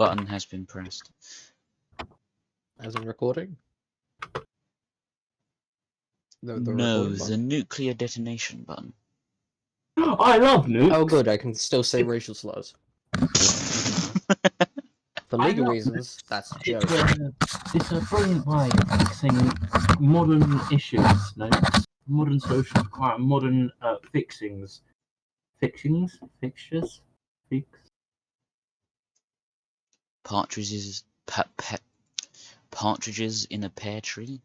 button has been pressed. As in recording? The No, recording the button? nuclear detonation button. I love nukes. Oh good, I can still say racial slurs. For legal reasons, that's a joke. It's a brilliant way of fixing modern issues, no? Modern social crime, modern fixtures. Partridges, partridges in a pear tree.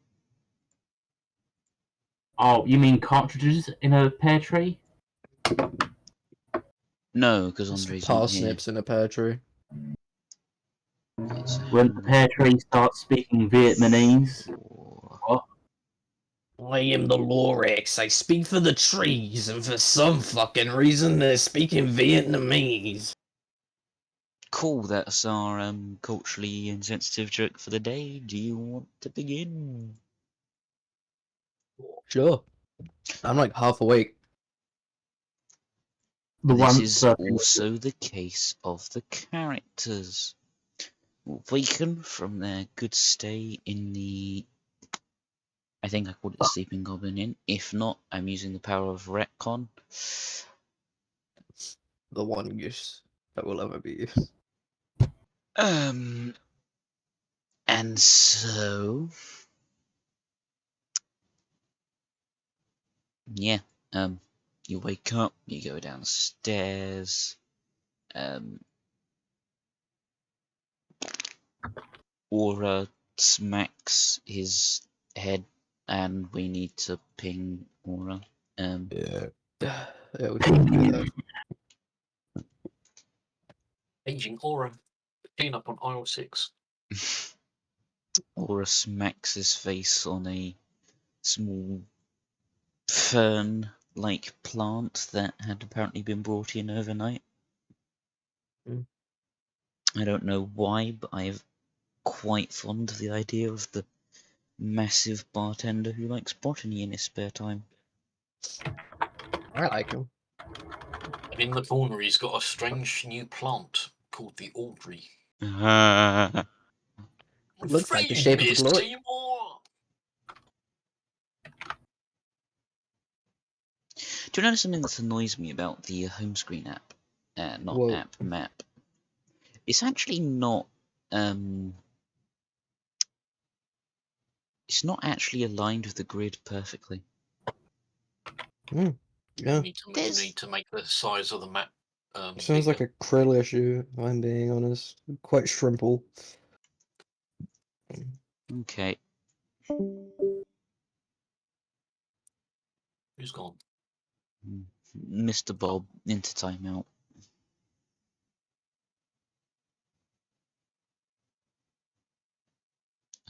Oh, you mean cartridges in a pear tree? No, because Andre's not here. Parsnips in a pear tree. Okay, so When the pear tree starts speaking Vietnamese. What? I am the Lorex. I speak for the trees, and for some fucking reason they're speaking Vietnamese. Cool, that's our culturally insensitive joke for the day. Do you want to begin? Sure. I'm like half awake. This is also the case of the characters. Waken from their good stay in the... I think I called it the Sleeping Goblin Inn. If not, I'm using the power of retcon. The one use that will ever be used. And so... yeah, you wake up, you go downstairs, Aura smacks his head, and we need to ping Aura. Yeah, we can do that. Aging Aura. Clean up on aisle 6. Aura smacks his face on a small fern-like plant that had apparently been brought in overnight. I don't know why, but I'm quite fond of the idea of the massive bartender who likes botany in his spare time. I like him. And in the corner, he's got a strange new plant called the Audrey. Looks like the shape of a glory. Seymour! Do you know something that annoys me about the home screen app? Map. It's actually not. It's not actually aligned with the grid perfectly. Yeah. You need to make the size of the map. Sounds like a krill issue, if I'm being honest. Quite shrimple. Okay. Who's gone? Mr. Bob into timeout.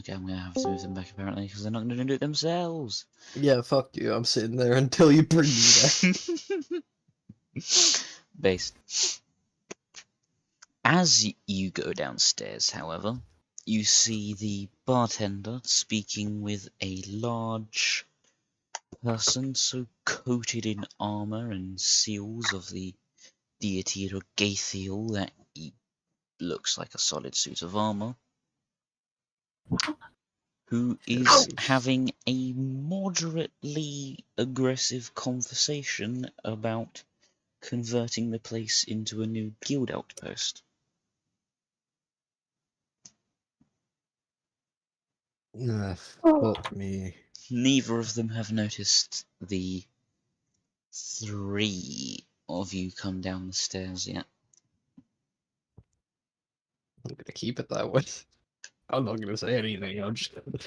Okay, I'm gonna have to move them back apparently because they're not gonna do it themselves. Yeah, fuck you. I'm sitting there until you bring me back. Based. As you go downstairs, however, you see the bartender speaking with a large person so coated in armor and seals of the deity Rogathiel that he looks like a solid suit of armor, who is having a moderately aggressive conversation about converting the place into a new guild outpost. Fuck me. Neither of them have noticed the 3 of you come down the stairs yet. I'm gonna keep it that way. I'm not gonna say anything. I'm just gonna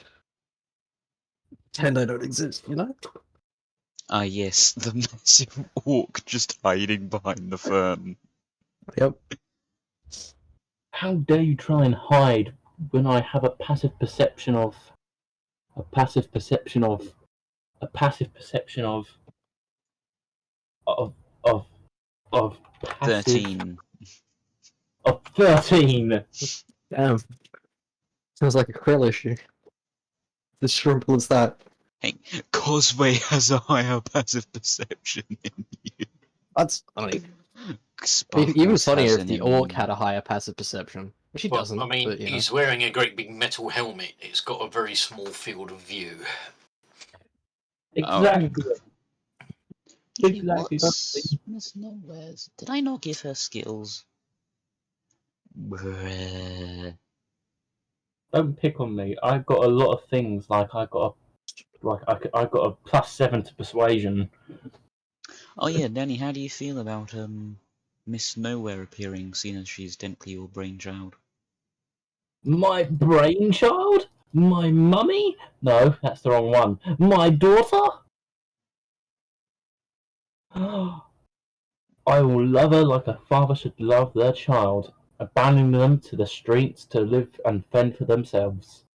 pretend I don't exist, you know? Ah yes, the massive orc just hiding behind the fern. Yep. How dare you try and hide when I have a passive perception of 13. Of 13. Damn. Sounds like a krill issue. The shrimple is that. Hey, Cosway has a higher passive perception than you. That's funny. Sparkles Even funnier has if an the orc immune- had a higher passive perception. She Well, doesn't. I mean, but, you know. he's wearing a great big metal helmet. It's got a very small field of view. Exactly. Actually, Exactly. what's Miss Nowhere's? Did I not give her skills? Bruh. Don't pick on me. I got a lot of things. Like I got I got a +7 to persuasion. Oh yeah, Danny, how do you feel about Miss Nowhere appearing, seeing as she's technically your brainchild? My brainchild? My mummy? No, that's the wrong one. My daughter? I will love her like a father should love their child, abandoning them to the streets to live and fend for themselves.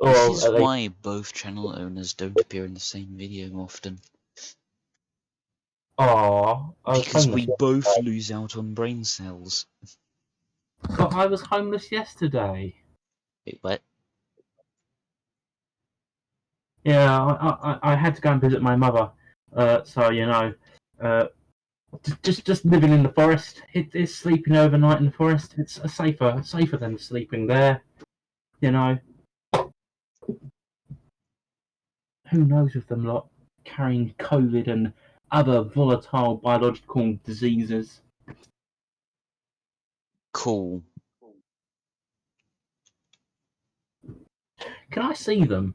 This Or is why both channel owners don't appear in the same video often. I was Because homeless we both yesterday. lose out on brain cells. But I was homeless yesterday. Wait, what? Yeah, I had to go and visit my mother. So you know, just living in the forest. It's sleeping overnight in the forest. It's safer than sleeping there. You know, who knows with them lot carrying COVID and other volatile biological diseases. Cool. Can I see them?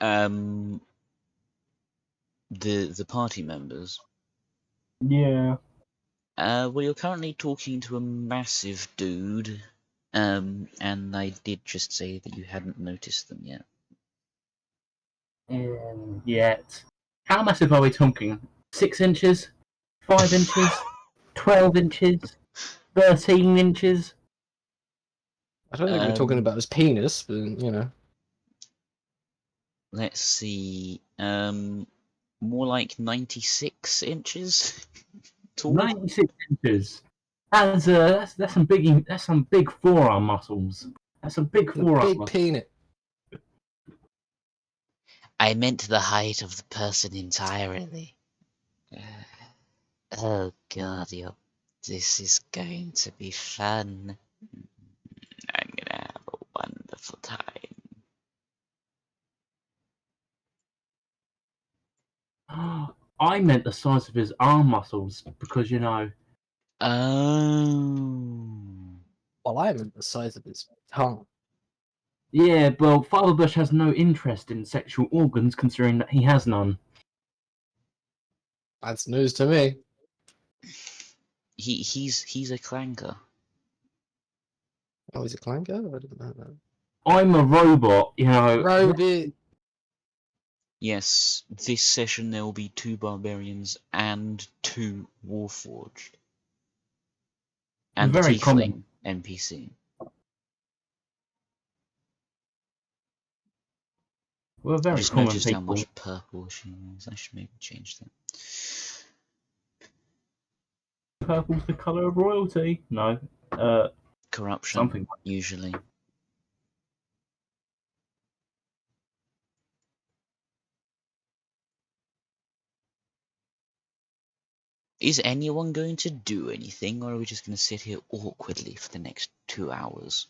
The party members. Yeah. Well, you're currently talking to a massive dude. And I did just say that you hadn't noticed them yet. Yet. How massive are we talking? 6 inches? 5 inches? 12 inches? 13 inches? I don't think we're talking Um, about his penis, but, you know. Let's see. More like 96 inches tall. 96 inches. That's some big forearm muscles. That's some big forearm Big muscles. penis. I meant the height of the person entirely. Oh god, this is going to be fun. I'm gonna have a wonderful time. I meant the size of his arm muscles because you know. Oh. Well, I'm the size of his tongue. Yeah, well, Father Bush has no interest in sexual organs, considering that he has none. That's news to me. He's a clanker. Oh, he's a clanker? I didn't know that. I'm a robot, you know. Robot. Yes, this session there will be 2 barbarians and 2 warforged. And the Very tiefling common. NPC. We're I very just common noticed how people. much purple she is. I should maybe change that. Purple's the colour of royalty. No. Corruption, Something. usually. Is anyone going to do anything, or are we just going to sit here awkwardly for the next 2 hours?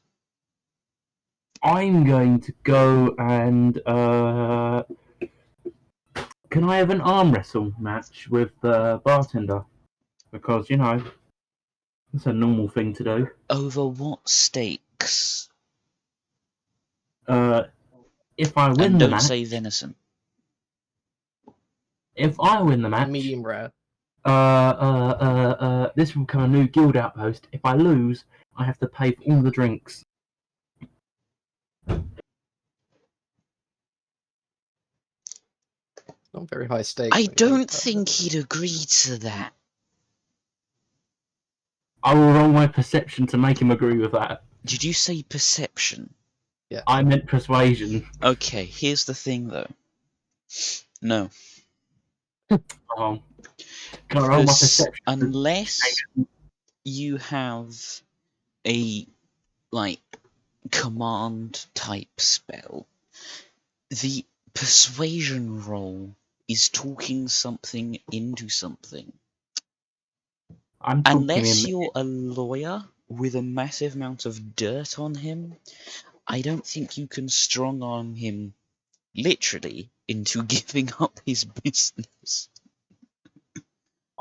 I'm going to go and can I have an arm wrestle match with the bartender? Because you know, it's a normal thing to do. Over what stakes? If I win And the don't match, say venison. if I win the match, Medium rare. this will become a new guild outpost. If I lose, I have to pay for all the drinks. Not very high stakes. I don't think he'd agree to that. I will roll my perception to make him agree with that. Did you say perception? Yeah. I meant persuasion. Okay, here's the thing though. No. Oh. Can I roll my perception? Unless you have a, like, command type spell, the persuasion roll is talking something into something. I'm talking Unless him. you're a lawyer with a massive amount of dirt on him, I don't think you can strong arm him literally into giving up his business.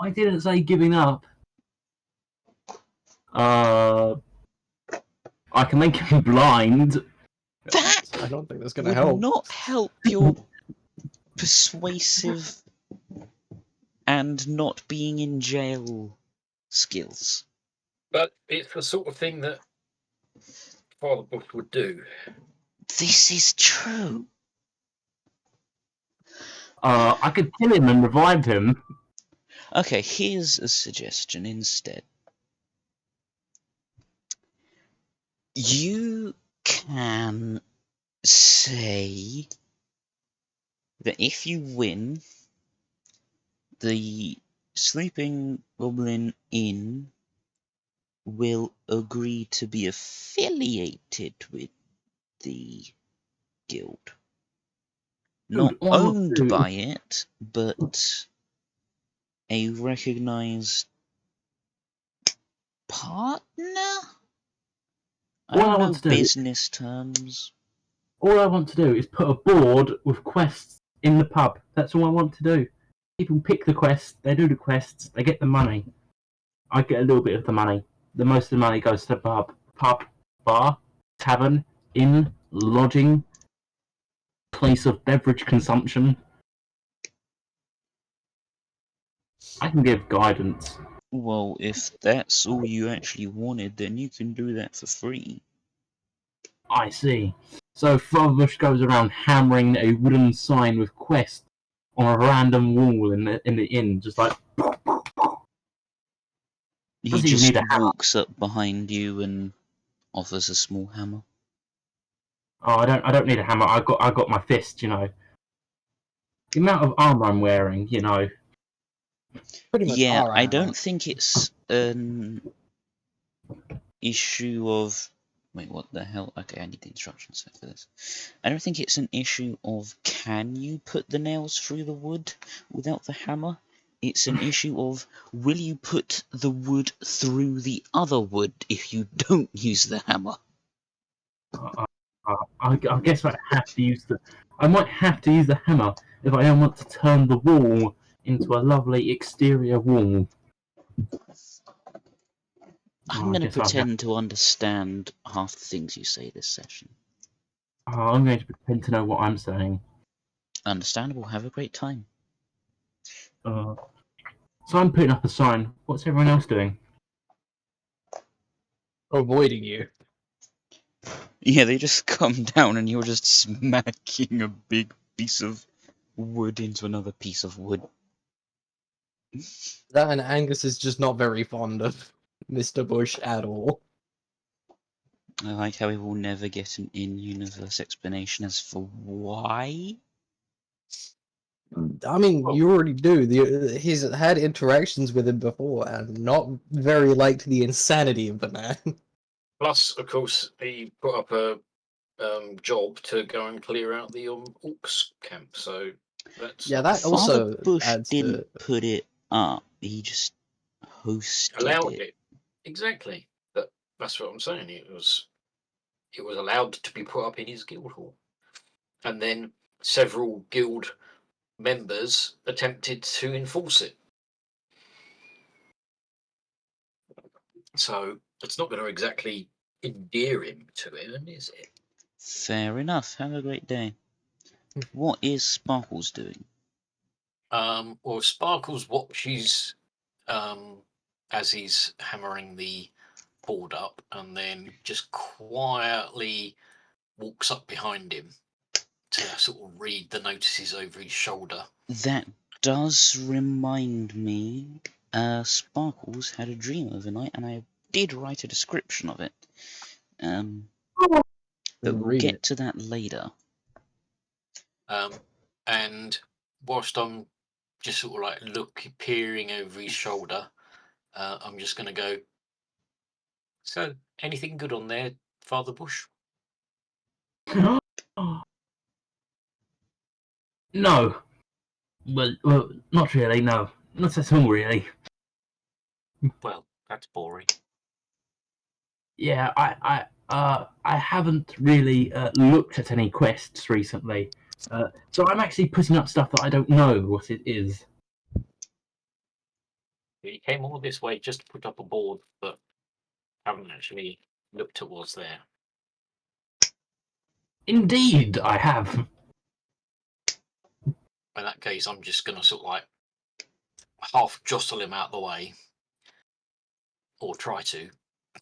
I didn't say giving up. I can make him blind. That I don't think that's gonna would help. not help your persuasive and not being in jail skills. But it's the sort of thing that Father Bush would do. This is true. I could kill him and revive him. Okay, here's a suggestion instead. You can say that if you win, the Sleeping Goblin Inn will agree to be affiliated with the guild. Not Dude, all I want to owned do by it, but a recognized partner? I All don't I know want to do- business terms. all I want to do is put a board with quests in the pub. That's all I want to do. People pick the quests, they do the quests, they get the money. I get a little bit of the money. The most of the money goes to the pub. Pub, bar, tavern, inn, lodging, place of beverage consumption. I can give guidance. Well, if that's all you actually wanted, then you can do that for free. I see. So Frogbush goes around hammering a wooden sign with quest on a random wall in the inn, just like. He Doesn't even just need a hammer. walks up behind you and offers a small hammer. Oh, I don't need a hammer. I got my fist. You know, the amount of armor I'm wearing. You know. Pretty much Yeah, our I armor. don't think it's an issue of... Wait, what the hell? Okay, I need the instructions for this. I don't think it's an issue of can you put the nails through the wood without the hammer? It's an issue of will you put the wood through the other wood if you don't use the hammer? I guess I have to use the. I might have to use the hammer if I don't want to turn the wall into a lovely exterior wall. I'm I going to guess I have. pretend to understand half the things you say this session. I'm going to pretend to know what I'm saying. Understandable, have a great time. So I'm putting up a sign. What's everyone else doing? Avoiding you. Yeah, they just come down and you're just smacking a big piece of wood into another piece of wood. That and Angus is just not very fond of Mr. Bush at all. I like how we will never get an in-universe explanation as for why. I mean, you already do. He's had interactions with him before, and not very liked the insanity of the man. Plus, of course, he put up a job to go and clear out the orcs camp. So that's Yeah, that Father also Bush adds didn't to. put it up, he just hosted allowed it. it. Exactly. That's what I'm saying. It was allowed to be put up in his guild hall, and then several guild members attempted to enforce it. So it's not going to exactly endear him to it, is it? Fair enough, have a great day. What is Sparkles doing? Well, Sparkles watches as he's hammering the board up, and then just quietly walks up behind him to sort of read the notices over his shoulder. That does remind me, Sparkles had a dream overnight, and I did write a description of it. But we'll Read get it. to that later. And whilst I'm just sort of like peering over his shoulder, I'm just going to go, so anything good on there, Father Bush? No. Well, not really. No, not at all. Really. Well, that's boring. Yeah, I haven't really looked at any quests recently, so I'm actually putting up stuff that I don't know what it is. You came all this way just to put up a board, but haven't actually looked at what's there. Indeed, I have. In that case, I'm just going to sort of like half jostle him out the way, or try to.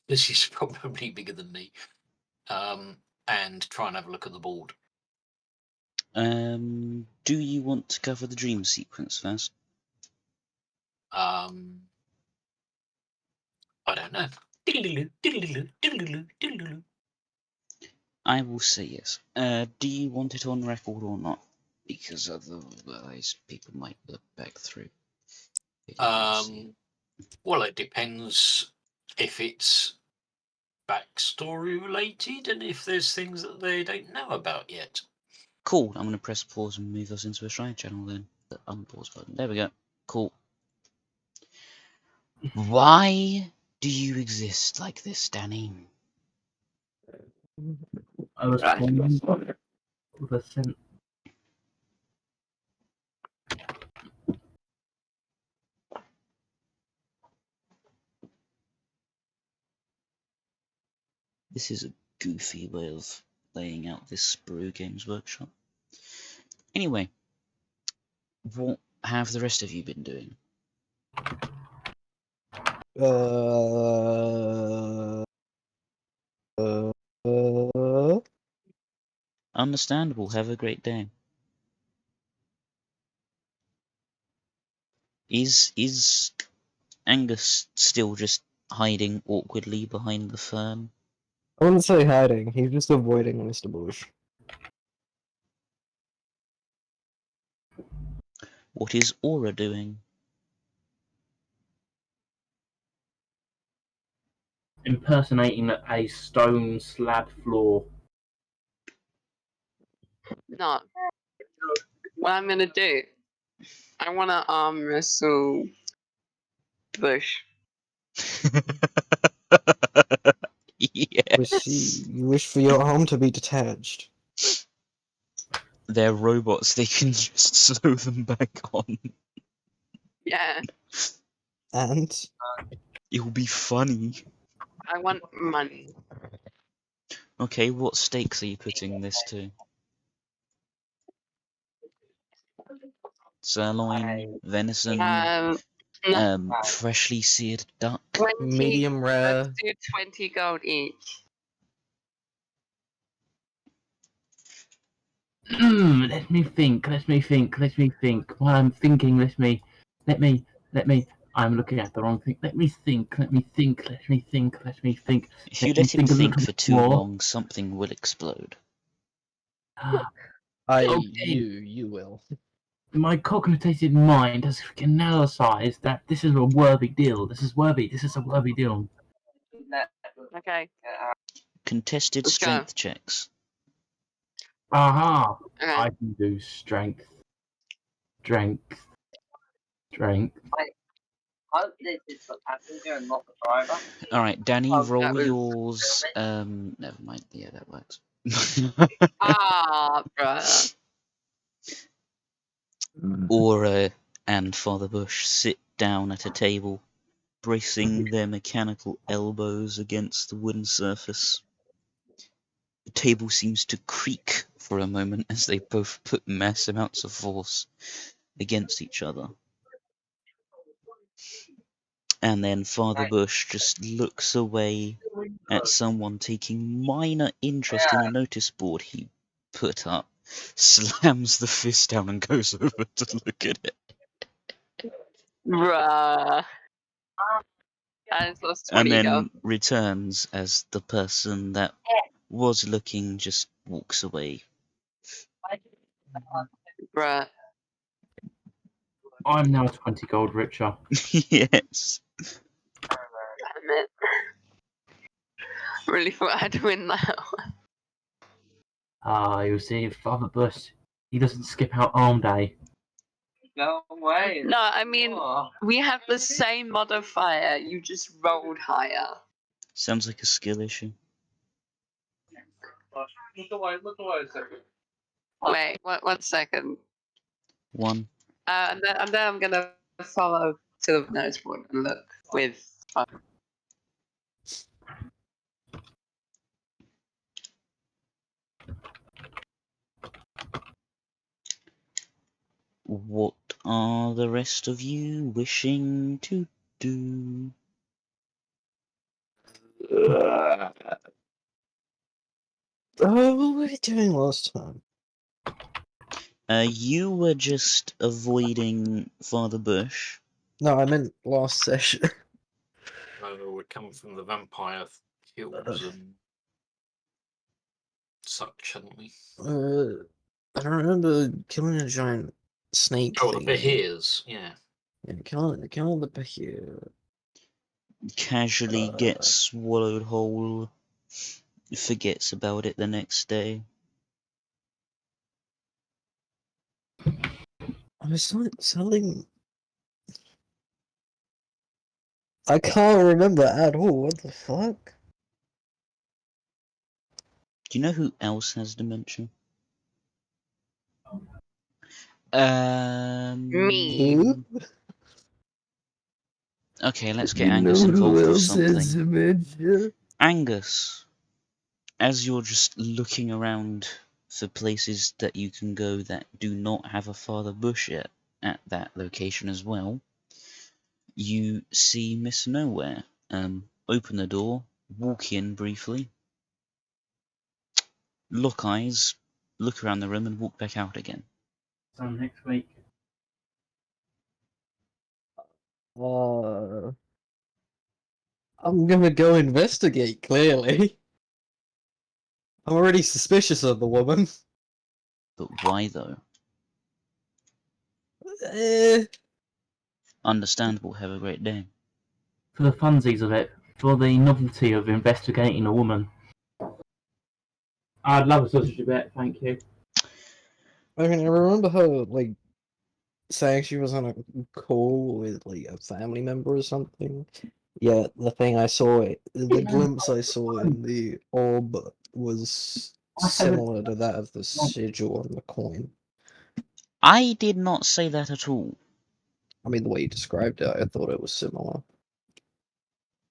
This is probably bigger than me. And try and have a look at the board. Do you want to cover the dream sequence first? I don't know. I will say yes. Do you want it on record or not? Because otherwise people might look back through. They don't want to see it. Well, it depends if it's backstory related and if there's things that they don't know about yet. Cool, I'm going to press pause and move us into a side channel then. The unpause button. There we go. Cool. Why do you exist like this, Danny? I was born with a sense. This is a goofy way of laying out this Brew Games Workshop. Anyway, what have the rest of you been doing? Understandable, have a great day. Is Angus still just hiding awkwardly behind the fern? I wouldn't say hiding, he's just avoiding Mr. Bush. What is Aura doing? Impersonating a stone slab floor. No. What I'm gonna do, I wanna arm wrestle Bush. Yes. You wish for your arm to be detached. They're robots, they can just sew them back on. Yeah, And It'll be funny. I want money. Okay, what stakes are you putting this to? Sirloin, venison, No, freshly seared duck. 20. medium rare. Let's do 20 gold each. Let me think. While I'm thinking, let me. I'm looking at the wrong thing. Let me think. If you Let me let him think a think little for bit too more. long, something will explode. Okay. You will. My cognitive mind has analyzed that this is a worthy deal. This is a worthy deal. Okay. Contested Let's go. strength checks. Aha! Okay. I can do strength. Alright, Danny, Oh, roll that was- yours. Never mind. Yeah, that works. Ah, bruh. Aura and Father Bush sit down at a table, bracing their mechanical elbows against the wooden surface. The table seems to creak for a moment as they both put mass amounts of force against each other. And then Father Bush just looks away at someone taking minor interest in the notice board he put up, slams the fist down and goes over to look at it. Bruh. I just lost 20 And then gold. returns as the person that was looking just walks away. Bruh. I'm now 20 gold richer. Yes. Damn it. Really thought I'd win that one. You see, Father Bush, he doesn't skip out arm day. No way. No, I mean, we have the same modifier. You just rolled higher. Sounds like a skill issue. Look away a second. Wait, 1 second. 1. And then I'm gonna follow to the notes board and look with. What are the rest of you wishing to do? Oh, what were we doing last time? You were just avoiding Father Bush. No, I meant last session. No, we're coming from the vampire hills and such, hadn't we? I don't remember killing a giant snake Oh, the thing. Behirs, yeah. Yeah, killing the Behir. Casually gets swallowed whole. Forgets about it the next day. I was selling. I can't remember at all. What the fuck? Do you know who else has dementia? Me. Who? Okay, let's get You Angus know who involved with else has something. dementia? Angus, as you're just looking around for places that you can go that do not have a Father Bush yet at that location as well, you see Miss Nowhere. Open the door, walk in briefly, lock eyes, look around the room and walk back out again. So next week. I'm gonna go investigate, clearly. I'm already suspicious of the woman. But why though? Eh, Understandable, have a great day. For the funsies of it, for the novelty of investigating a woman. I'd love a sausage bet, thank you. I mean, I remember her, like, saying she was on a call with, like, a family member or something. Yeah, the thing I saw, the glimpse I saw in the orb was similar to that of the sigil on the coin. I did not say that at all. I mean, the way you described it, I thought it was similar.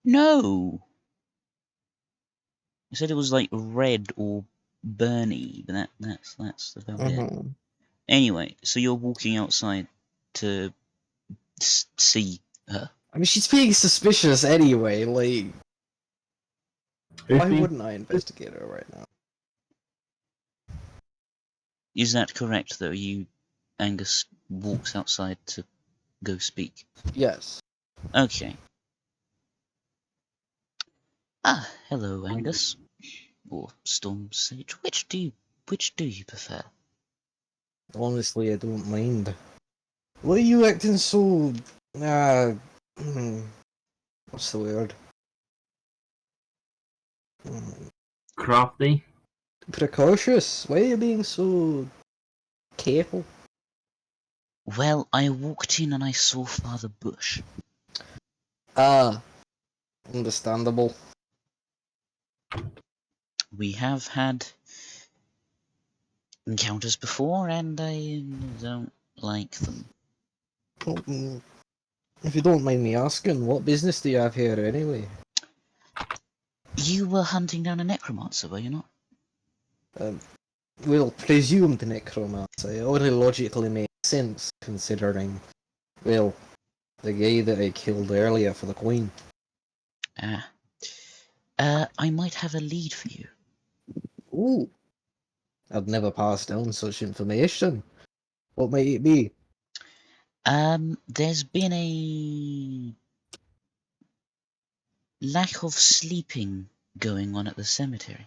No! I said it was like red or burny, but that's about it. Mm-hmm. Anyway, so you're walking outside to see her. I mean, she's being suspicious anyway, like, why wouldn't I investigate her right now? Is that correct, though? Angus walks outside to go speak. Yes. Okay. Ah, hello, Angus. Or Storm Sage. Which do you prefer? Honestly, I don't mind. Why are you acting so... what's the word? Crafty. Precautious? Why are you being so... careful? Well, I walked in and I saw Father Bush. Ah, understandable. We have had encounters before, and I don't like them. If you don't mind me asking, what business do you have here anyway? You were hunting down a necromancer, were you not? Well, presumed necromancer. It only logically makes sense, considering, well, the guy that I killed earlier for the Queen. Ah. I might have a lead for you. Ooh. I'd never pass down such information. What might it be? There's been a lack of sleeping going on at the cemetery.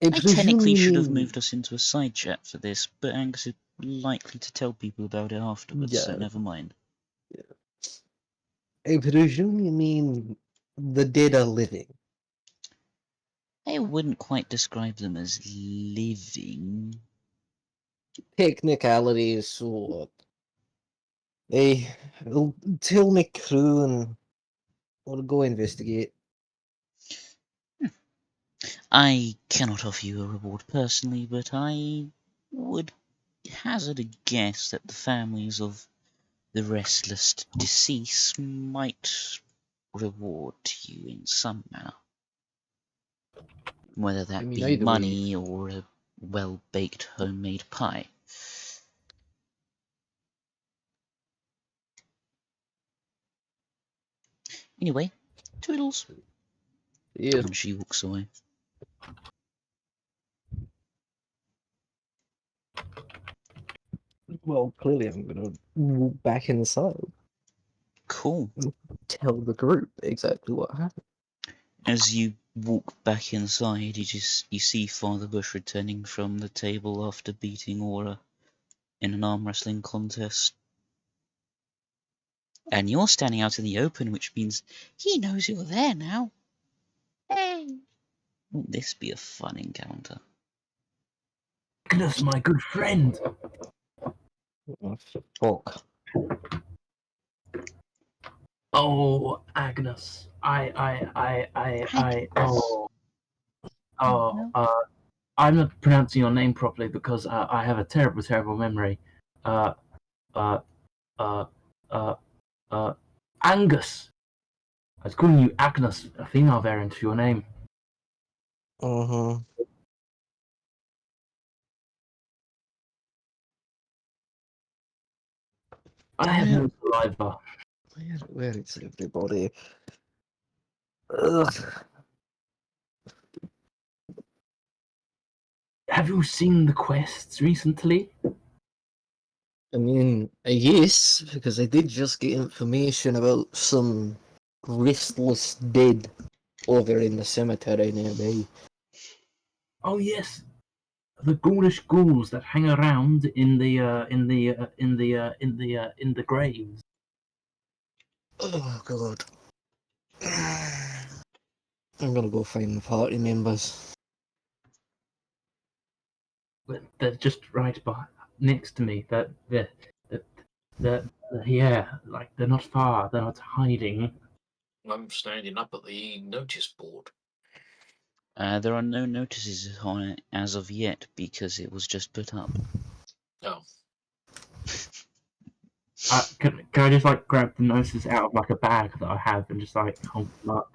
I technically should have moved us into a side chat for this, but Angus is likely to tell people about it afterwards, so Yeah. never mind. I presume you mean the dead are living. I wouldn't quite describe them as living. technicalities, so what? Hey, I'll tell me crew and we'll go investigate. I cannot offer you a reward personally, but I would hazard a guess that the families of the restless deceased might reward you in some manner. Whether I that mean, be either way, money or a well-baked homemade pie. Anyway, toodles. yeah. And she walks away. Well, clearly I'm gonna walk back inside. Cool. Tell the group exactly what happened. As you walk back inside, you see Father Bush returning from the table after beating Aura in an arm wrestling contest. And you're standing out in the open, which means he knows you're there now. Hey! Won't this be a fun encounter? Goodness, my good friend. Oh, fuck. Oh, Agnes. I'm not pronouncing your name properly because I have a terrible, terrible memory. Uh, uh, uh, uh, Angus. I was calling you Agnes, a female variant of your name. Uh-huh. I have no saliva. Where is everybody? Ugh. Have you seen the quests recently? I mean, yes, because I did just get information about some restless dead over in the cemetery nearby. Oh yes, the ghoulish ghouls that hang around in the graves. Oh god. I'm gonna go find the party members. But they're just right next to me. That yeah, like they're not far. They're not hiding. I'm standing up at the notice board. There are no notices on it as of yet because it was just put up. Oh, Can I just like grab the notices out of like a bag that I have and just like hold them up,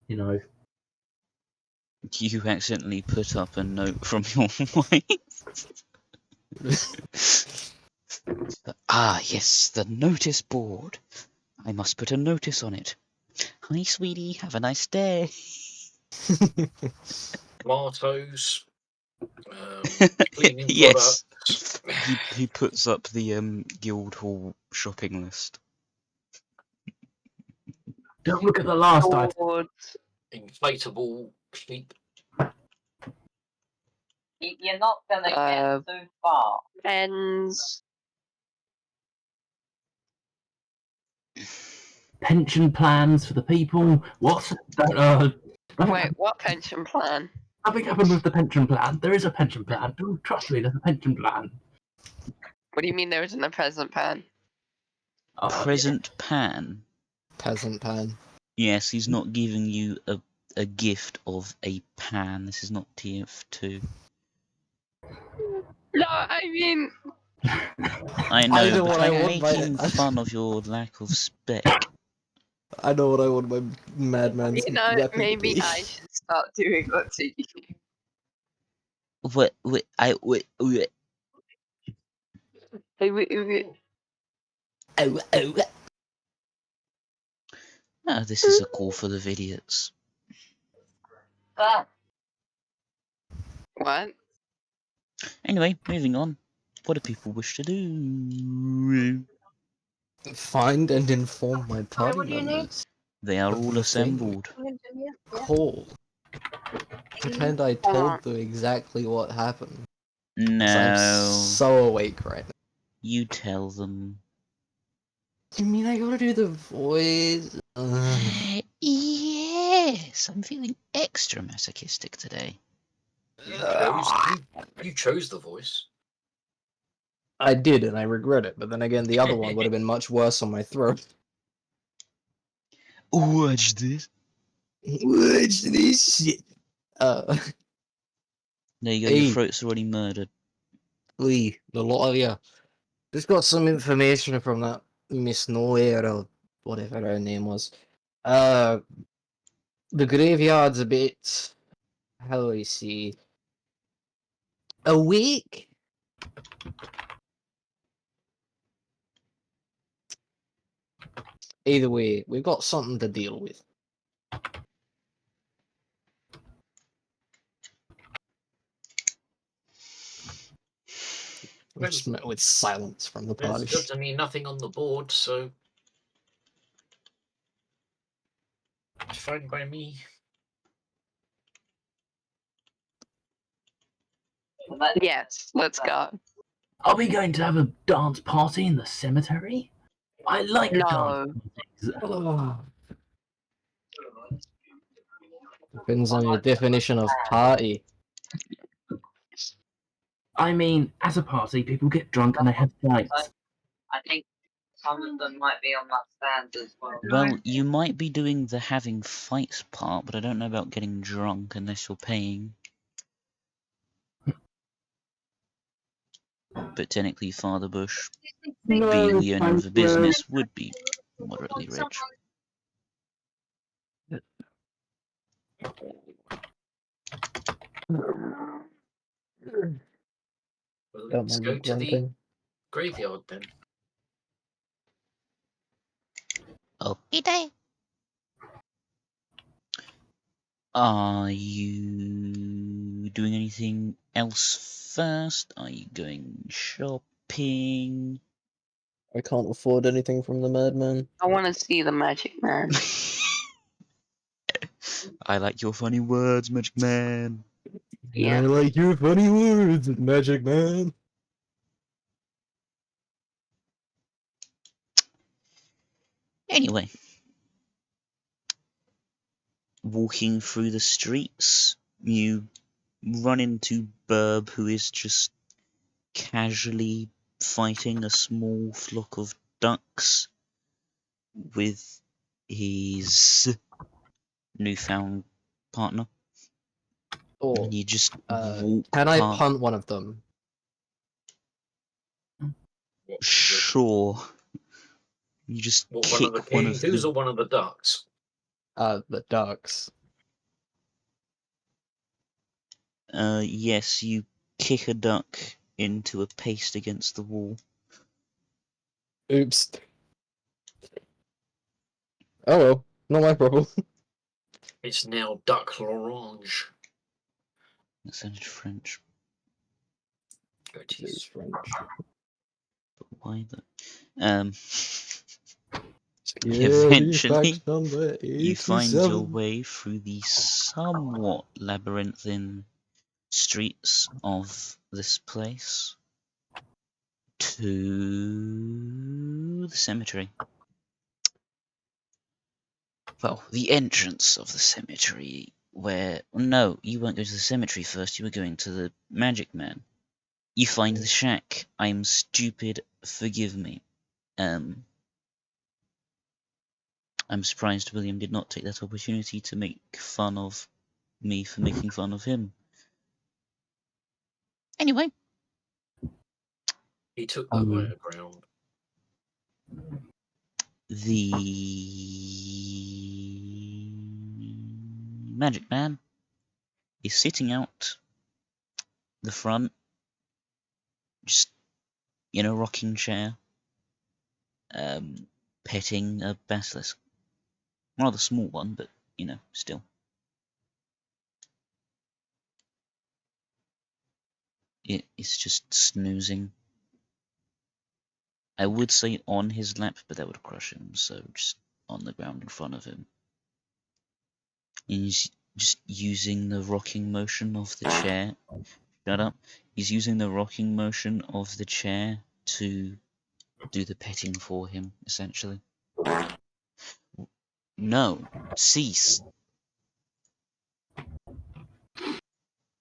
you know? You accidentally put up a note from your wife. Ah, yes, the notice board. I must put a notice on it. Hi, sweetie, have a nice day. tomatoes, cleaning Yes. products. He puts up the Guildhall shopping list. Don't look at the last item. Lord. Inflatable sheep. You're not gonna get so far. Pens. Pension plans for the people. What? Wait, what pension plan? Nothing happened with the pension plan. There is a pension plan. Don't trust me. There's a pension plan. What do you mean there isn't a present plan? Present Pan. Peasant pan. Yes, he's not giving you a gift of a pan. This is not TF2. No, I mean. I know, know but what I I'm want by making it. fun of your lack of spec. I know what I want my madman's You know, weapon to maybe be. I should start doing that to you. What? This is a call for the vidiots. What? Anyway, moving on. What do people wish to do? Find and inform my party what do you need? members. They are Of all the thing. assembled. Call. Pretend I told them exactly what happened. 'Cause I'm No, so awake right now. you tell them. You mean I gotta do the voice? Yes, I'm feeling extra masochistic today. You chose the voice. I did, and I regret it. But then again, the other one would have been much worse on my throat. Watch this. Watch this shit. There you go, your Hey, throat's already murdered. Lee, the lot of you. Just got some information from that Miss Nowhere, or whatever her name was. The graveyard's a bit. How do I see? Awake? Either way, we've got something to deal with. We're just met with silence from the There's party. certainly nothing on the board, so it's fine by me. Yes, let's go. Are we going to have a dance party in the cemetery? I like dance No. parties. Depends on your definition of party. I mean, as a party, people get drunk and they have fights. I think some of them might be on that stand as well. Well, you might be doing the having fights part, but I don't know about getting drunk unless you're paying. But technically, Father Bush, being the owner of a business, would be moderately rich. Well, Don't let's mind go me to the grunting. graveyard then. Okay. Are you doing anything else first? Are you going shopping? I can't afford anything from the madman. I want to see the magic man. I like your funny words, Magic Man. Yeah. I like your funny words, Magic Man. Anyway, walking through the streets, you run into Burb, who is just casually fighting a small flock of ducks with his newfound partner. Oh, And you just walk can I past. punt one of them? Sure. You just What, kick one of the one of kangaroos the. or one of the ducks? The ducks. Yes, you kick a duck into a paste against the wall. Oops. Oh well, not my problem. It's now Duck L'Orange. That sounded French. It It's is. French. But why the? Eventually, Eventually, you find your way through the somewhat labyrinthine streets of this place to the cemetery. Well, the entrance of the cemetery, where... No, you weren't going to the cemetery first, you were going to the Magic Man. You find the shack. I'm stupid, forgive me. I'm surprised William did not take that opportunity to make fun of me for making fun of him. Anyway. He took the higher ground. The Magic Man is sitting out the front, just in a rocking chair, petting a basilisk. Rather small one, but, still. It's just snoozing. I would say on his lap, but that would crush him, so just on the ground in front of him. And he's just using the rocking motion of the chair. Shut up. He's using the rocking motion of the chair to do the petting for him, essentially. No. Cease.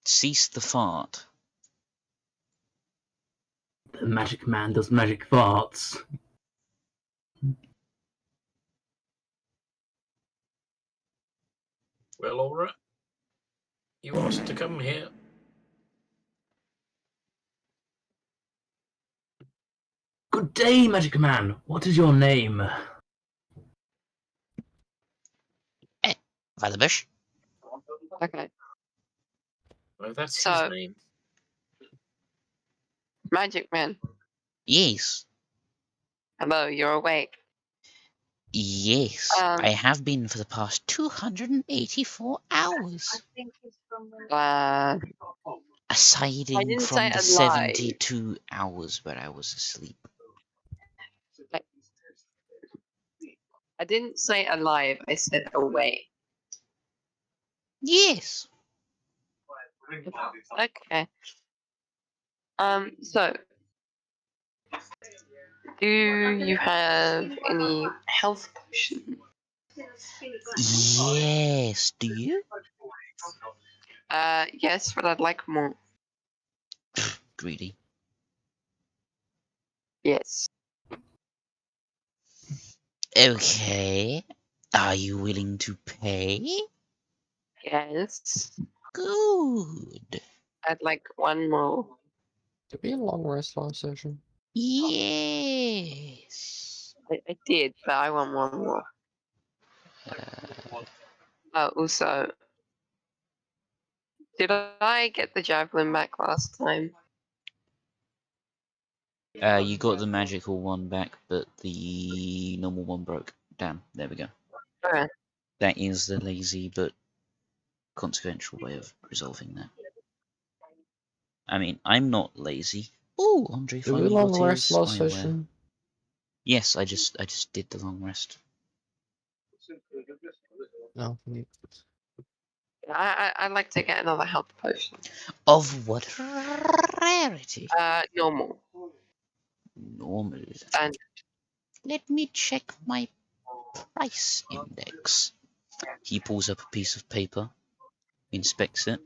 Cease the fart. The magic man does magic farts. Well, all right. You asked to come here. Good day, magic man. What is your name? Valibush? Okay. Well, that's So- his name. Magic Man. Yes. Hello, you're awake. Yes. I have been for the past 284 hours. Aside didn't from say the alive. 72 hours where I was asleep. I didn't say alive, I said awake. Yes. Okay. So do you have any health potion? Yes. Do you? Yes, but I'd like more. Greedy. Yes. Okay. Are you willing to pay? Yes. Good. I'd like one more. Did we have a long rest last session? Yes. I did, but I want one more. Also, did I get the javelin back last time? You got the magical one back, but the normal one broke. Damn, there we go. Okay. That is the lazy but consequential way of resolving that. I mean, I'm not lazy. Oh, Andre Did we finally long got rest his last eyewear. session? Yes, I just did the long rest. No. I'd like to get another health potion. Of what rarity? Normal. Normal. And Let me check my price index. He pulls up a piece of paper, inspects it,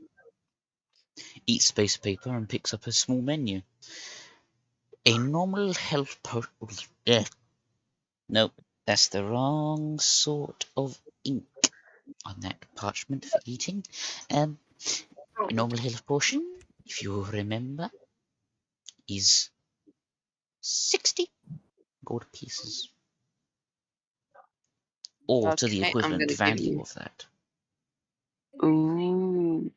eats the piece of paper, and picks up a small menu. A normal health Nope, that's the wrong sort of ink on that parchment for eating. A normal health potion, if you remember, is 60 gold pieces. Or to the okay, I'm equivalent gonna give value you. of that. Ooh.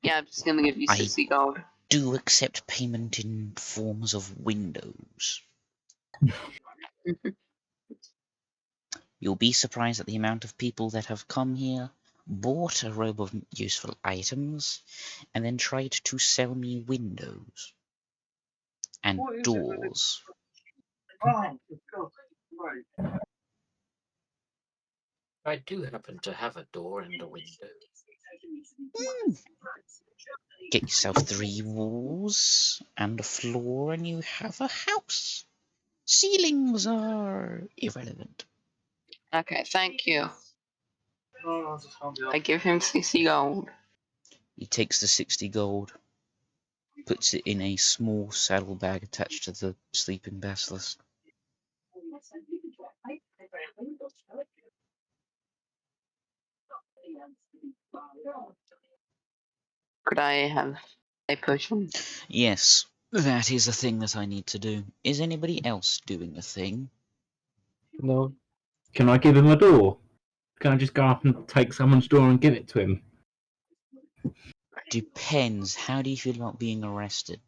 Yeah, I'm just gonna give you I 60 gold. do accept payment in forms of windows. You'll be surprised at the amount of people that have come here, bought a robe of useful items, and then tried to sell me windows and doors. I do happen to have a door and a window. Get yourself 3 walls and a floor and you have a house. Ceilings are irrelevant. Okay, thank you. I give him 60 gold. He takes the 60 gold, puts it in a small saddlebag attached to the sleeping basilisk. Could I have a potion? Yes, that is a thing that I need to do. Is anybody else doing a thing? No. Can I give him a door? Can I just go up and take someone's door and give it to him? Depends. How do you feel about being arrested?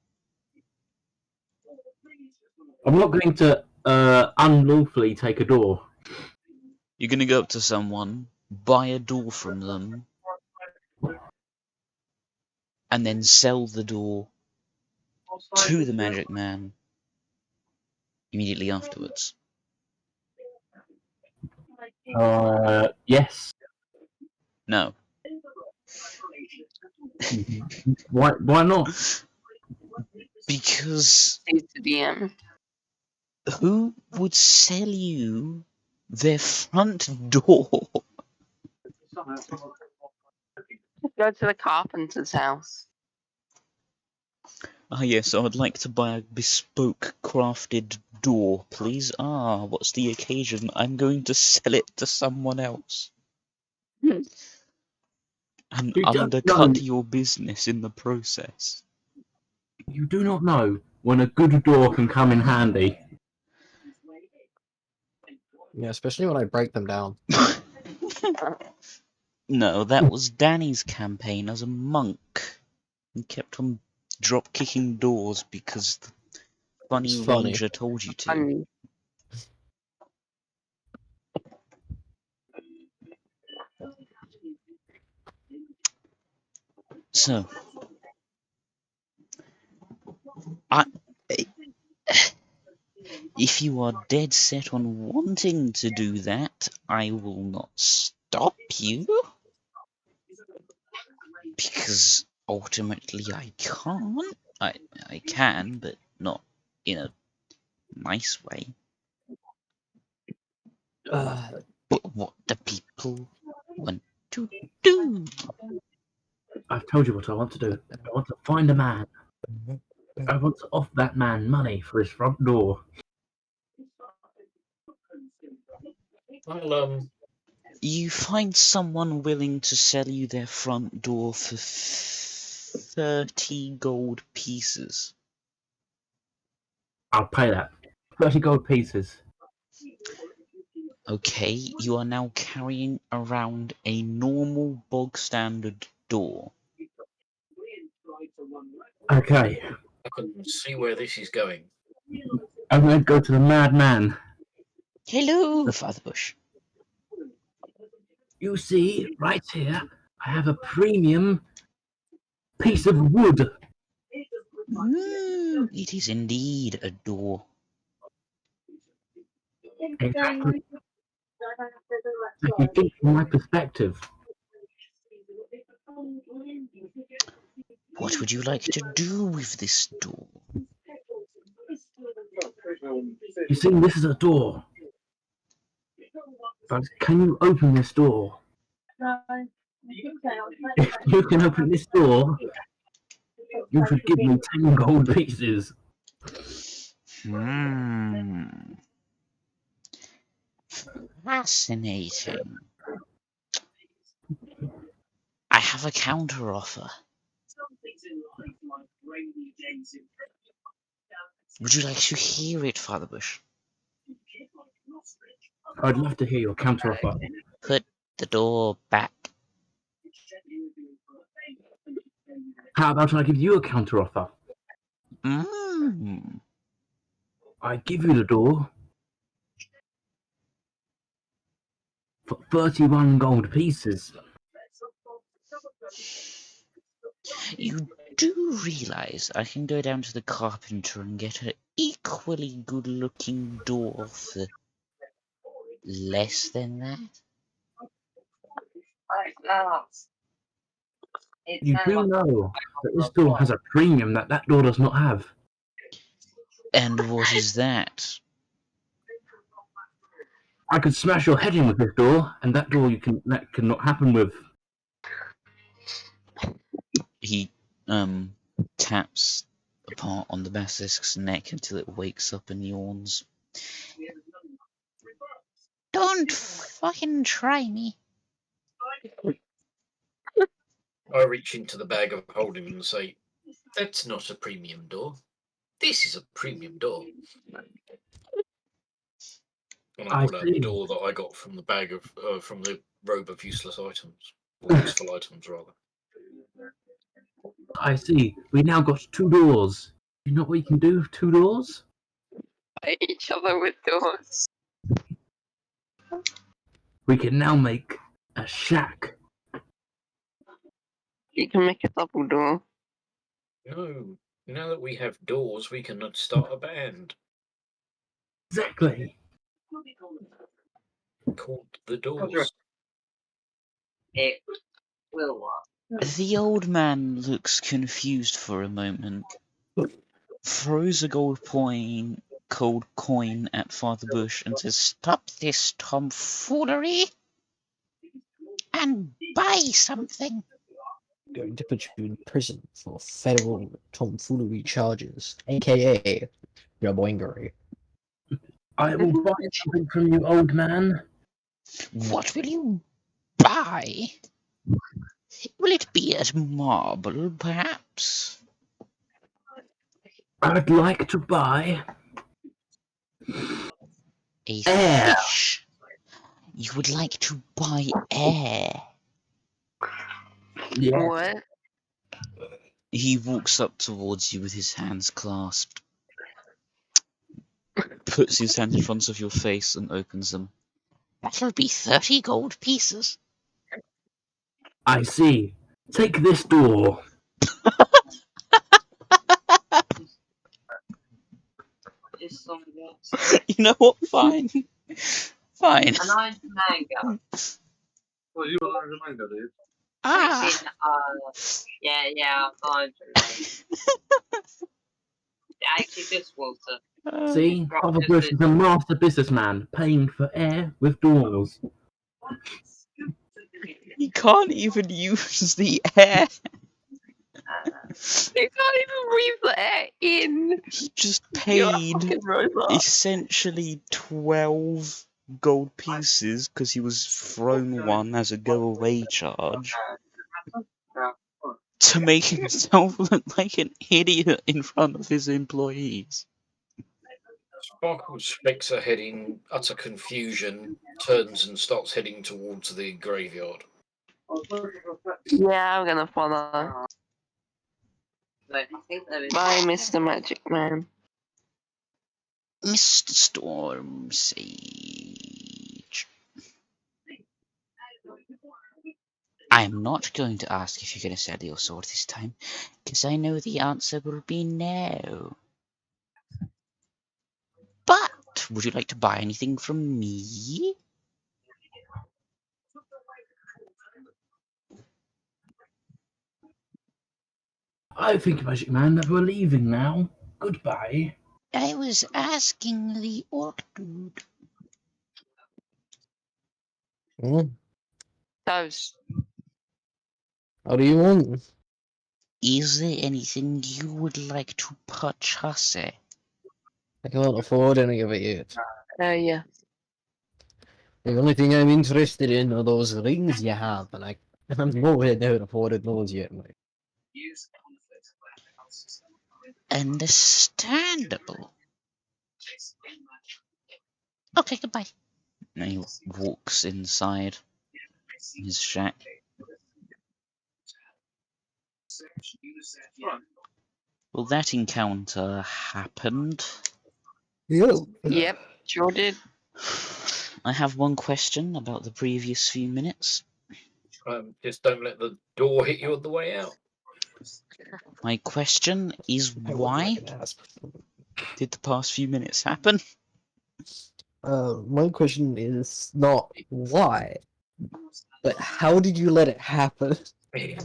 I'm not going to unlawfully take a door. You're gonna go up to someone, buy a door from them, and then sell the door to the magic man immediately afterwards. Yes. No. Why not? Because He's the DM. who would sell you their front door? Go to the carpenter's house. Ah, yes, I would like to buy a bespoke crafted door, please. Ah, what's the occasion? I'm going to sell it to someone else. And You don't undercut know. your business in the process. You do not know when a good door can come in handy. Yeah, especially when I break them down. No, that was Danny's campaign as a monk. He kept on drop kicking doors because the funny It's funny. ranger told you to. And So, I, if you are dead set on wanting to do that, I will not stop you. Because ultimately I can't. I can, but not in a nice way. But what do people want to do? I've told you what I want to do. I want to find a man. I want to offer that man money for his front door. I'll You find someone willing to sell you their front door for 30 gold pieces. I'll pay that. 30 gold pieces. Okay, you are now carrying around a normal bog standard door. Okay. I can see where this is going. I'm going to go to the madman. Hello, Father Bush. You see, right here, I have a premium piece of wood. It is indeed a door. Exactly. If you think from my perspective, What would you like to do with this door? you see, this is a door. But can you open this door? If you can open this door, you should give me 10 gold pieces. Fascinating. I have a counter offer. Would you like to hear it, Father Bush? I'd love to hear your counter offer. Put the door back. How about I give you a counter offer? Mmm. I give you the door for 31 gold pieces. You do realize I can go down to the carpenter and get an equally good-looking door for less than that? You do know that this door has a premium that that door does not have. And what is that? I could smash your head in with this door, and that door that cannot happen with. He taps a part on the basilisk's neck until it wakes up and yawns. Don't fucking try me. I reach into the bag of holding and say, "That's not a premium door. This is a premium door." And I I pull out the see. door that I got from the bag of from the robe of useless items, or useful items rather. I see. We now got 2 doors. You know what we can do with 2 doors? fight each other with doors. We can now make a shack. You can make a double door. No, now that we have doors, we can start a band Exactly. called the Doors. It will work. The old man looks confused for a moment, throws a cold coin at Father Bush and says, "Stop this tomfoolery and buy something." going to put you in prison for federal tomfoolery charges, aka Jaboingery. I will buy something from you, old man. What will you buy? Will it be as marble, perhaps? I'd like to buy A air. fish? You would like to buy air? Yes. What? He walks up towards you with his hands clasped, puts his hand in front of your face and opens them. That'll be 30 gold pieces. I see. Take this door. It's something else. You know what? Fine. Fine. And I'm manga. Well, you are the manga, dude. Ah! As in, yeah, I'm actually just water. See? Right, Father this Bush is- is a master businessman, paying for air with doors. He can't even use the air. They can't even breathe the air in. He just You're a paid fucking robot. essentially 12 gold pieces because he was thrown one as a go away charge to make himself look like an idiot in front of his employees. Sparkles shakes her head in utter confusion, turns and starts heading towards the graveyard. Yeah, I'm gonna follow. I think there is. Bye, Mr. Magic Man. Mr. Storm Sage. I am not going to ask if you're going to sell your sword this time, because I know the answer will be no. But would you like to buy anything from me? I think, Magic Man, that we're leaving now. Goodbye. I was asking the orc dude. Those. How do you want? Is there anything you would like to purchase? I can't afford any of it yet. Yeah. The only thing I'm interested in are those rings you have, and I'm nowhere near afforded those yet, mate. Understandable. Okay, goodbye. And he walks inside his shack. Well, that encounter happened. Yep, sure did. I have one question about the previous few minutes. Just don't let the door hit you on the way out. My question is I would why like an ass. did the past few minutes happen? My question is not why, but how did you let it happen? You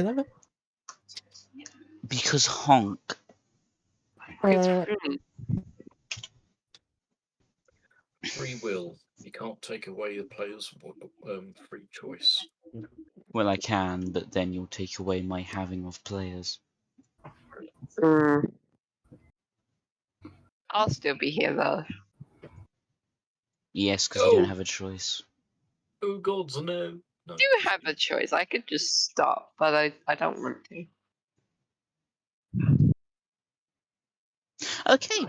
know? Because honk. It's Uh, free. Free will. You can't take away the player's free choice. Well, I can, but then you'll take away my having of players. I'll still be here though. Yes, because you don't have a choice. Oh gods, no. No. I do have a choice. I could just stop, but I don't want to. Okay.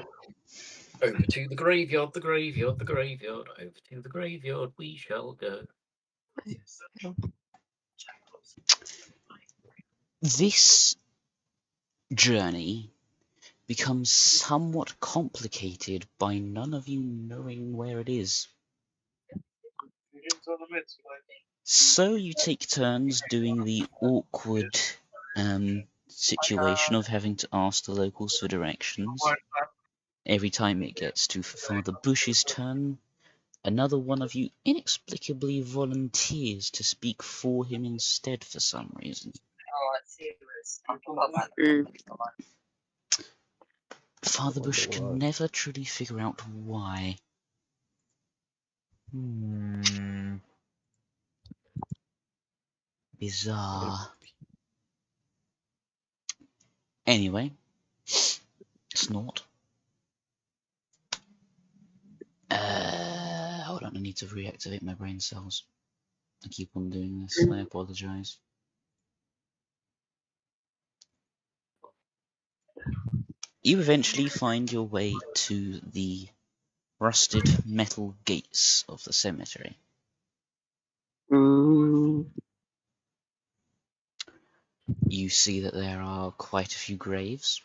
Over to the graveyard, the graveyard, the graveyard. Over to the graveyard we shall go. This journey becomes somewhat complicated by none of you knowing where it is. So you take turns doing the awkward situation of having to ask the locals for directions. Every time it gets to Father Bush's turn, another one of you inexplicably volunteers to speak for him instead for some reason. Oh, I see. I forgot about that. Father Bush can why. never truly figure out why. bizarre. Anyway, snort. Hold on, I need to reactivate my brain cells. I keep on doing this, I apologize. You eventually find your way to the rusted metal gates of the cemetery. You see that there are quite a few graves.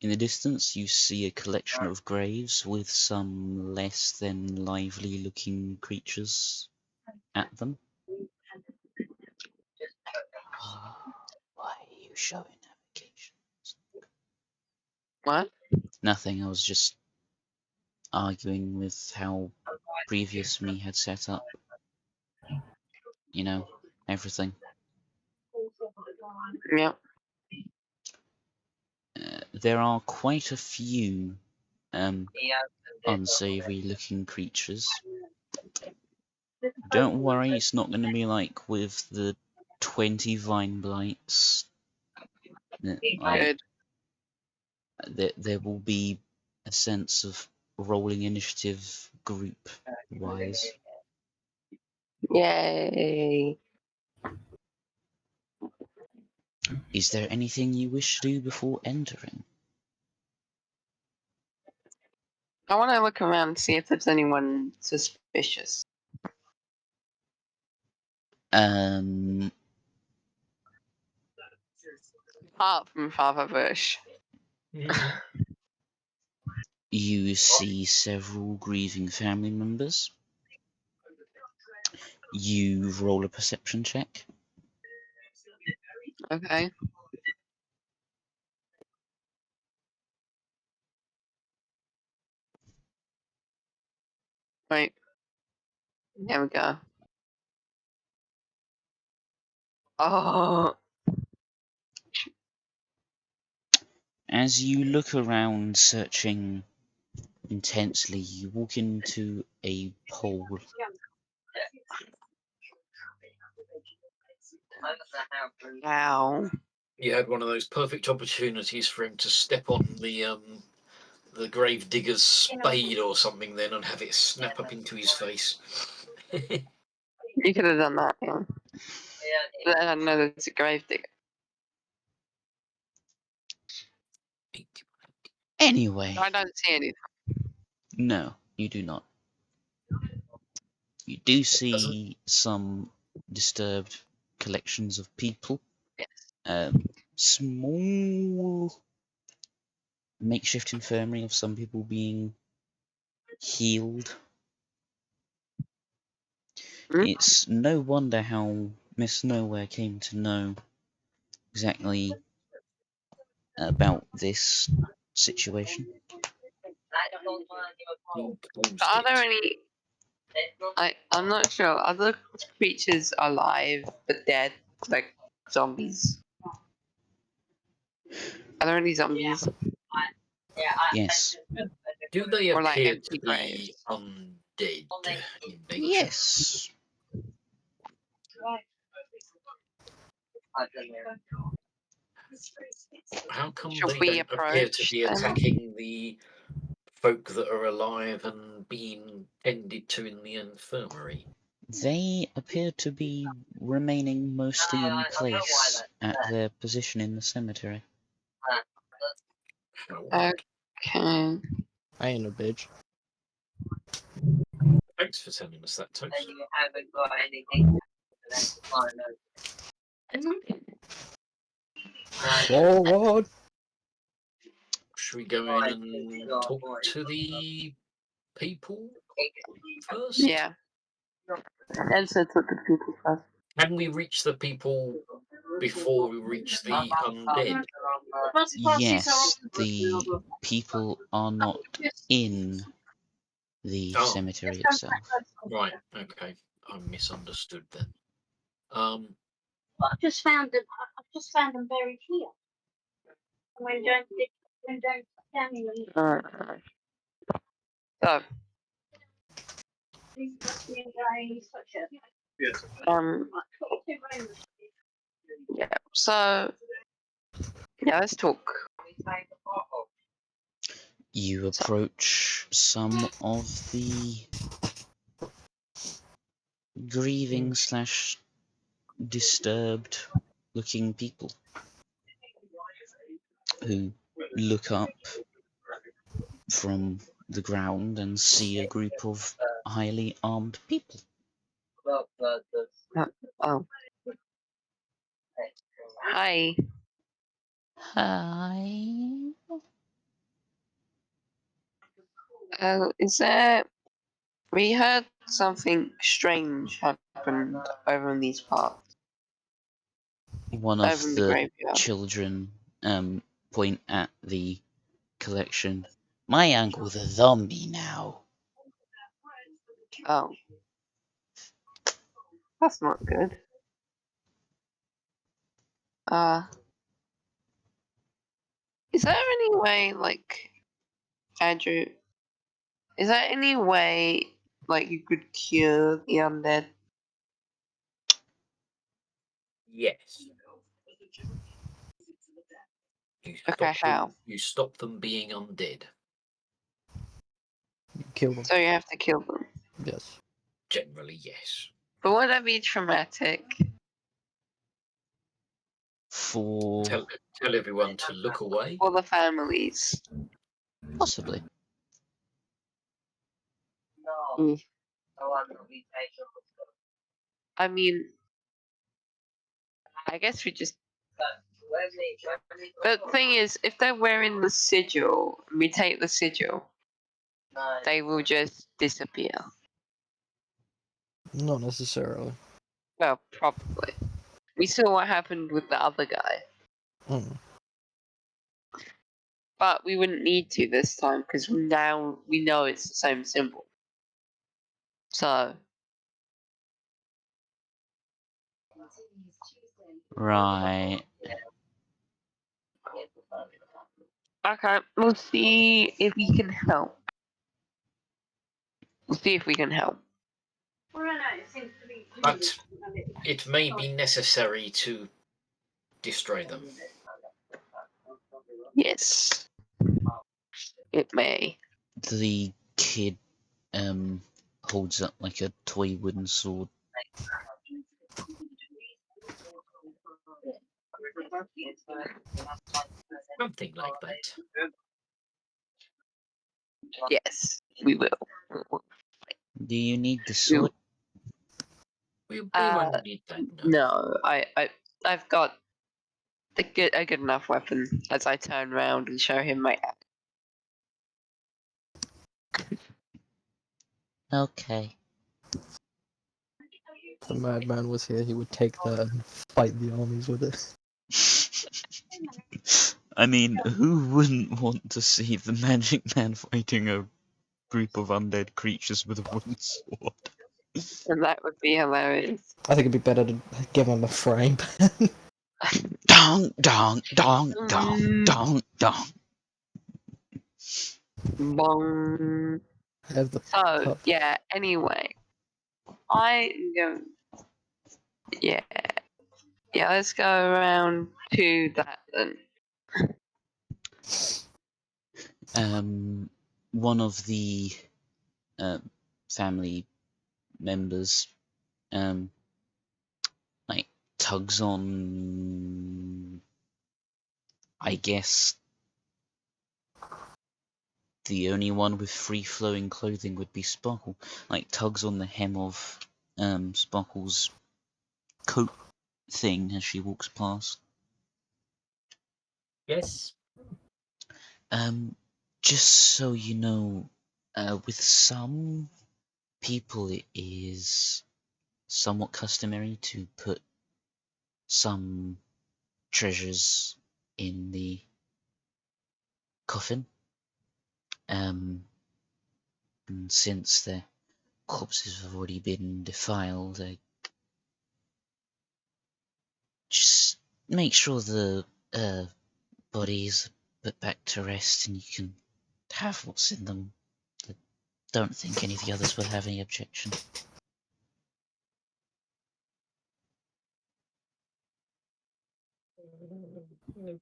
In the distance, you see a collection of graves with some less than lively looking creatures at them. Why are you showing navigations? What? Nothing, I was just arguing with how previous me had set up, you know, everything. Yep. There are quite a few unsavory looking creatures. Don't worry, it's not going to be like with the 20 vine blights. Like, there will be a sense of rolling initiative group wise. Yay. Is there anything you wish to do before entering? I want to look around and see if there's anyone suspicious. Apart from Father Bush. You see several grieving family members. You roll a perception check. Okay. Wait. There we go. Oh. As you look around searching intensely, you walk into a pole. Wow. You had one of those perfect opportunities for him to step on the grave digger's spade or something then and have it snap up into his face. You could have done that, yeah. But I don't know there's a grave digger. Anyway, I don't see anything. no, you do not. You do Doesn't. see some disturbed collections of people. Yes. Small makeshift infirmary of some people being healed. It's no wonder how Miss Nowhere came to know exactly about this situation. Who caused Are there it? any... I'm not sure. Are the creatures alive but dead? Like zombies? Are there any zombies? Yes. Do they Or like appear to empty be graves? undead in nature? Yes. How come Should they we don't appear to approach be them? attacking the folk that are alive and being tended to in the infirmary? They appear to be remaining mostly in place at their position in the cemetery. How? Okay. I ain't a bitch. Thanks for telling us that, Toast. You haven't got anything Forward. Should we go in and talk to the people first? Yeah. Elsa took the people first. Can we reach the people before we reach the undead? Yes, the people are not in the Oh. cemetery itself. Right, okay. I misunderstood then. I've just found them. I've just found them buried here. Alright. So, Yes. Yeah. So yeah, let's talk. You approach some of the grieving slash disturbed looking people who look up from the ground and see a group of highly armed people. Oh, hi. Hi. Is there? We heard something strange happened over in these parts, One over of in the the graveyard. children point at the collection. My uncle's a zombie now. Oh, that's not good. Is there any way, like, Andrew? Is there any way, like, you could cure the undead? Yes. You Okay, stop how? you stop them being undead. Kill them. So you have to kill them. Yes. Generally, yes. But would that be traumatic? For Tell everyone to look away. For the families. possibly. Mm. I mean, I guess we just. The thing is, if they're wearing the sigil, we take the sigil, they will just disappear. Not necessarily. Well, probably. We saw what happened with the other guy. Mm. But we wouldn't need to this time because now we know it's the same symbol. So. Right. Okay, we'll see if we can help. We'll see if we can help. But it may be necessary to destroy them. Yes. It may. The kid holds up like a toy wooden sword. Something like that. Yes, we will. Do you need the We sword? We Uh, won't need that, no. No, I've got a good enough weapon as I turn around and show him my axe. Okay. If the madman was here, he would take that and fight the armies with it. I mean, who wouldn't want to see the Magic Man fighting a group of undead creatures with a wooden sword? And that would be hilarious. I think it'd be better to give him a frying pan. Dong, dong, dong, dong, Mm. dong, dong. Bong. Have the So, pup. yeah, anyway. I go. Yeah. Yeah, let's go around to that then. One of the family members like tugs on, I guess the only one with free flowing clothing would be Sparkle. Like tugs on the hem of Sparkle's coat thing as she walks past. Yes. Just so you know, with some people it is somewhat customary to put some treasures in the coffin. And since their corpses have already been defiled, I just make sure the bodies are put back to rest and you can have what's in them. I don't think any of the others will have any objection.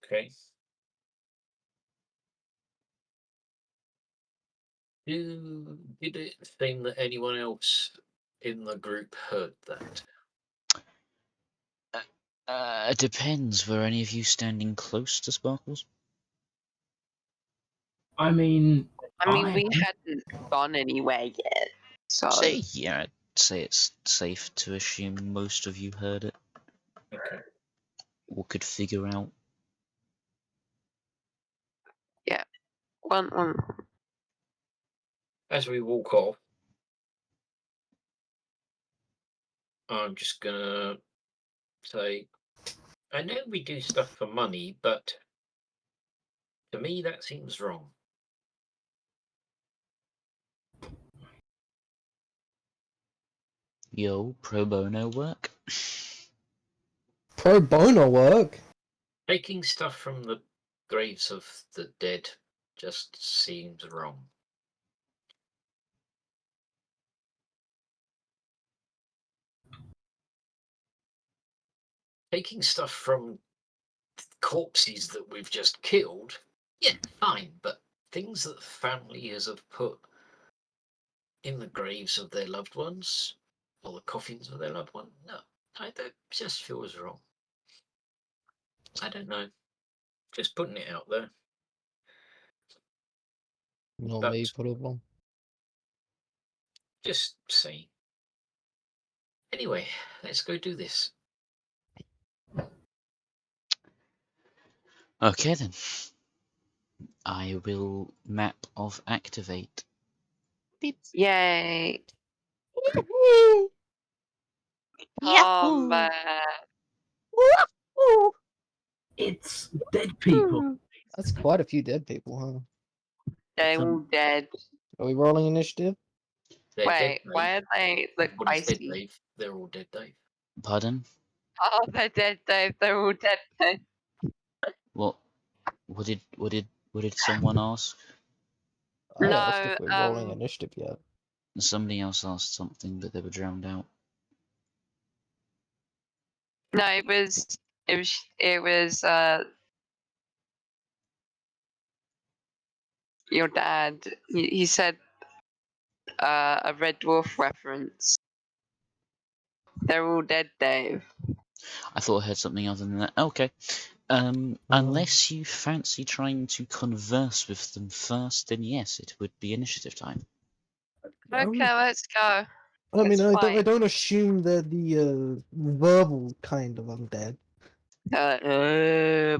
Okay. Did it seem that anyone else in the group heard that? It depends. Were any of you standing close to Sparkles? I mean, we hadn't gone anywhere yet, so I'd say it's safe to assume most of you heard it Okay. or could figure out. one. As we walk off, I'm just gonna say, I know we do stuff for money, but to me that seems wrong. Yo, pro bono work? Pro bono work? Taking stuff from the graves of the dead just seems wrong. Taking stuff from corpses that we've just killed, yeah, fine, but things that families have put in the graves of their loved ones or the coffins of their loved one, no, that just feels wrong. I don't know. Just putting it out there. Not But me, put it on. just saying. Anyway, let's go do this. Okay then. I will map of activate. Beep. Yay! Yahoo! it's dead people. That's quite a few dead people, huh? They're all dead. Are we rolling initiative? They're dead, Wait, Dave. why are they look Everybody's dead, icy? Dave. They're all dead, Dave. Pardon? Oh, they're dead, Dave. They're all dead, Dave. What did someone ask? I asked if No, we're rolling initiative yet. Somebody else asked something, but they were drowned out. no, it was your dad. He said a Red Dwarf reference. They're all dead, Dave. I thought I heard something other than that. Okay. Unless you fancy trying to converse with them first, then yes, it would be initiative time. Okay, let's go. I mean, Let's I fight. don't assume they're the verbal kind of undead.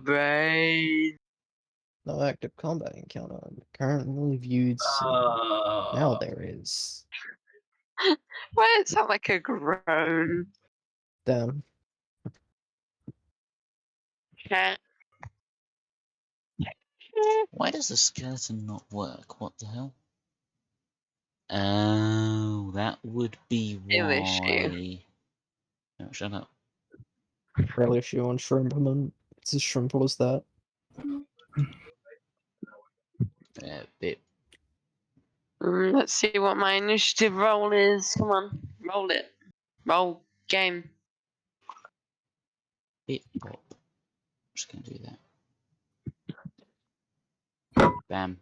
Brain. No active combat encounter currently viewed. Now there is. Why does it sound like a groan? Damn. Cat. Why does the skeleton not work? What the hell? Oh, that would be Ill issue. why. No, shut up. Real issue on Shrimpman. It's as shrimple as that. Bit. Let's see what my initiative roll is. Come on, roll it. Roll game. Bit pop. I'm just gonna do that. Bam.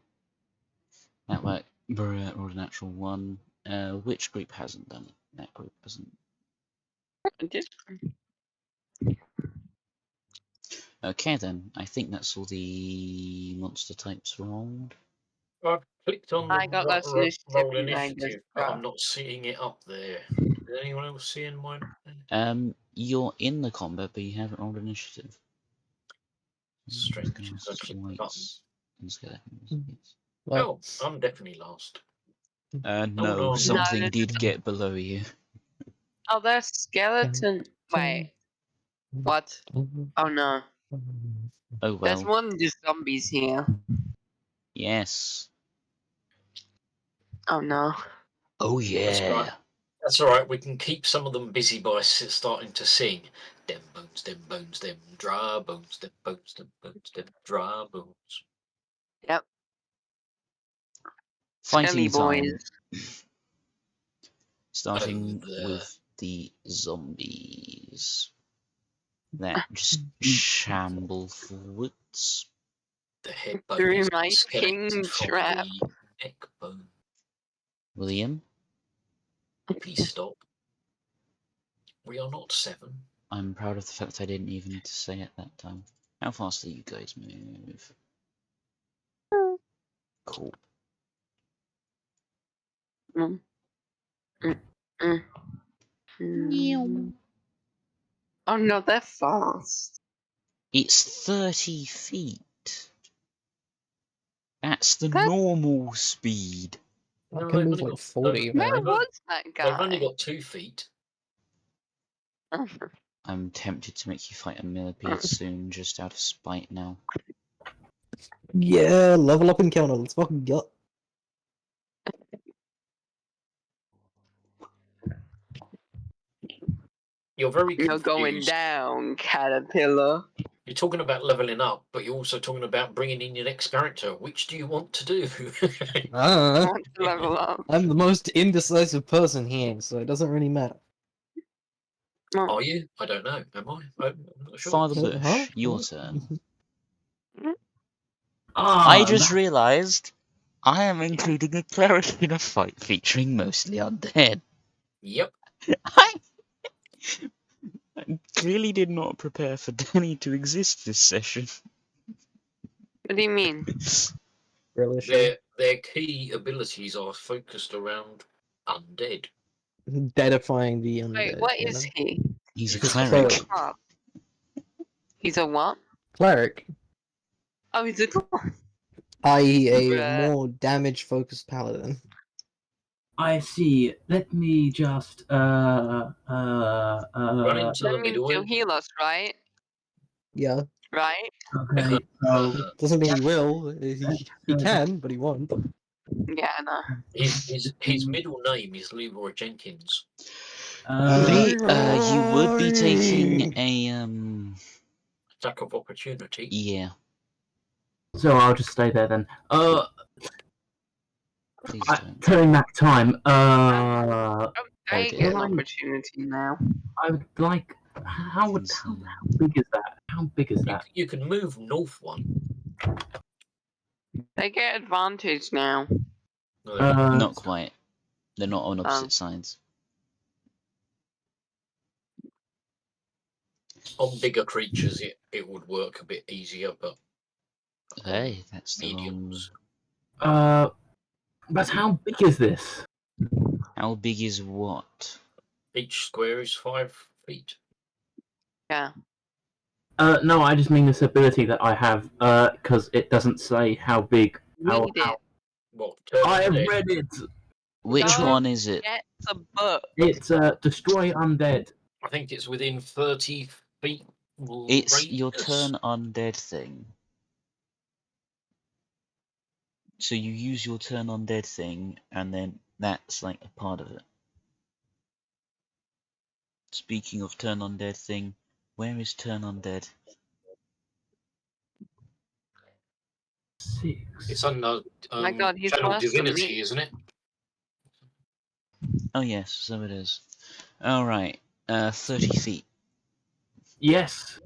That worked. Rolled a natural one. Which group hasn't done it? That group hasn't. Okay then. I think that's all the monster types rolled. I've clicked on the I got those roll initiative and I initiative, just but I'm not seeing it up there. Is anyone else seeing mine? You're in the combat, but you haven't rolled initiative. Strange, because I clicked the button. Like, Oh, I'm definitely last. No, no. something No, did get below you. Oh, there's skeleton. Wait. What? Oh no. Oh There's well. more than just zombies here. Yes. Oh no. Oh That's right. yeah. That's all right. We can keep some of them busy by starting to sing. Them bones, them bones, them dry bones, them bones, them bones, them dry bones. Yep. Fighting Skelly boys. time. Starting Oh, with the zombies. that just shamble forwards. The head bone Through is my disconnected king from trap. the neck bone. William, Please stop. We are not 7. I'm proud of the fact I didn't even need to say it that time. How fast do you guys move? Cool. Mm. Mm. Mm. Mm. Oh no, they're fast. It's 30 feet. That's the That- normal speed. I No, can they've move only like got, 40 Where man. was that They've only guy? got 2 feet. I'm tempted to make you fight a millipede soon, just out of spite now. Yeah, level up encounter. Let's fucking go. You're very You're going confused. down, caterpillar. You're talking about leveling up, but you're also talking about bringing in your next character. Which do you want to do? I want to level up. I'm the most indecisive person here, so it doesn't really matter. Are you? I don't know. Am I? I'm not sure. Father Huh? Bush, your What? turn. I Ah, just realised I am including a cleric in a fight featuring mostly undead. Yep. I clearly did not prepare for Danny to exist this session. What do you mean? Really sure. Their key abilities are focused around undead. Deadifying the Wait, undead. what you is know? he? He's a He's cleric. cleric. Up. He's a what? Cleric, Oh, he's a i.e., a Bruh. more damage-focused paladin. I see. Let me just Run into the That means middle. you'll heal us, right? Yeah, Right? Okay, so doesn't mean he will. let's He go can, but he won't. Yeah, I know. His middle name is Leroy Jenkins. You would be taking a Attack of opportunity. yeah. So I'll just stay there then. Please don't. Turning back time. I Oh get dear. an opportunity now. I would like. How big is that? How big is that? You can move north one. They get advantage now. No, they don't. Not quite. They're not on opposite sides. On bigger creatures, it would work a bit easier, but Hey, that's the wrong. mediums. But how big is this? How big is what? Each square is 5 feet. Yeah. No, I just mean this ability that I have. Because it doesn't say how big. Read it. What? I have undead? read it. Which Go one is it? Get the book. It's destroy undead. I think it's within 30 feet. It's your radius. turn undead thing. So you use your turn undead thing, and then that's like a part of it. Speaking of turn undead thing, where is turn undead? 6. It's under My God, he's Channel worse than Divinity, me. isn't it? Oh yes, so it is. Alright, 30 feet. Yes.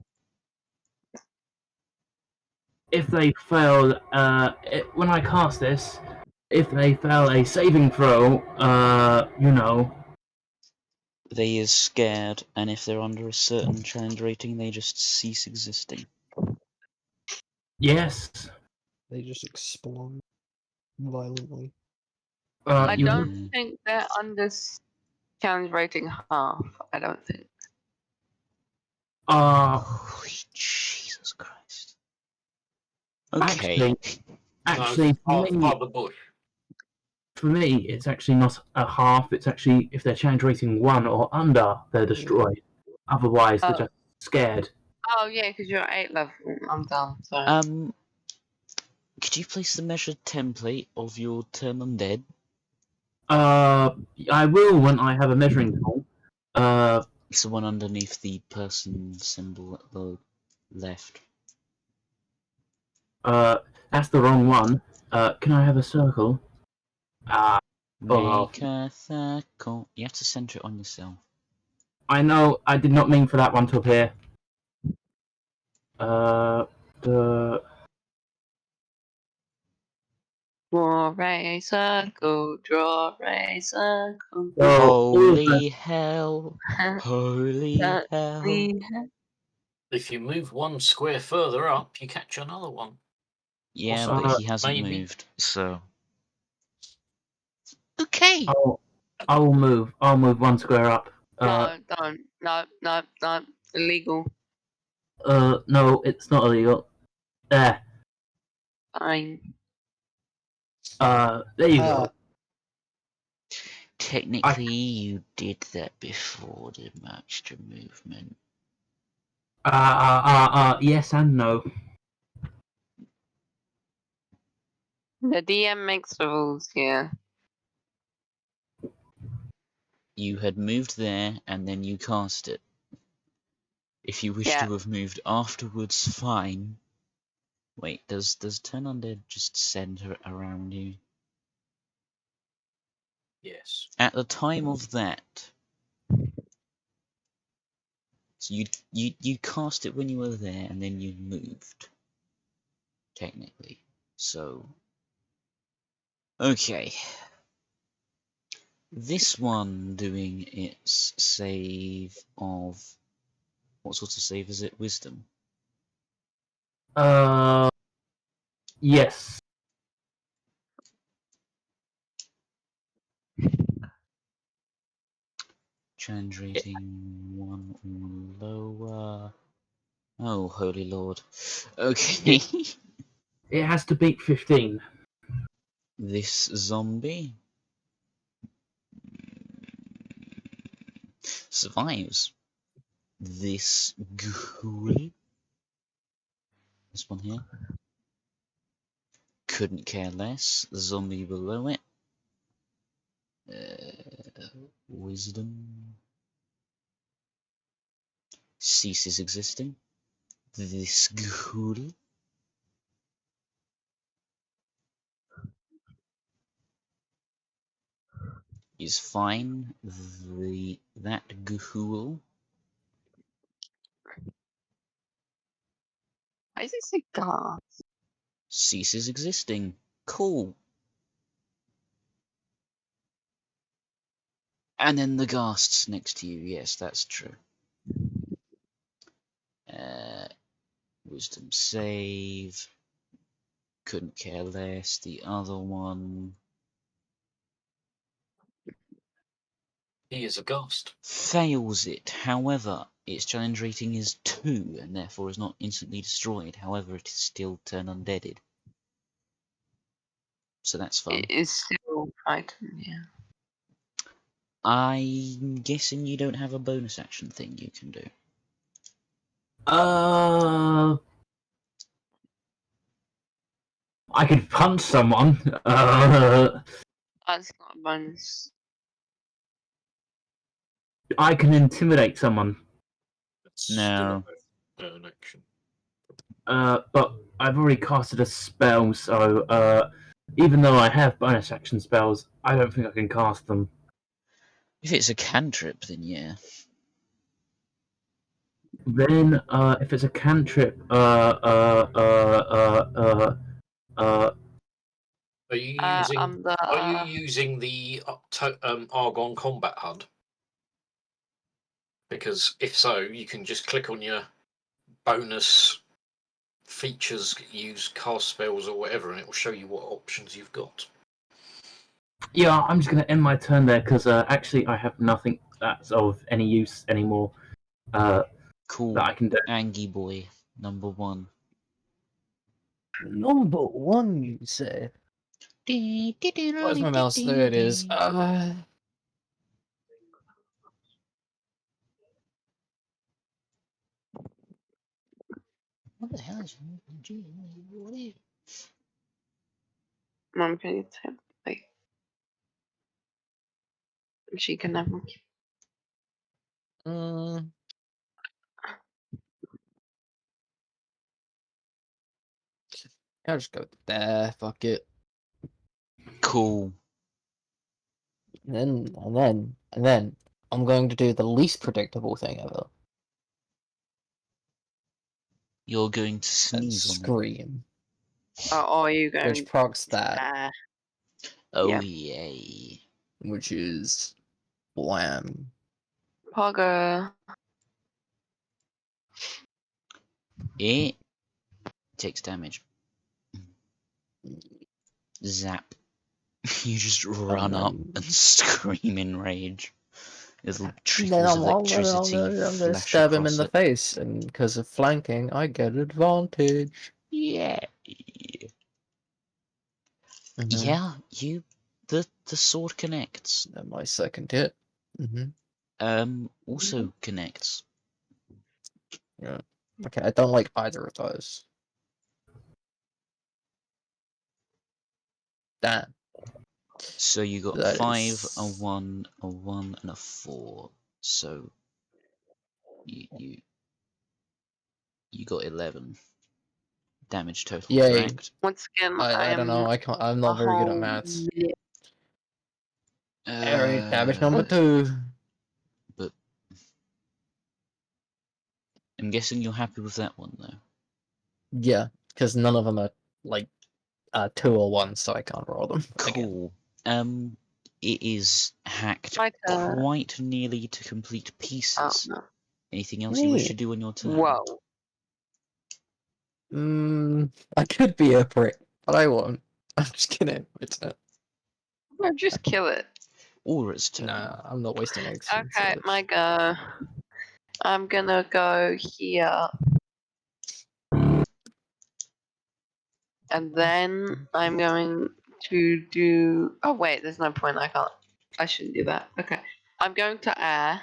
If they fail, when I cast this, if they fail a saving throw, you know. They is scared, and if they're under a certain challenge rating, they just cease existing. Yes. They just explode violently. I You don't think they're under challenge rating half. I don't think. Holy Jesus Christ. Okay. Actually, Father Bush. for me, it's actually not a half. It's actually if they're challenge rating 1 or under, they're destroyed. Otherwise, they're just scared. Oh yeah, because you're at 8 level. I'm done. So. Could you place the measured template of your turn undead? I will when I have a measuring tool. It's the one underneath the person symbol at the left. That's the wrong one. Can I have a circle? Make a circle. You have to center it on yourself. I know. I did not mean for that one to appear. The Draw a circle, draw a circle. all of the Holy hell! Holy hell! If you move one square further up, you catch another one. Yeah, Possibly. but he hasn't Maybe. moved, so. Okay! I'll move one square up. No, don't. No. Illegal. No, it's not illegal. There. Fine. There you go. Technically, you did that before the extra movement. Yes and no. The DM makes the rules here. You had moved there, and then you cast it. If you wish to have moved afterwards, fine. Wait, does Turn Undead just center around you? Yes. At the time of that, so you cast it when you were there, and then you moved. Technically, so okay. This one doing its save of what sort of save is it? Wisdom. Yes. Challenge rating 1 or lower. Oh, holy lord. Okay. It has to beat 15. This zombie survives. This ghoul, this one here, couldn't care less. The zombie below it, wisdom, ceases existing. This ghoul is fine. That ghoul Why is it say gas? ceases existing. Cool. And then the ghasts next to you. Yes, that's true. Wisdom save. Couldn't care less. The other one He is a ghost. fails it. However, its challenge rating is 2 and therefore is not instantly destroyed. However, it is still turn undeaded. So that's fun. It is still frightened, yeah. I'm guessing you don't have a bonus action thing you can do. I could punch someone. That's not a bonus. I can intimidate someone. That's No. still an action. But I've already casted a spell, so even though I have bonus action spells, I don't think I can cast them. If it's a cantrip, then yeah. Then, if it's a cantrip, Are you using? I'm Are you using the Argon Combat HUD? Because if so, you can just click on your bonus features, use cast spells or whatever, and it will show you what options you've got. yeah, I'm just gonna end my turn there because actually I have nothing that's of any use anymore. Cool. That I can do. Angie boy, number 1. Number one, you say? Where's my mouse? There it is. What the hell is what are you? Mom, can you tell? Like, she can have one. I'll just go there. Fuck it. Cool. And then I'm going to do the least predictable thing ever. You're going to and sneeze on them. scream, Or are you going which procs that, Oh yeah. yay. which is wham. Pogger? It takes damage. Zap. You just run up then- and scream in rage. Little Then trickles of I'm electricity gonna flash stab him in across the it. face, and because of flanking, I get advantage. Yeah. Mhm. Yeah, the sword connects. And my second hit. Also connects. Yeah. Okay, I don't like either of those. Damn. So you got That 5, is- a 1, a 1, and a 4. So you got 11 damage total, Yay. correct? Once again, I don't know. I can't. I'm not very good at maths. Alright, damage number 2. But I'm guessing you're happy with that one though. Yeah, because none of them are like 2 or 1, so I can't roll them again. Cool. It is hacked My turn. quite nearly to complete Oh, pieces. no. Anything else you wish to Neat. do on your turn? Whoa. I could be a prick, but I won't. I'm just gonna return. No, just kill it. Aura's turn. Nah, I'm not wasting eggs. Okay, my go. I'm gonna go here. And then I'm going to do. Oh, wait, there's no point. I can't. I shouldn't do that. Okay. I'm going to air.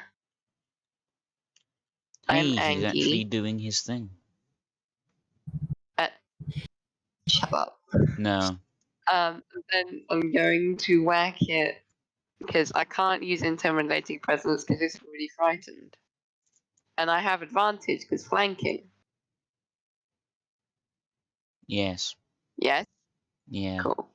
I'm Hey, he's actually angry. doing his thing. Shut up. No. Then I'm going to whack it because I can't use intimidating presence because it's already frightened. And I have advantage because flanking. Yes. Yes? Yeah. Cool.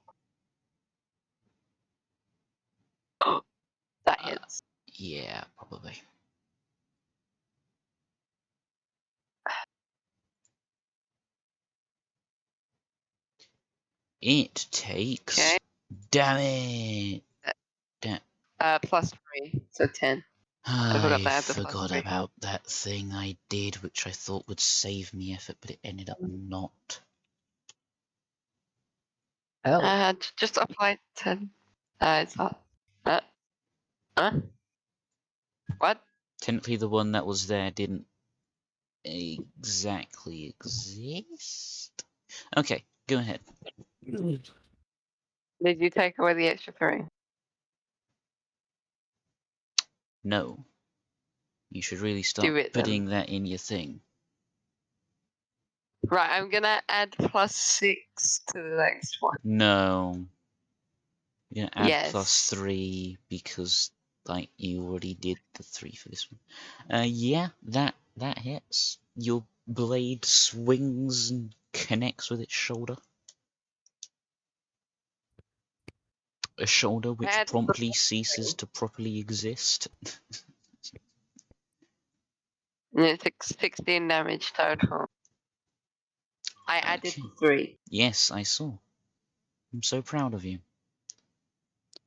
That hits. Yeah, probably. It takes Okay. damage. +3, so 10. I forgot I to add the forgot +3. about that thing I did, which I thought would save me effort, but it ended up not. Hell. Just apply 10. It's not. What? Technically, the one that was there didn't exactly exist. Okay, go ahead. Did you take away the extra 3? No. You should really Do start it putting then. that in your thing. Right, I'm gonna add +6 to the next one. No. You're gonna add Yes. +3 because, like, you already did the 3 for this one. Yeah, that hits. Your blade swings and connects with its shoulder. A shoulder which Add promptly ceases to properly exist. It took 16 damage total. I added Okay. 3. Yes, I saw. I'm so proud of you.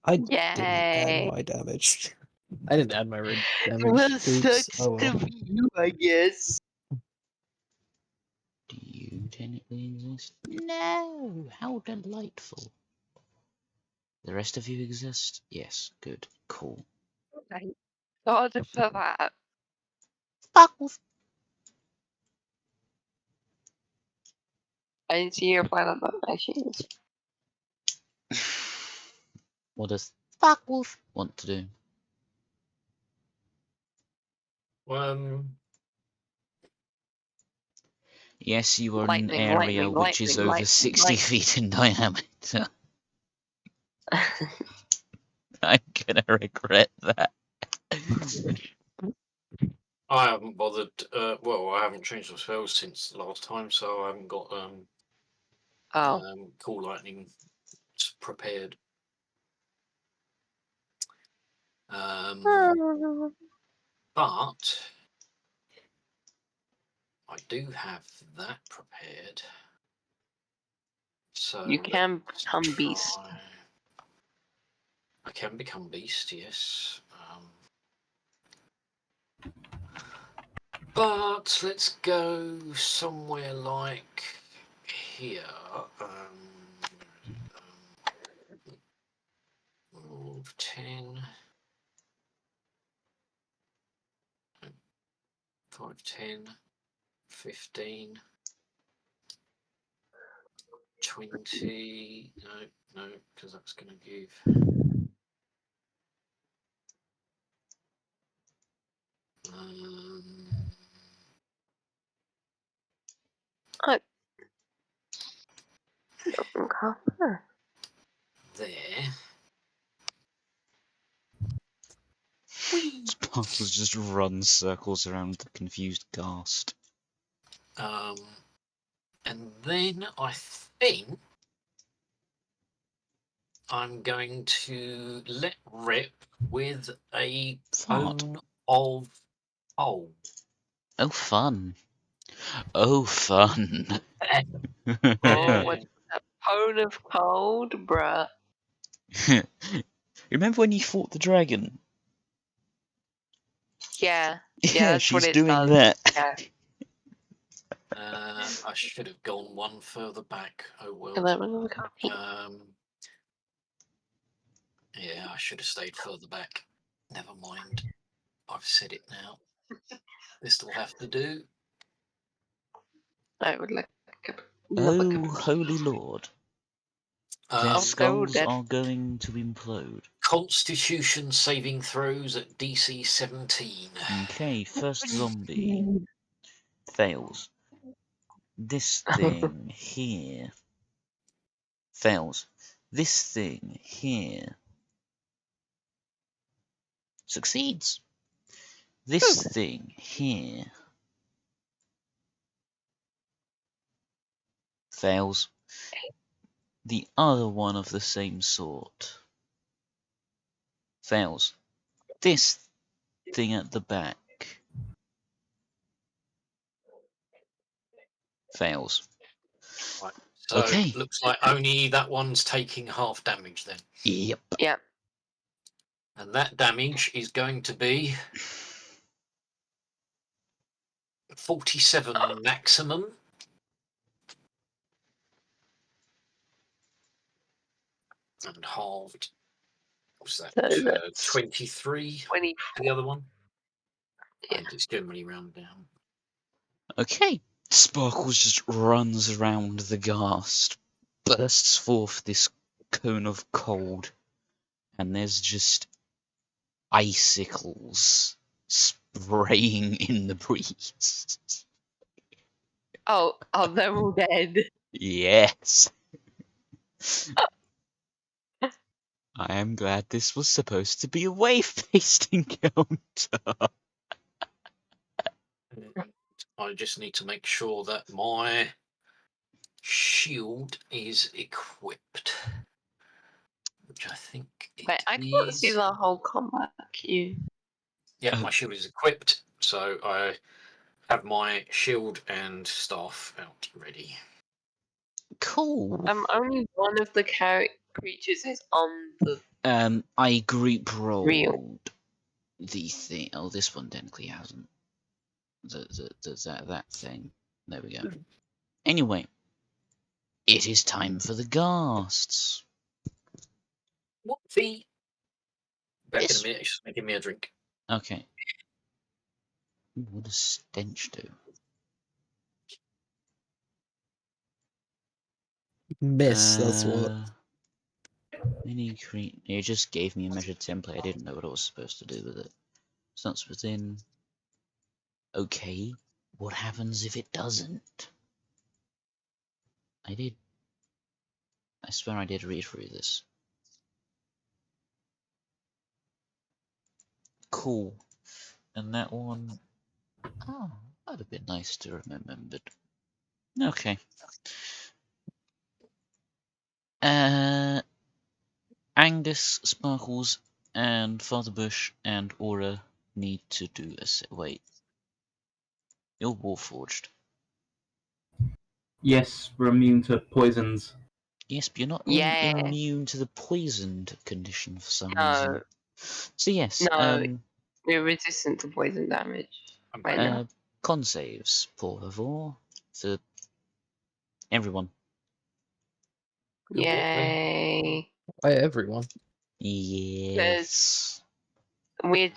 I didn't add Yay! my damage. I didn't add my damage. Well, Oops. sucks Oh well. to be you, I guess. Do you technically exist? No! How delightful. The rest of you exist? Yes, good. Cool. Thank God for that. Fuck off. I didn't see you apply that actually. What does fuck wolf want to do? Yes, you are in an area which is over 60 feet in diameter. I'm gonna regret that. I haven't bothered. Well, I haven't changed my spells since the last time, so I haven't got cool lightning prepared. But I do have that prepared. So You can let's become beast. try- I can become beast, yes. But let's go somewhere like here. 10, 5, 10, 15, 20. No, because that's going to give. Oh. There. Sparkles just runs circles around the confused ghast. And then I think I'm going to let rip with a Fart. cone of coal. Oh, fun. Oh, fun. Oh, what's a cone of cold, bruh? Remember when you fought the dragon? Yeah, Yeah, that's what she's it doing does. that. Yeah. I should have gone one further back. Oh well. And then we're gonna copy. Yeah, I should have stayed further back. Never mind. I've said it now. This will have to do. I would like Oh, holy lord. Their Oh, skulls that- are going to implode. Constitution saving throws at DC 17. Okay, first zombie. Fails. This thing here. Fails. This thing here. Succeeds. This thing here. Fails. The other one of the same sort. Fails. This thing at the back. Fails. Right. So Okay. looks like only that one's taking half damage then. Yep. Yeah. And that damage is going to be 47 maximum. And halved. What's that? So that's 23 20. for the other one. Yeah. And it's generally round down. Okay. Sparkles just runs around the ghast, bursts forth this cone of cold, and there's just icicles spraying in the breeze. Oh, they're all dead. Yes. I am glad this was supposed to be a wave-based encounter. I just need to make sure that my shield is equipped. Which I think it Wait, I can't see is. the whole combat queue. Yeah, Oh. my shield is equipped, so I have my shield and staff out ready. Cool. Only one of the creatures is on the I group rolled real. the thing. Oh, this one technically hasn't. That thing. There we go. Anyway, it is time for the ghasts. What the? Back This- in a minute, it's just making me a drink. Okay. Ooh, what does stench do? Miss, that's what. Any it just gave me a measured template. I didn't know what I was supposed to do with it. Starts within. Okay. What happens if it doesn't? I swear I did read through this. Cool. And that one. Oh, that'd have been nice to remember. Okay. Angus, Sparkles, and Father Bush and Aura need to do a wait. You're Warforged. Yes, we're immune to poisons. Yes, but you're not Yeah. immune to the poisoned condition for some No. reason. So yes, No. We're resistant to poison damage. Okay. Right now. con saves, por favor, for everyone. Yay. Why everyone? Yes. We're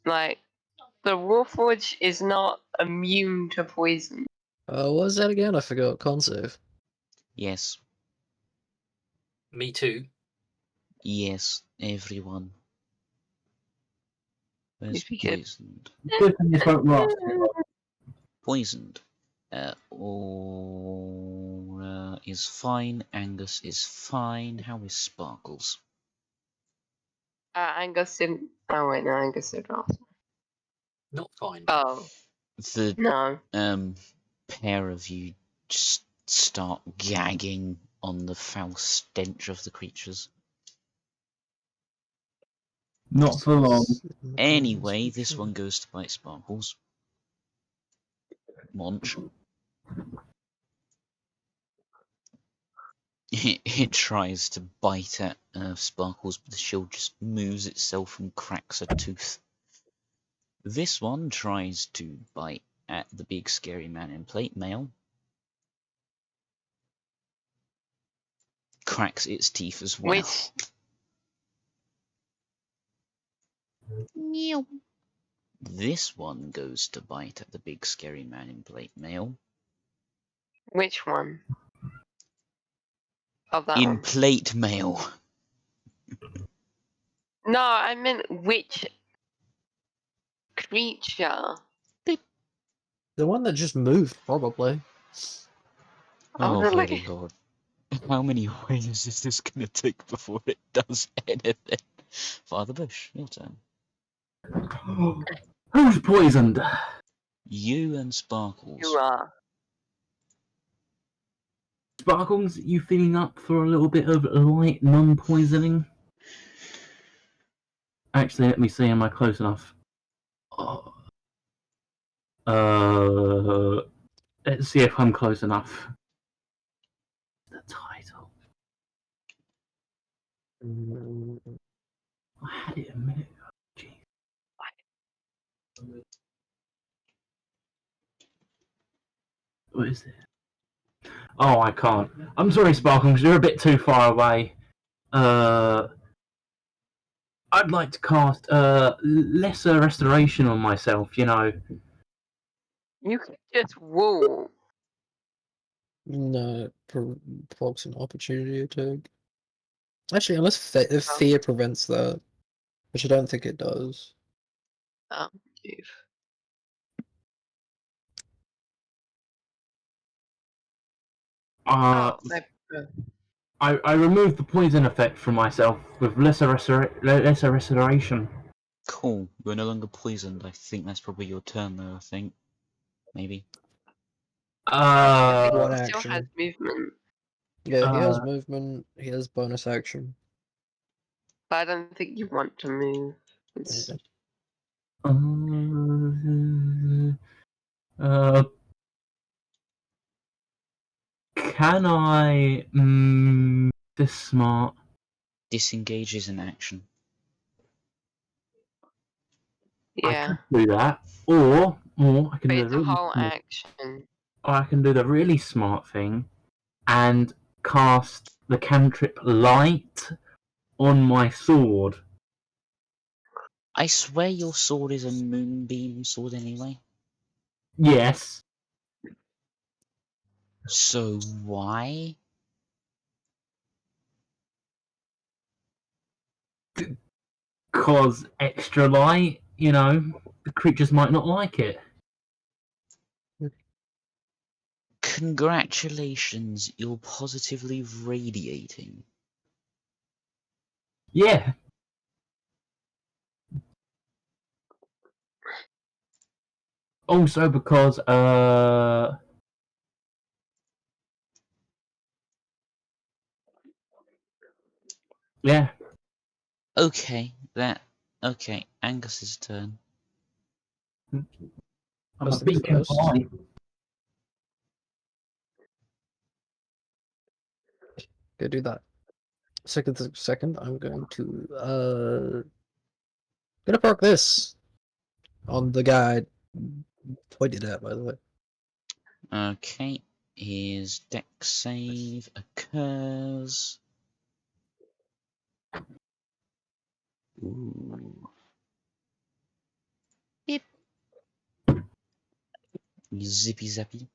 like the Warforged is not immune to poison. What was that again? I forgot. Con save. Yes. Me too. Yes. Everyone. Where's If you could- poisoned? Good thing this won't last too long. Poisoned. Aura is fine. Angus is fine. How is Sparkles? Angus didn't. Oh wait, no, Angus did last. Not fine. Oh The no. pair of you just start gagging on the foul stench of the creatures. Not for long. Anyway, this one goes to bite Sparkles. Launch. It tries to bite at Sparkles, but the shield just moves itself and cracks a tooth. This one tries to bite at the big scary man in plate mail. Cracks its teeth as well. Which Meow. This one goes to bite at the big scary man in plate mail. which one? Of that In one? plate mail. No, I meant which creature. The one that just moved, probably. Oh, no, holy god. How many waves is this gonna take before it does anything? Father Bush, your turn. Who's poisoned? You and Sparkles. You are. Sparkles, you feeling up for a little bit of light non-poisoning? Actually, let me see. Am I close enough? Let's see if I'm close enough. The title. I had it a minute ago. Jeez. What is it? Oh, I can't. I'm sorry, Sparkles. You're a bit too far away. I'd like to cast lesser restoration on myself. You know. You could just walk. No, procs an opportunity attack. Actually, unless if fear prevents that, which I don't think it does. Oh, jeez. I removed the poison effect from myself with lesser restoration. Cool. You're no longer poisoned. I think that's probably your turn, though. I think. Maybe. One He still has action. movement, Yeah, he has movement. He has bonus action. but I don't think you want to move. It's... Can I this smart? Disengage is an action. Yeah. I could do that, or I can But do it's the a really whole smart, action. or I can do the really smart thing and cast the cantrip light on my sword. I swear your sword is a moonbeam sword anyway. Yes. So why? Cause extra light, you know, the creatures might not like it. Congratulations, you're positively radiating. Yeah. Also because yeah. Okay, Angus's turn. I'm a Husband beacon first. of light. Go do that. Second, I'm going to gonna park this on the guy I pointed at, by the way. Okay, his deck save occurs. Ooh. Beep. Zippy zappy.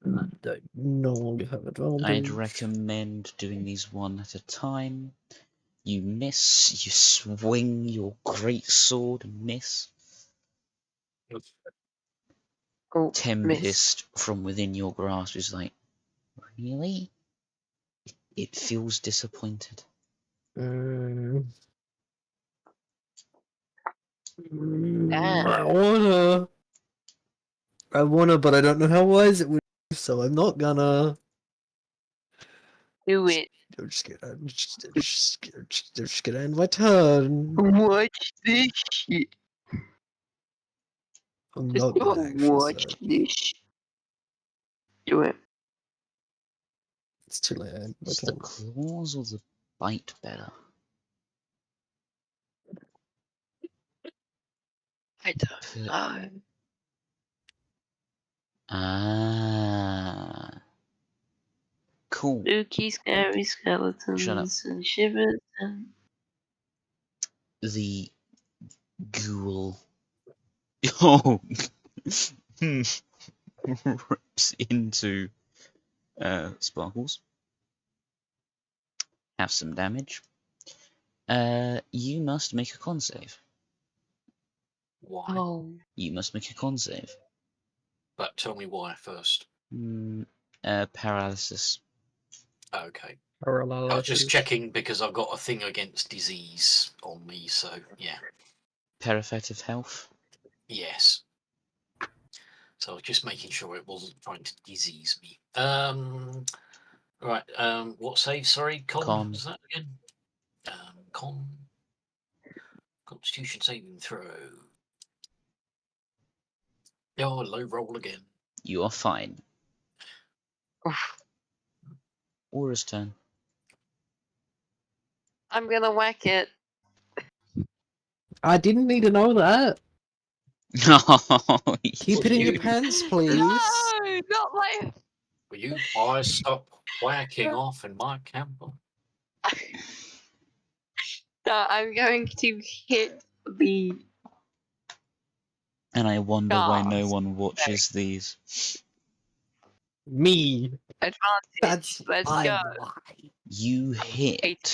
I no longer have advantage. I'd recommend doing these one at a time. You miss, you swing your great sword and miss. Oh, miss. Tempest from within your grasp is like, really? It feels disappointed. Damn. I wanna, but I don't know how wise it would be, so I'm not gonna. Do it. I'm just gonna end my turn. Watch this shit. I'm Just not gonna actually watch say. this. Do it. It's too late. I end my Is the turn. claws or the bite better? I don't know. Ah. Cool. Spooky, scary skeletons and shivers and The ghoul. Oh! Rips into Sparkles. Have some damage. You must make a con save. Why? oh, You must make a con save. But tell me why first. Paralysis. Okay. I was just Paralysis. checking because I've got a thing against disease on me, so yeah. Perfective health. Yes. So I was just making sure it wasn't trying to disease me. Right. What save? Sorry, Con. was that again? Con. Constitution saving throw. Oh, low roll again. You are fine. oof. Aura's turn. I'm gonna whack it. I didn't need to know that. Keep it in your You- pants, please. No, not my. Will you guys stop whacking off in my camper? No, I'm going to hit the And I wonder why no Gasp. one watches these. Me. advantage. That's Let's why. go. You 18. hit.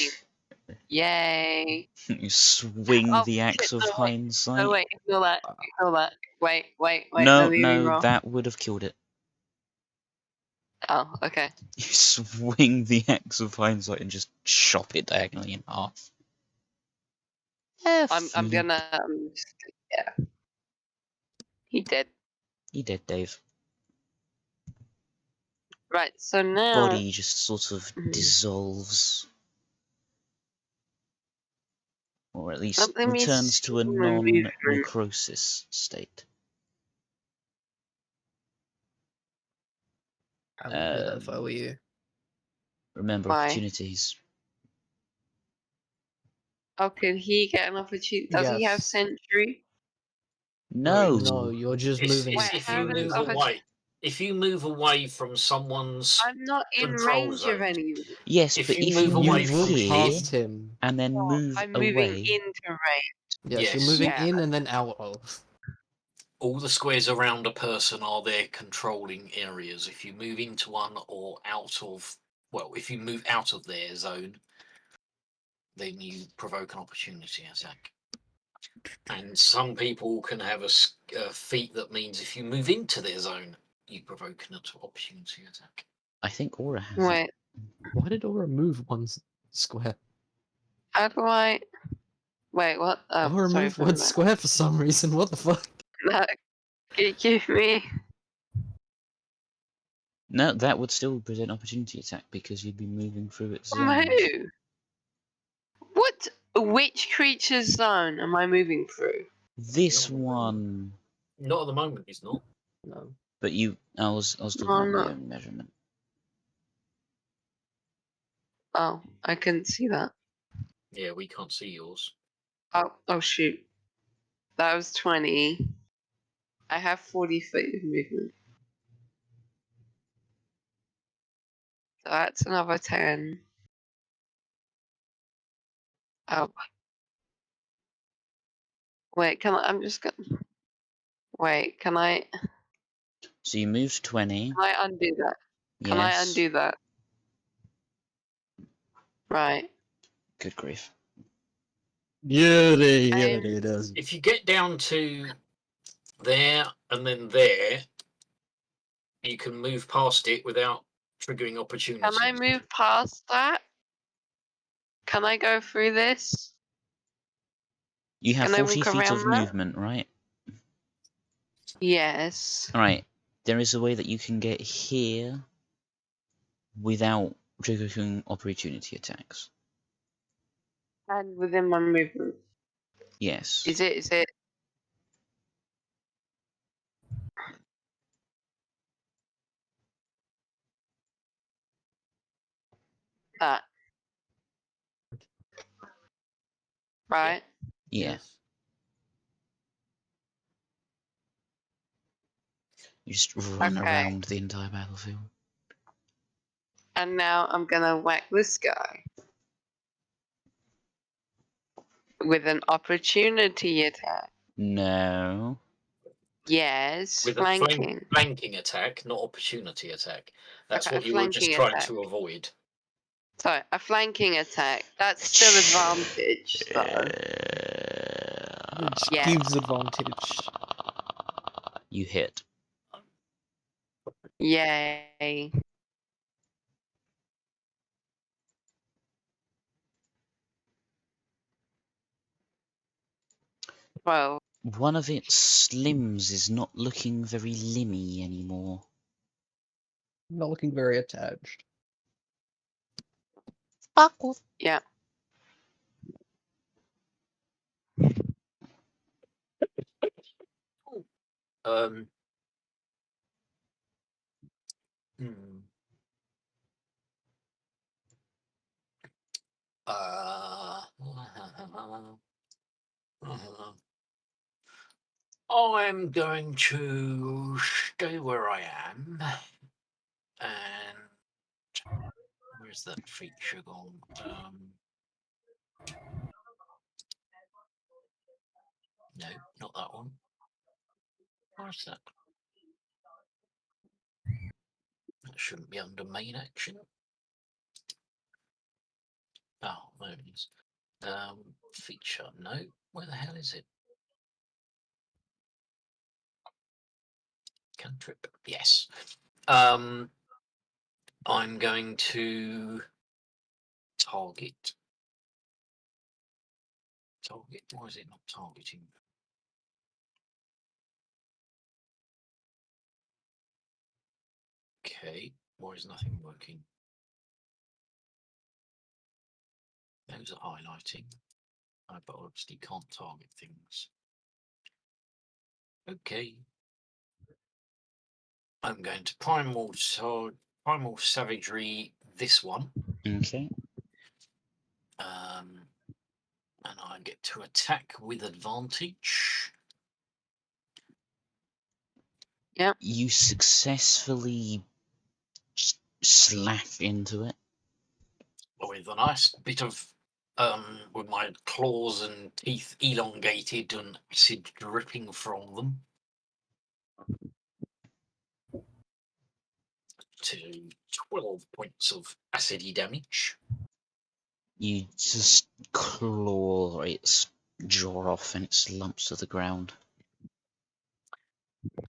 Yay. You swing Oh, the axe shit, of no, wait. hindsight. Oh, wait, ignore that. Ignore that. Wait, No, let me no, reroll. that would have killed it. Oh, okay. You swing the axe of hindsight and just chop it diagonally in half. I'm gonna, yeah. He did. He did, Dave. Right, so now. Body just sort of dissolves. Or at least Let me returns see to a my movement. non-necrosis state. I would do that if I were you. Remember Why? opportunities. Oh, could he get an opportunity? Does he have Yes. Sentry? No! No, you're just moving Wait, If how you many move other- away, if you move away from someone's I'm not in control range zone. of any. Yes, If but you if move you away move from here past him. and then move I'm moving away, into range. Yes, you're Yes. moving Yeah. in and then out of. all the squares around a person are their controlling areas. If you move into one or out of, well, if you move out of their zone, then you provoke an opportunity attack. And some people can have a feat that means if you move into their zone, you provoke an opportunity attack. I think Aura has it. Wait, Why did Aura move one square? how do I? Wait, what? Aura Sorry moved for one that. square for some reason. What the fuck? No, can you give me? No, that would still present opportunity attack because you'd be moving through its From zone. who? What? Which creature's zone am I moving through? This one, Not at the moment, it's not. No. but I was talking No, about my no. own measurement. Oh, I couldn't see that. Yeah, we can't see yours. Oh shoot. That was 20. I have 40 feet of movement. So that's another 10. Oh. Wait, I'm just gonna. Wait, can I So you moved 20. undo that? Can I Yes. undo that? Right. Good grief. Yeah, And it does. If you get down to there and then there, you can move past it without triggering opportunities. can I move past that? Can I go through this? You have Can I 40 walk feet around of that? movement, right? Yes. Alright. There is a way that you can get here without triggering opportunity attacks. And within my movement. Yes. Is it? That. Right? Yeah. Yes. You just run Okay. around the entire battlefield. And now I'm gonna whack this guy. With an opportunity attack. No. Yes, With a flanking. flanking attack, not opportunity attack. That's Okay, what a you were just flanking trying attack. to avoid. So, a flanking attack. That's still advantage, though. Which Yeah. gives advantage. You hit. Yay. Well, One of its limbs is not looking very limby anymore. Not looking very attached. Fuck off. yeah. Um. hmm. I'm going to stay where I am. And where's that feature gone? No, not that one. Where's that? That shouldn't be under main action. Oh, there it is. Feature, no. Where the hell is it? Cantrip, yes. I'm going to target. Target, why is it not targeting? Okay, why is nothing working? Those are highlighting. I but obviously can't target things. Okay. I'm going to primal savagery this one. Okay. And I get to attack with advantage. Yep. You successfully slash into it. With a nice bit of with my claws and teeth elongated and acid dripping from them. To 12 points of acidy damage. You just claw its jaw off and it slumps to the ground.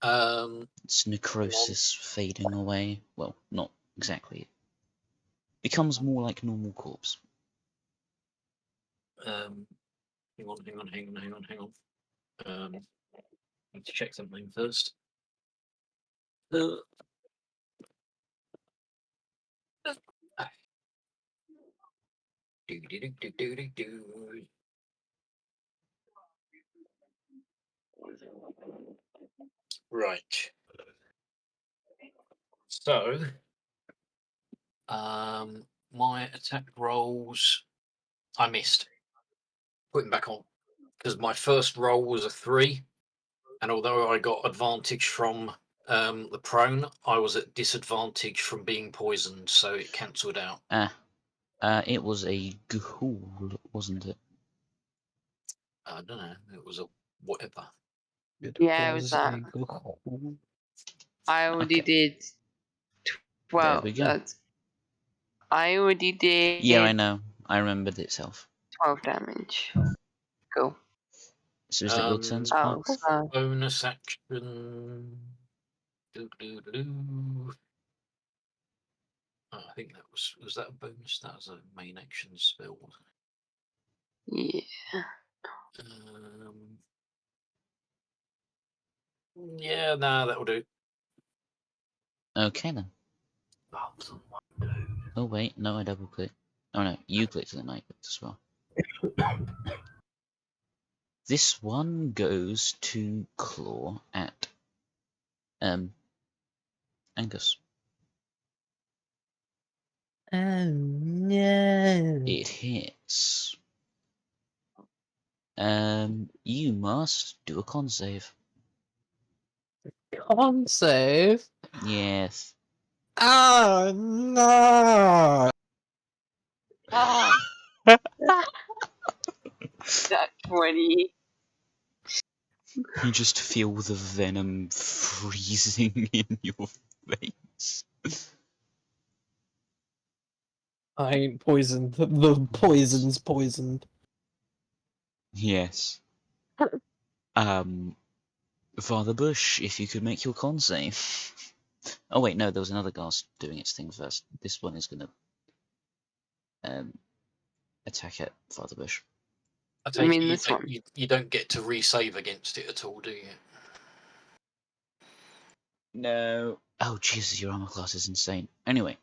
Its necrosis fading away. Well, not exactly. It becomes more like normal corpse. Hang on. Need to check something first. Right. So, my attack rolls, I missed. Putting back on because my first roll was a 3, and although I got advantage from the prone, I was at disadvantage from being poisoned, so it cancelled out. It was a ghoul, wasn't it? I don't know. It was a whatever. Yeah, it was that. I already did. There we go. I already did. Yeah, I know. I remembered itself. 12 damage. Cool. So is that your turn, Oh, Sparkle? so Bonus action. Doo-doo-doo. Oh, I think that was that a bonus? That was a main action spell. yeah. Yeah, nah, that'll do. Okay then. Oh wait, no, I double clicked. Oh no, you clicked and then I clicked as well. This one goes to claw at Angus. Oh no! It hits. You must do a con save. Con save. Yes. Oh no! Ah, that 20. You just feel the venom freezing in your face. I ain't poisoned. The poison's poisoned. Yes. Father Bush, if you could make your con save. Oh wait, no, there was another ghast doing its thing first. This one is gonna attack at Father Bush. I I take mean, it this one. you don't get to resave against it at all, do you? No. Oh Jesus, your armor class is insane. Anyway.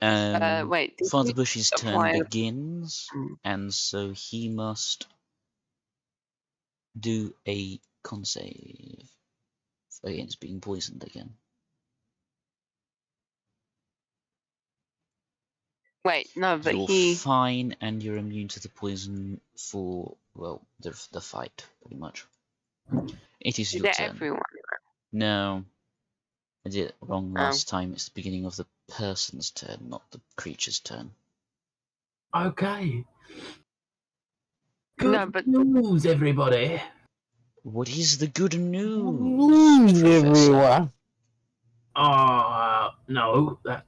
Wait. Did Father you Bush's turn apply a- begins, and so he must do a con save against being poisoned again. Wait, no, but You're he. fine, and you're immune to the poison for, well, the fight, pretty much. It is Is your it turn. everyone? No, I did it wrong Oh. last time. It's the beginning of the person's turn, not the creature's turn. Okay. Good No, but news, everybody. What is the good news, Professor? Everyone. No, that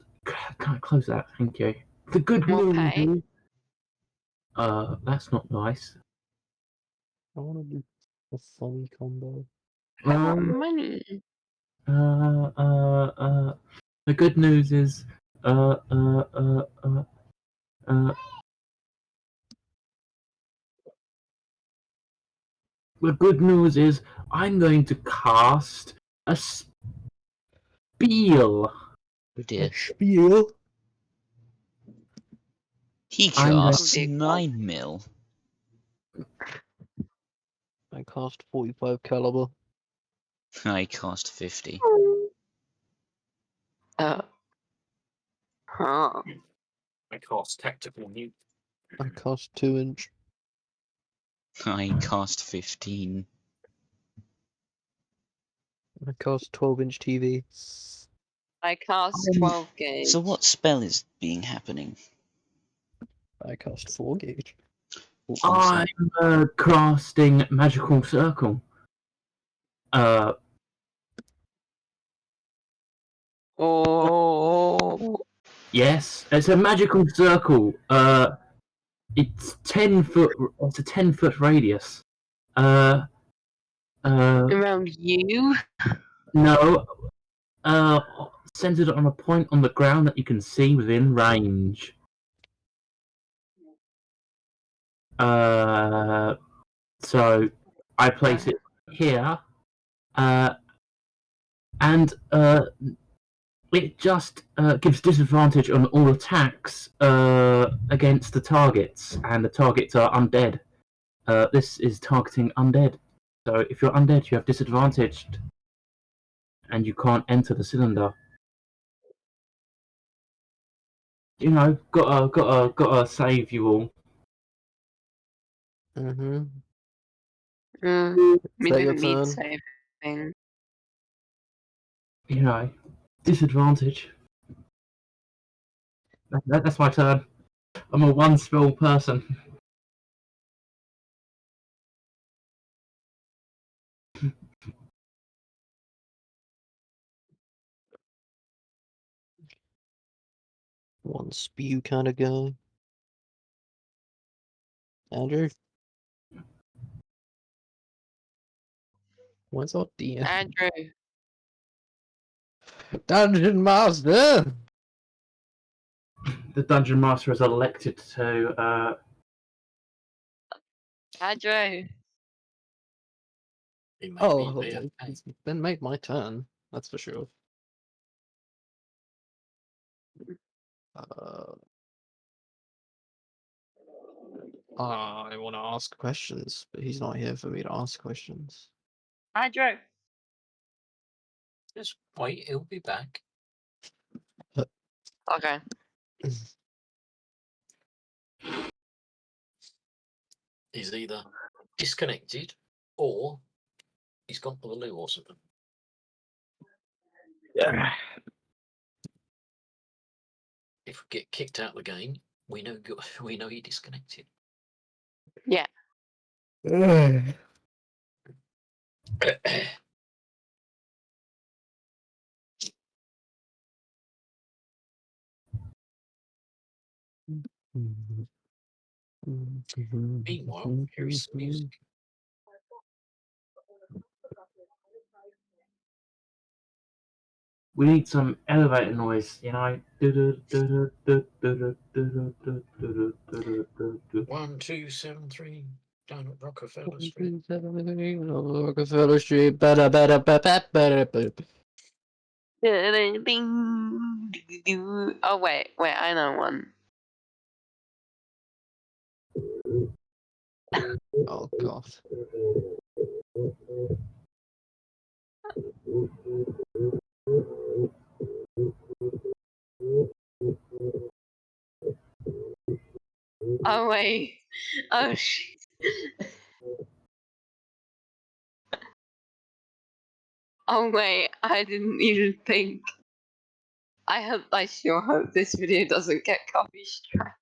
can't close that. Thank you. The good more news. pay. Is, that's not nice. I want to do a funny combo. I want Um, money. the good news is, the good news is I'm going to cast a spiel. Oh dear. Spiel. He I'm going- casts Big 9 mil. I cast 45 caliber. I cast 50. Huh. I cast tactical mute. I cast 2-inch. I cast 15. I cast 12-inch TV. I cast 12 gauge. So what spell is being happening? I cast 4 gauge. What one, sir? I'm casting magical circle. Oh. Yes, it's a magical circle. It's 10 foot. It's a 10 foot radius. Around you? No. Centered on a point on the ground that you can see within range. So I place it here, and it just gives disadvantage on all attacks against the targets, and the targets are undead. This is targeting undead. So if you're undead, you have disadvantaged, and you can't enter the cylinder. You know, gotta save you all. Mm-hmm. We that your didn't need turn? saving. You know, disadvantage. That's my turn. I'm a one spell person. One spew kind of guy. Andrew? What's our DM? Andrew. Dungeon Master! The dungeon master is elected to. Andrew. He may Oh, be AFK. it's been made my turn. That's for sure. I want to ask questions, but he's not here for me to ask questions. Andrew. Just wait, he'll be back. Okay. He's either disconnected or he's gone to the loo or something. If we get kicked out of the game, we know we know he disconnected. Yeah. Meanwhile, here is some music. We need some elevator noise, you know. 1273 down at Rockefeller Street. Rockefeller Street. Ba-da-ba-da-ba-ba-ba-da-ba. Oh wait, I know one. Oh god. Oh wait. Oh shit. Oh wait, I didn't even think. I sure hope this video doesn't get copy strike.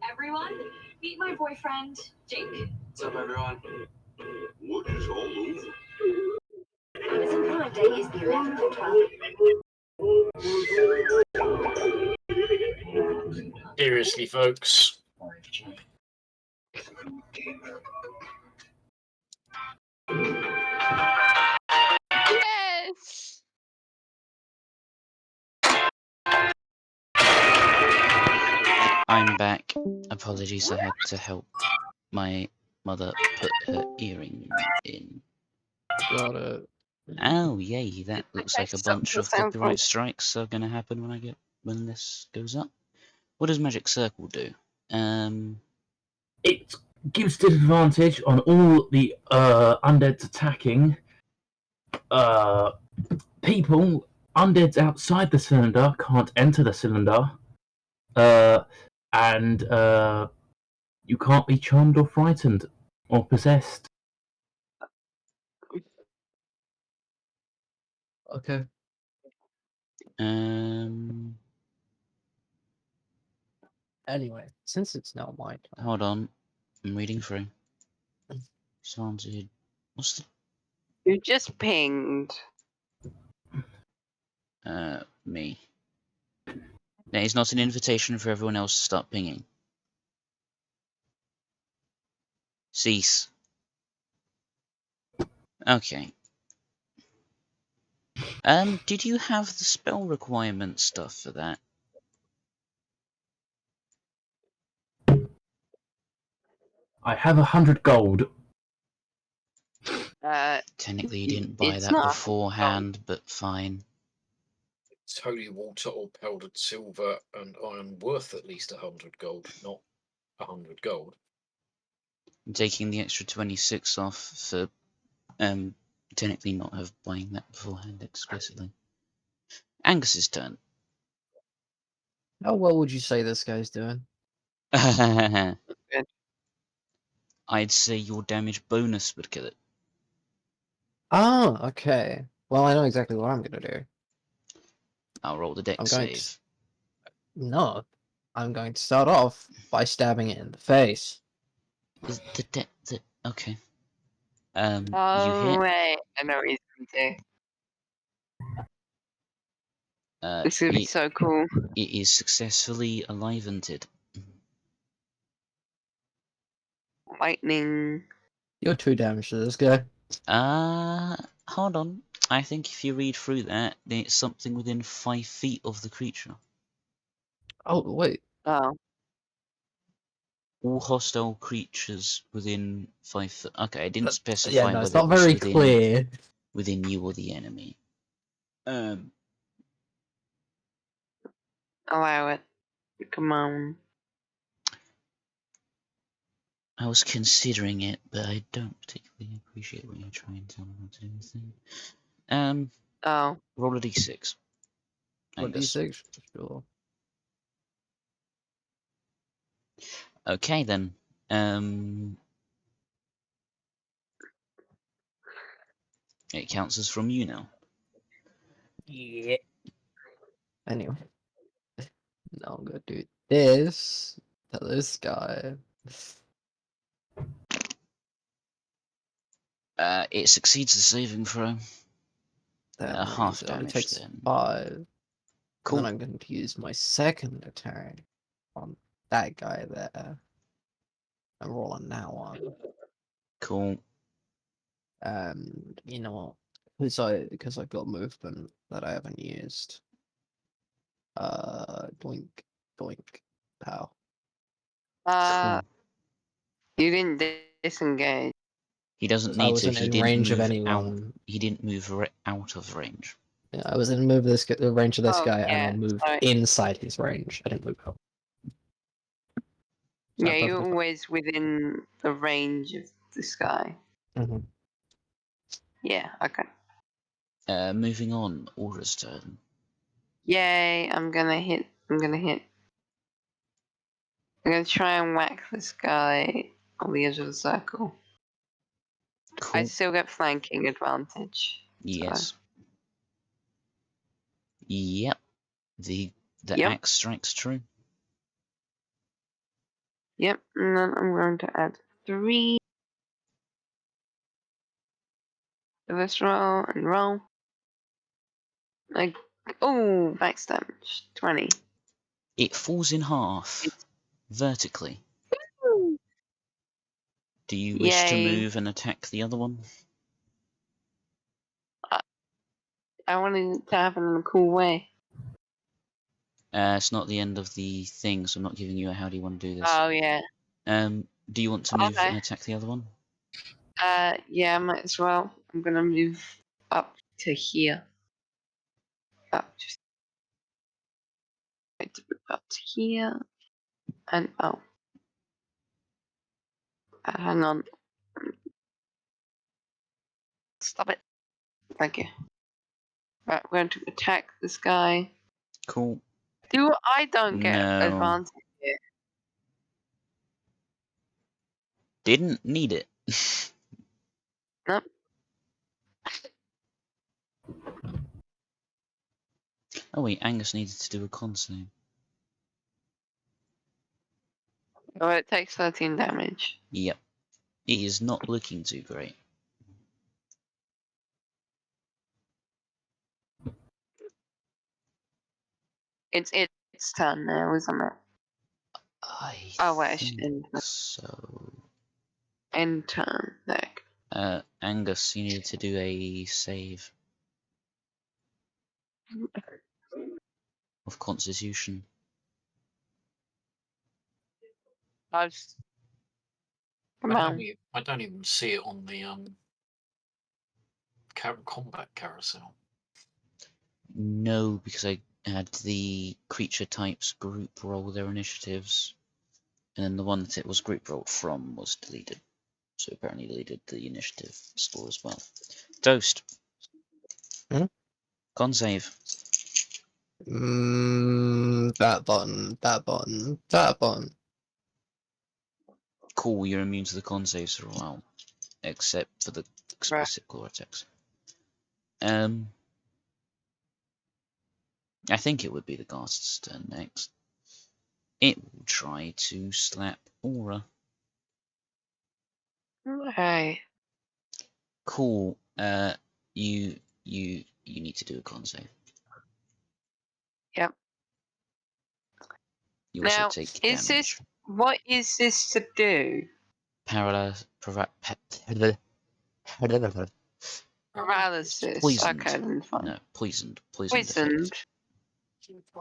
Everyone, meet my boyfriend, Jake. What's up, everyone? What is all over? Amazon Prime Day is the 11th and 12th. Seriously, folks. Yes. I'm back. Apologies, I had to help my mother put her earring in. Got it. Oh yay, that looks Okay, like a stop bunch the of sound copyright from- strikes are gonna happen when this goes up. What does Magic Circle do? It gives disadvantage on all the undeads attacking people. Undeads outside the cylinder can't enter the cylinder, and you can't be charmed or frightened or possessed. Okay. Anyway, since it's now my turn. Hold on, I'm reading through. Sounded. What's the You just pinged. me? No, it's not an invitation for everyone else to start pinging. Cease. Okay. Did you have the spell requirement stuff for that? I have 100 gold. Technically, you didn't buy It's that not. beforehand, but fine. It's holy water or powdered silver and iron worth at least 100 gold, not 100 gold. I'm taking the extra 26 off for technically not have buying that beforehand explicitly. Angus's turn. How well would you say this guy's doing? I'd say your damage bonus would kill it. Oh, okay. Well, I know exactly what I'm gonna do. I'll roll the deck I'm going save. No, I'm going to start off by stabbing it in the face. Is the deck okay? You Oh hit. wait, I know what he's going to do. This would be so cool. It is successfully alivened. Lightning. You're 2 damage to this guy. Hold on. I think if you read through that, then it's something within 5 feet of the creature. Oh, wait. Oh. All hostile creatures within 5 foot. Okay, I didn't Yeah, specify no, it's whether it not was very within clear. you or the enemy. Allow it. Come on. I was considering it, but I don't particularly appreciate when you try and tell me not to do anything. Oh. Roll a d6. What Angus. d6? Sure. Okay then. It counts as from you now. Yeah. Anyway. Now I'm gonna do this to this guy. It succeeds the saving throw. That Half means it only damage takes then. 5. Cool. And then I'm going to use my second attack on that guy there. I'm rolling now on. Cool. You know what? Because I've got movement that I haven't used. Doink, doink, pow. Cool. You didn't disengage. He doesn't I need to. wasn't He in didn't range of move out. anyone. He didn't move out of range. Yeah, I was in move this the range of this Oh, guy, and yeah, I moved sorry. inside his range. I didn't move out. So Yeah, I'm you're perfectly fine. always within the range of this guy. Mhm. Yeah, okay. Moving on. Aura's turn. Yay, I'm gonna hit. I'm gonna try and whack this guy on the edge of the circle. Cool. I still get flanking advantage. Yes. Yep. The Yep. axe strikes true. Yep, and then I'm going to add 3 to this roll and roll. Like, oh, max damage 20. It falls in half vertically. Woo! Do you wish to Yay. move and attack the other one? I wanted it to happen in a cool way. It's not the end of the thing, so I'm not giving you a how do you want to do this. Oh yeah. Do you want to move Okay. and attack the other one? Yeah, might as well. I'm gonna move up to here. Just going to move up to here, and hang on. Stop it. Thank you. Right, we're going to attack this guy. Cool. I don't get No. advantage here. Didn't need it. Nope. Oh wait, Angus needed to do a con save. Oh, it takes 13 damage. Yep. It is not looking too great. It's its turn now, isn't it? Oh wait, I should end so. end turn. There. Angus, you needed to do a save of Constitution. Come on. I don't even see it on the combat carousel. No, because I had the creature types group roll their initiatives, and then the one that it was group rolled from was deleted. So apparently deleted the initiative score as well. Toast. Hmm? Con save. That button, that button, that button. Cool, you're immune to the con saves for a while. Except for the explicit core attacks. I think it would be the ghast's turn next. It will try to slap Aura. Okay. Cool. You need to do a con save. Yep. You also Now, take is damage. what is this to do? Paralysis. Paralysis. Poisoned. Okay, then fine. No, poisoned. Poisoned Poisoned. effect.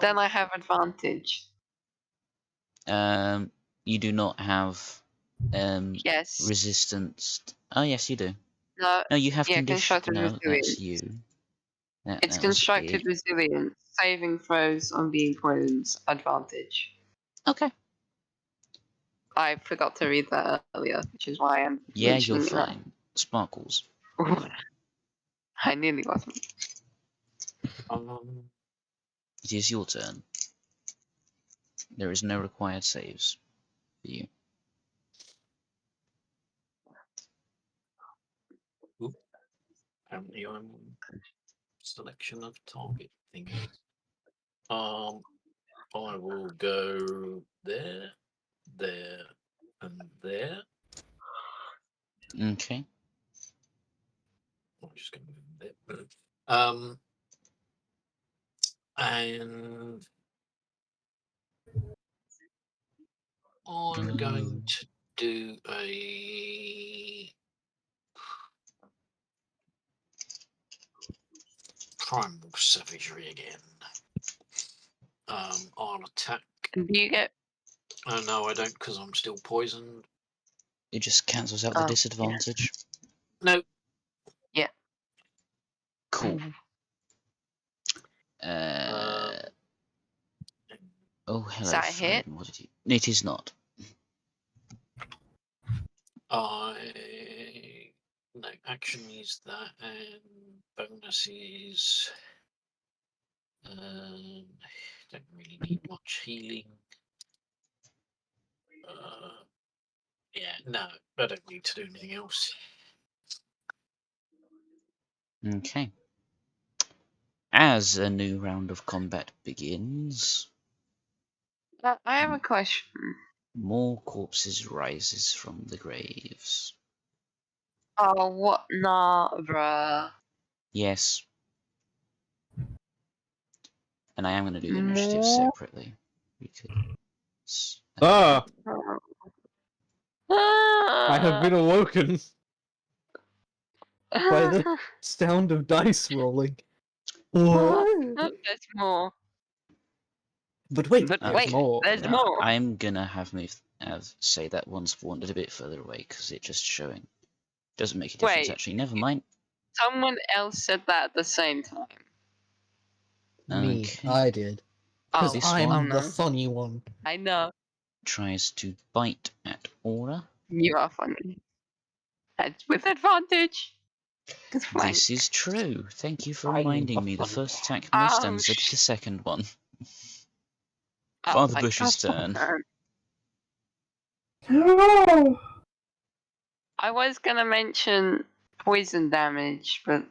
Then I have advantage. You do not have Yes. resistance. Oh yes, you do. No. No, you have Yeah, condition. constructed No, that's resilience. you. It's That was constructed weird. resilience. Saving throws on being poisoned. Advantage. Okay. I forgot to read that earlier, which is why I'm Yeah, you're mentioning it fine. Sparkles. now. I nearly wasn't. It is your turn. There is no required saves for you. Apparently I'm selection of target things. I will go there, there, and there. Okay. I'm just going to move there. And I'm going to do a primal savagery again. I'll attack. Do you get? No, I don't, because I'm still poisoned. It just cancels out the disadvantage. No. Yeah. Cool. Oh, hello, Is that a Fred. hit? What did you? It is not. No, action is that, and bonus is don't really need much healing. Yeah, no, I don't need to do anything else. Okay. As a new round of combat begins, I have a question. more corpses rises from the graves. Oh, what? Nah, bruh. Yes. And I am going to do the initiative More? separately. Because Ah! I I have been awoken by the sound of dice rolling. There's more. But wait, But there's wait, more. there's more. I'm going to have say that one spawned a bit further away because it just showing. Doesn't make a difference, Wait. actually. Never mind. Someone else said that at the same time. Me, Okay. I did. Because This I'm one the funny one. I know. tries to bite at Aura. You are funny. That's with advantage. It's flank. This is true. Thank you for I'm reminding the me. The funny first attack Oh, misanswered the second one. Oh, Father thank Bush's God. turn. I was gonna mention poison damage, but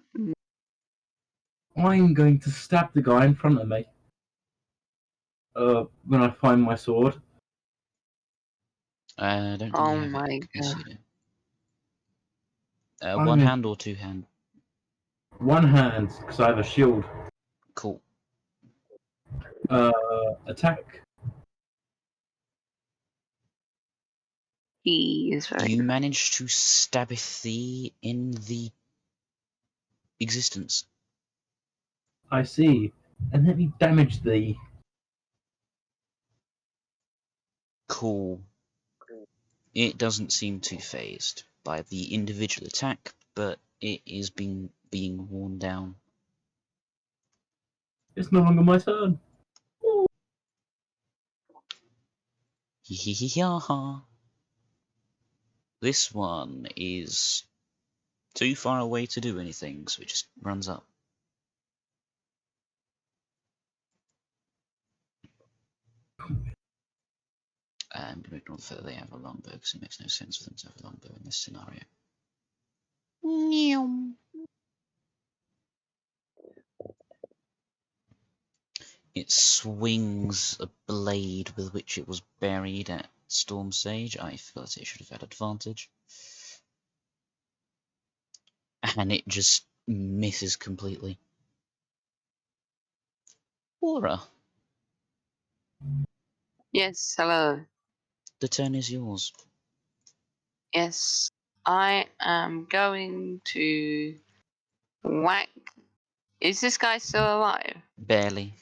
I'm going to stab the guy in front of me. When I find my sword. I don't think oh you have my it. Yes, God. you do. One hand or two hand? One hand, because I have a shield. Cool. Attack. He is very You nice. manage to stabbeth thee in the existence. I see. And let me damage thee. Cool. It doesn't seem too phased by the individual attack, but it is being worn down. It's no longer my turn. Yaha. This one is too far away to do anything, so it just runs up. I'm going to ignore the fact that they have a longbow, because it makes no sense for them to have a longbow in this scenario. It swings a blade with which it was buried at Storm Sage. I felt it should have had advantage. And it just misses completely. Aura, Yes, hello. the turn is yours. Yes, I am going to whack. Is this guy still alive? Barely.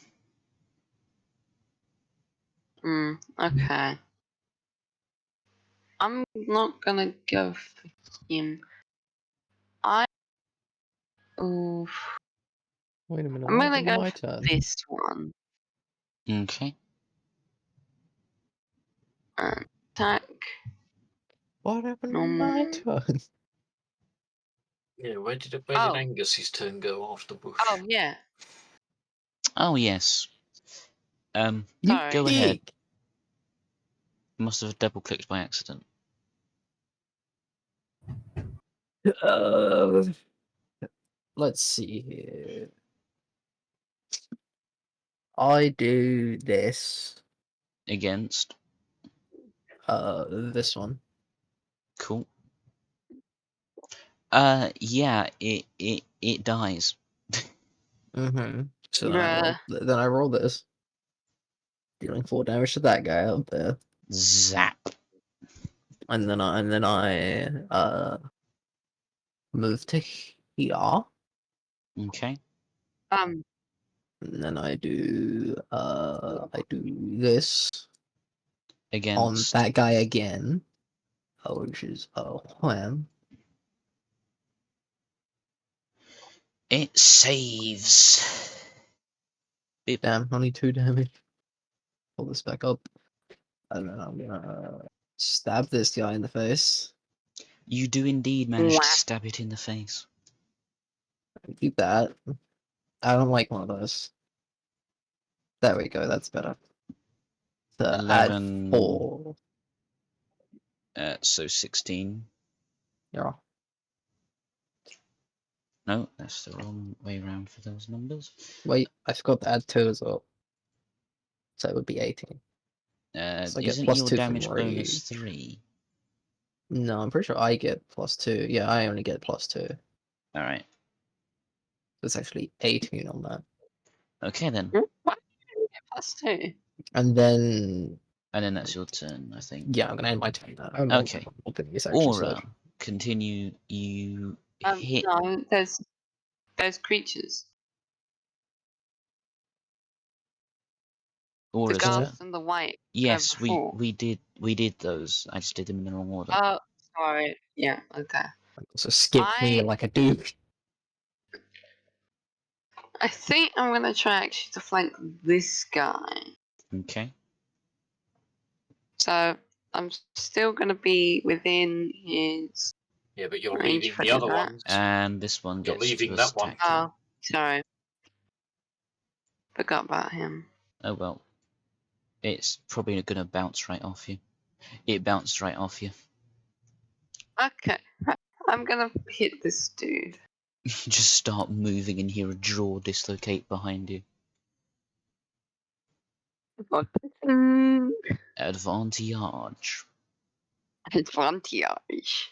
Okay. I'm not gonna go for him. Oof. Wait a minute, I'm what gonna happened to go my for turn? this one. Okay. Attack. What happened to my Normal. turn? Yeah, where did Oh. Angus's turn go after Bush? Oh yeah. Oh, yes. You Sorry. Go ahead. pig! Must have double clicked by accident. Let's see here. I do this. Against. This one. Cool. Yeah, it dies. Mm-hmm. So Bruh. then I roll this. Dealing 4 damage to that guy up there. Zap. And then I move to here. Okay. And then I do this on Against. that guy again. Which is wham. It saves. Beep. Damn, only 2 damage. Pull this back up. And then I'm gonna stab this guy in the face. You do indeed manage to Whack. stab it in the face. Keep that. I don't like one of those. There we go, that's better. So 11. add 4. So 16. Yeah. No, that's the wrong way around for those numbers. Wait, I forgot to add 2 as well. So it would be 18. So I get Isn't plus your 2 from damage bonus rage. 3? No, I'm pretty sure I get plus 2. Yeah, I only get plus 2. Alright. It's actually 18 on that. Okay then. What? +2. And then And then that's your turn, I think. yeah, I'm gonna end my turn now. I don't know Okay. what this actually said. Aura. Continue. You hit. No, there's creatures. The Aura's ghost turn. and the white. Yes, before. we did those. I just did them in the wrong order. Oh, sorry. Yeah, okay. So skip me like a dude. I think I'm gonna try actually to flank this guy. Okay. So I'm still gonna be within his Yeah, but you're range leaving for the other that. ones. And this one You're gets leaving to that one. attack you. Oh, sorry. Forgot about him. Oh well. It's probably gonna bounce right off you. It bounced right off you. Okay. I'm gonna hit this dude. You just start moving and hear a jaw dislocate behind you. Mm, Advantage. Advantage.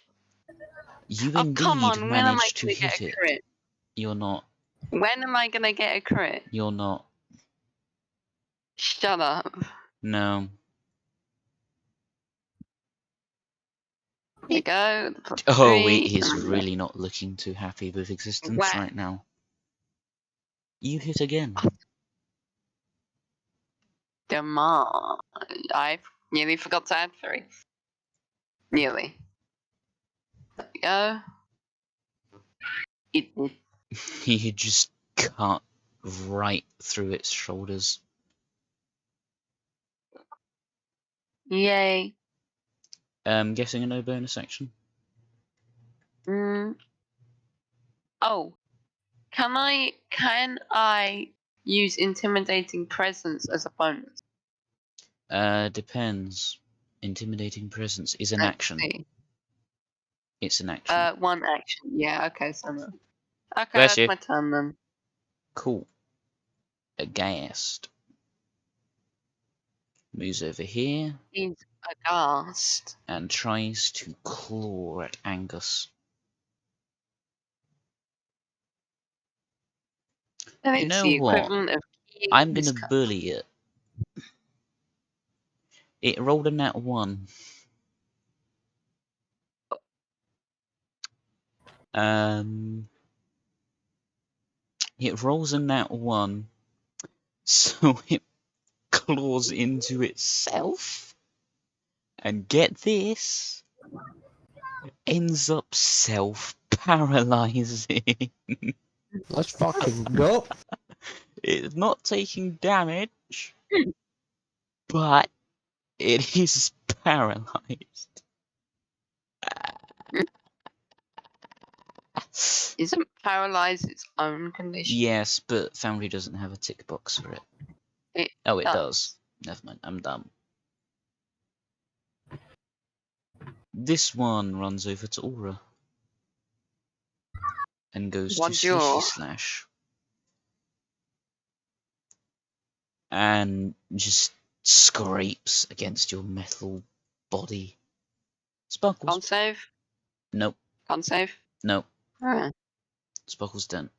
You Oh, come indeed on, when am I managed to gonna get hit a it. crit? You're not. When am I gonna get a crit? You're not. Shut up. No. There we go. The Oh, it +3, is and really not looking too happy with existence whack. right now. You hit again. Demand. I nearly forgot to add 3. Nearly. There we go. It You just can't right through its shoulders. Yay. Guessing a no bonus action. Oh, can I use intimidating presence as a bonus? Depends. Intimidating presence is an Let's action. see. It's an action. One action. Yeah. Okay. So no. Okay, Bless that's you. my turn then. Cool. Aghast. Moves over here He's aghast. and tries to claw at Angus. And You it's know the what? equivalent of keying I'm his gonna cut. bully it. It rolled a nat 1. It rolls a nat 1, so it claws into itself. And get this, ends up self-paralyzing. Let's fucking go. It's not taking damage, but it is paralyzed. Isn't paralyzed its own condition? Yes, but Foundry doesn't have a tick box for it. Oh, it does. Never mind, I'm dumb. This one runs over to Aura and goes to Bonjour. Slishy Slash. And just scrapes against your metal body. Sparkles. Can't save. Nope. Can't save. Nope. Alright. Sparkles done.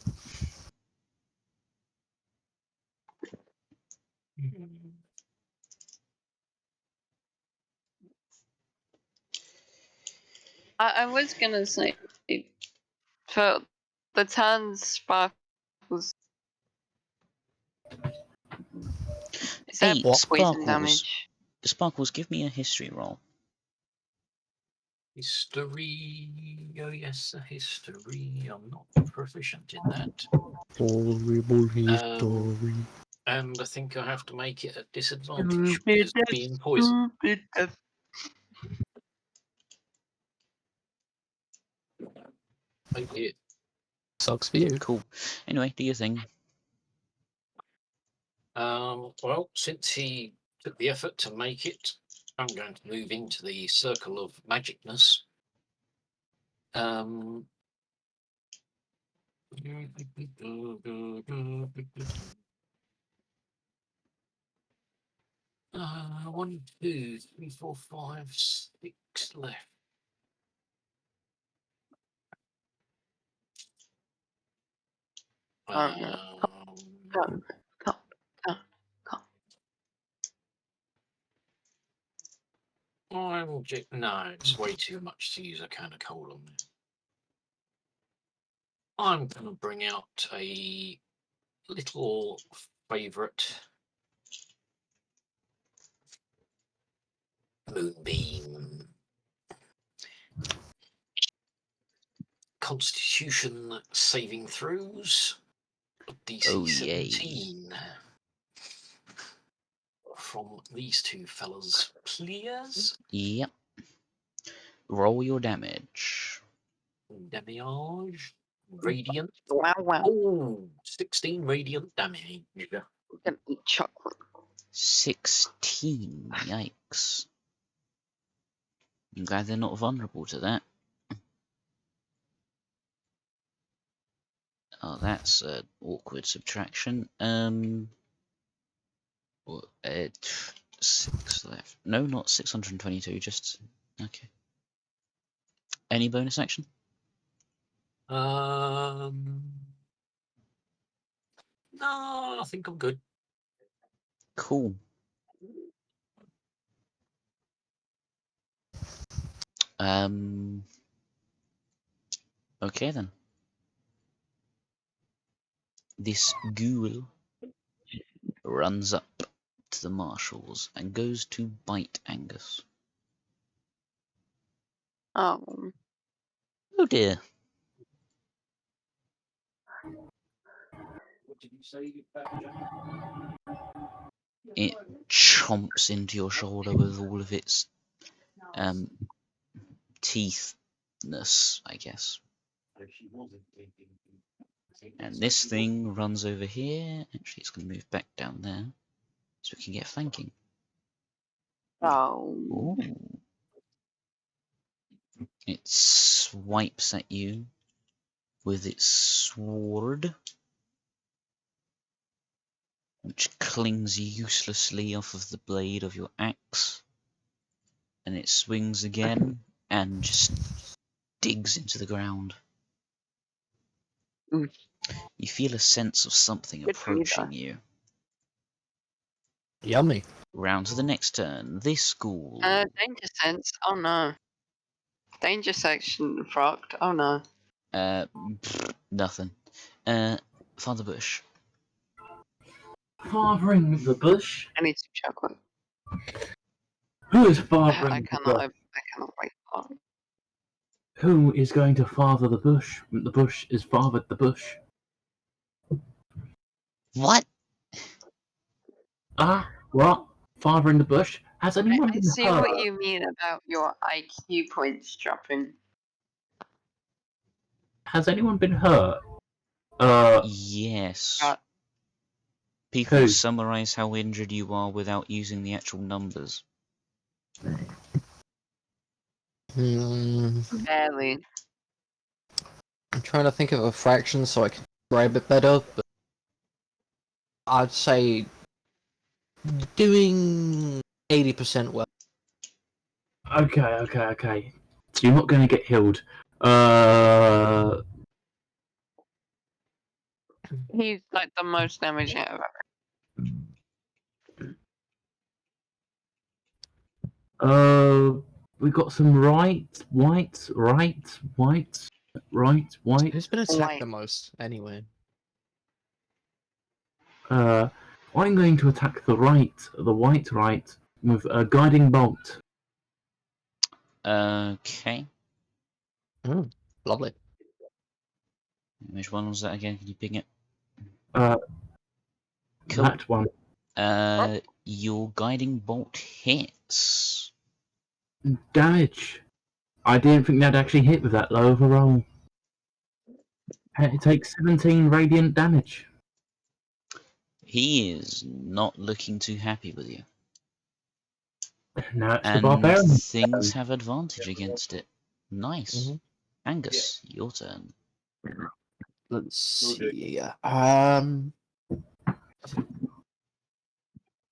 I was gonna say for the turn Sparkles. Is that Hey, poison Sparkles. damage? Sparkles, give me a history roll. History. Oh yes, a history. I'm not proficient in that. Horrible history. And I think I have to make it at disadvantage because of being poisoned. I did. Sucks for you. Cool. Anyway, do your thing. Well, since he took the effort to make it, I'm going to move into the circle of magicness. 1, 2, 3, 4, 5, 6 left. Come. No, it's way too much to use a can of coal on there. I'm going to bring out a little favourite moonbeam. Constitution saving throws. DC Oh, yay. 17 from these two fellas, please. Yep. Roll your damage. Damage. Radiant. Wow, wow. Oh, 16 radiant damage. I'm gonna eat chocolate. 16. Yikes. I'm glad they're not vulnerable to that. Oh, that's an awkward subtraction. 6 left. No, not 622, just... Okay. Any bonus action? No, I think I'm good. Cool. Okay then. This ghoul runs up to the marshals and goes to bite Angus. Oh. Oh dear. It chomps into your shoulder with all of its teethness, I guess. And this thing runs over here. Actually, it's going to move back down there so we can get flanking. Oh. Ooh. It swipes at you with its sword, which clings uselessly off of the blade of your axe. And it swings again and just digs into the ground. Oof. You feel a sense of something Good for you, approaching you. Yummy. Round to the next turn. This ghoul. Danger sense. Oh no. Danger section frocked. Oh no. Nothing. Father Bush. Fathering the bush? I need some chocolate. Who is I fathering the cannot. bush? I cannot wait. Oh. Who is going to father the bush? The bush is fathered the bush. What? Ah, what? Fathering the bush? Has anyone I been see hurt? what you mean about your IQ points dropping. Has anyone been hurt? Yes. People Who? summarize how injured you are without using the actual numbers. Barely. I'm trying to think of a fraction so I can describe it better, but I'd say doing 80% well. Okay. So you're not going to get healed. He's like the most damage I've ever. We got some white. Who's been attacked White. the most, anyway? I'm going to attack the white right, with a guiding bolt. Okay. Lovely. Which one was that again? Can you ping it? Cool. That one. Your guiding bolt hits. Damage. I didn't think that'd actually hit with that low of a roll. It takes 17 radiant damage. He is not looking too happy with you. Now it's the And barbarian. things have advantage against it. Nice. Angus, your turn. Let's see.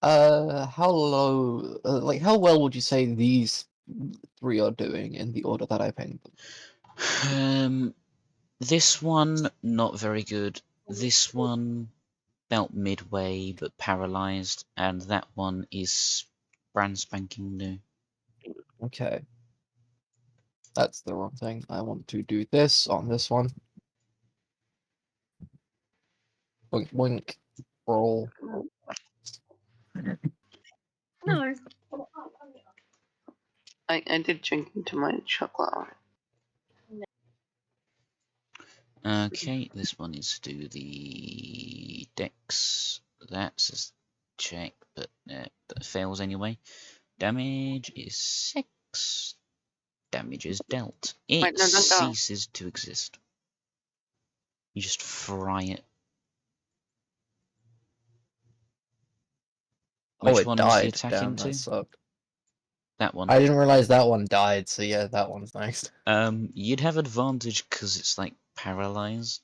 How low, how well would you say these three are doing in the order that I painted them? This one, not very good. This one, about midway, but paralyzed. And that one is brand spanking new. Okay. That's the wrong thing. I want to do this on this one. Boink, boink. Roll. No. I did drink into my chocolate. Okay, this one is to do the dex. That's a check, but that fails anyway. Damage is 6. Damage is dealt. It Wait, no, don't go. ceases to exist. You just fry it. Which it one died. was the attack Damn, into? that sucked. That one. I didn't realize that one died, so yeah, that one's next. You'd have advantage because it's like paralyzed.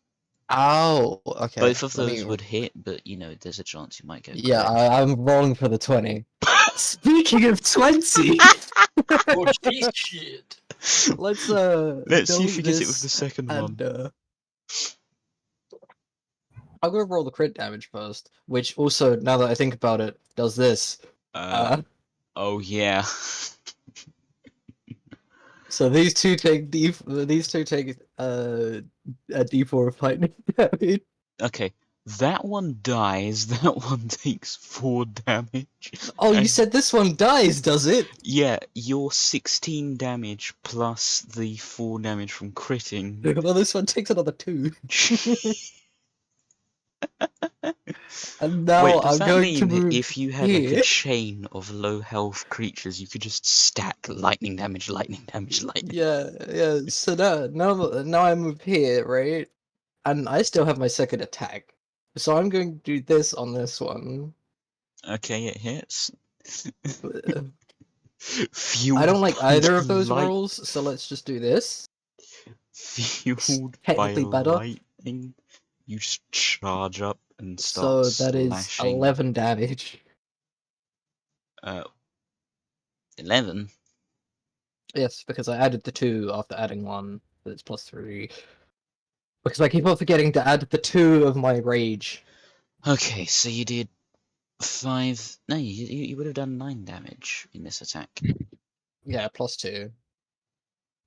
Oh, okay. Both of those would hit, but you know, there's a chance you might go. Yeah, I'm rolling for the 20. Speaking of 20, Oh, shit. let's see if you delete get it with this the second one. and I'll go roll the crit damage first, which also, now that I think about it, does this. Oh yeah. So these two take a D4 of lightning damage. Okay, that one dies. That one takes 4 damage. Oh, you said this one dies, does it? Yeah, your 16 damage plus the 4 damage from critting. Well, this one takes another 2. And now Wait, does I'm that going to mean move if you had like here. a chain of low health creatures, you could just stack lightning damage, lightning damage, lightning? Yeah. So now I move here, right? And I still have my second attack. So I'm going to do this on this one. Okay, it hits. Uh, Fueled I don't like by either of those light, rolls, so let's just do this. fueled by Technically better. lightning. You just charge up and start So that is slashing. 11 damage. 11. Yes, because I added the 2 after adding 1. But it's plus 3. Because I keep on forgetting to add the 2 of my rage. Okay, so you did 5. No, you would have done 9 damage in this attack. Yeah, plus 2.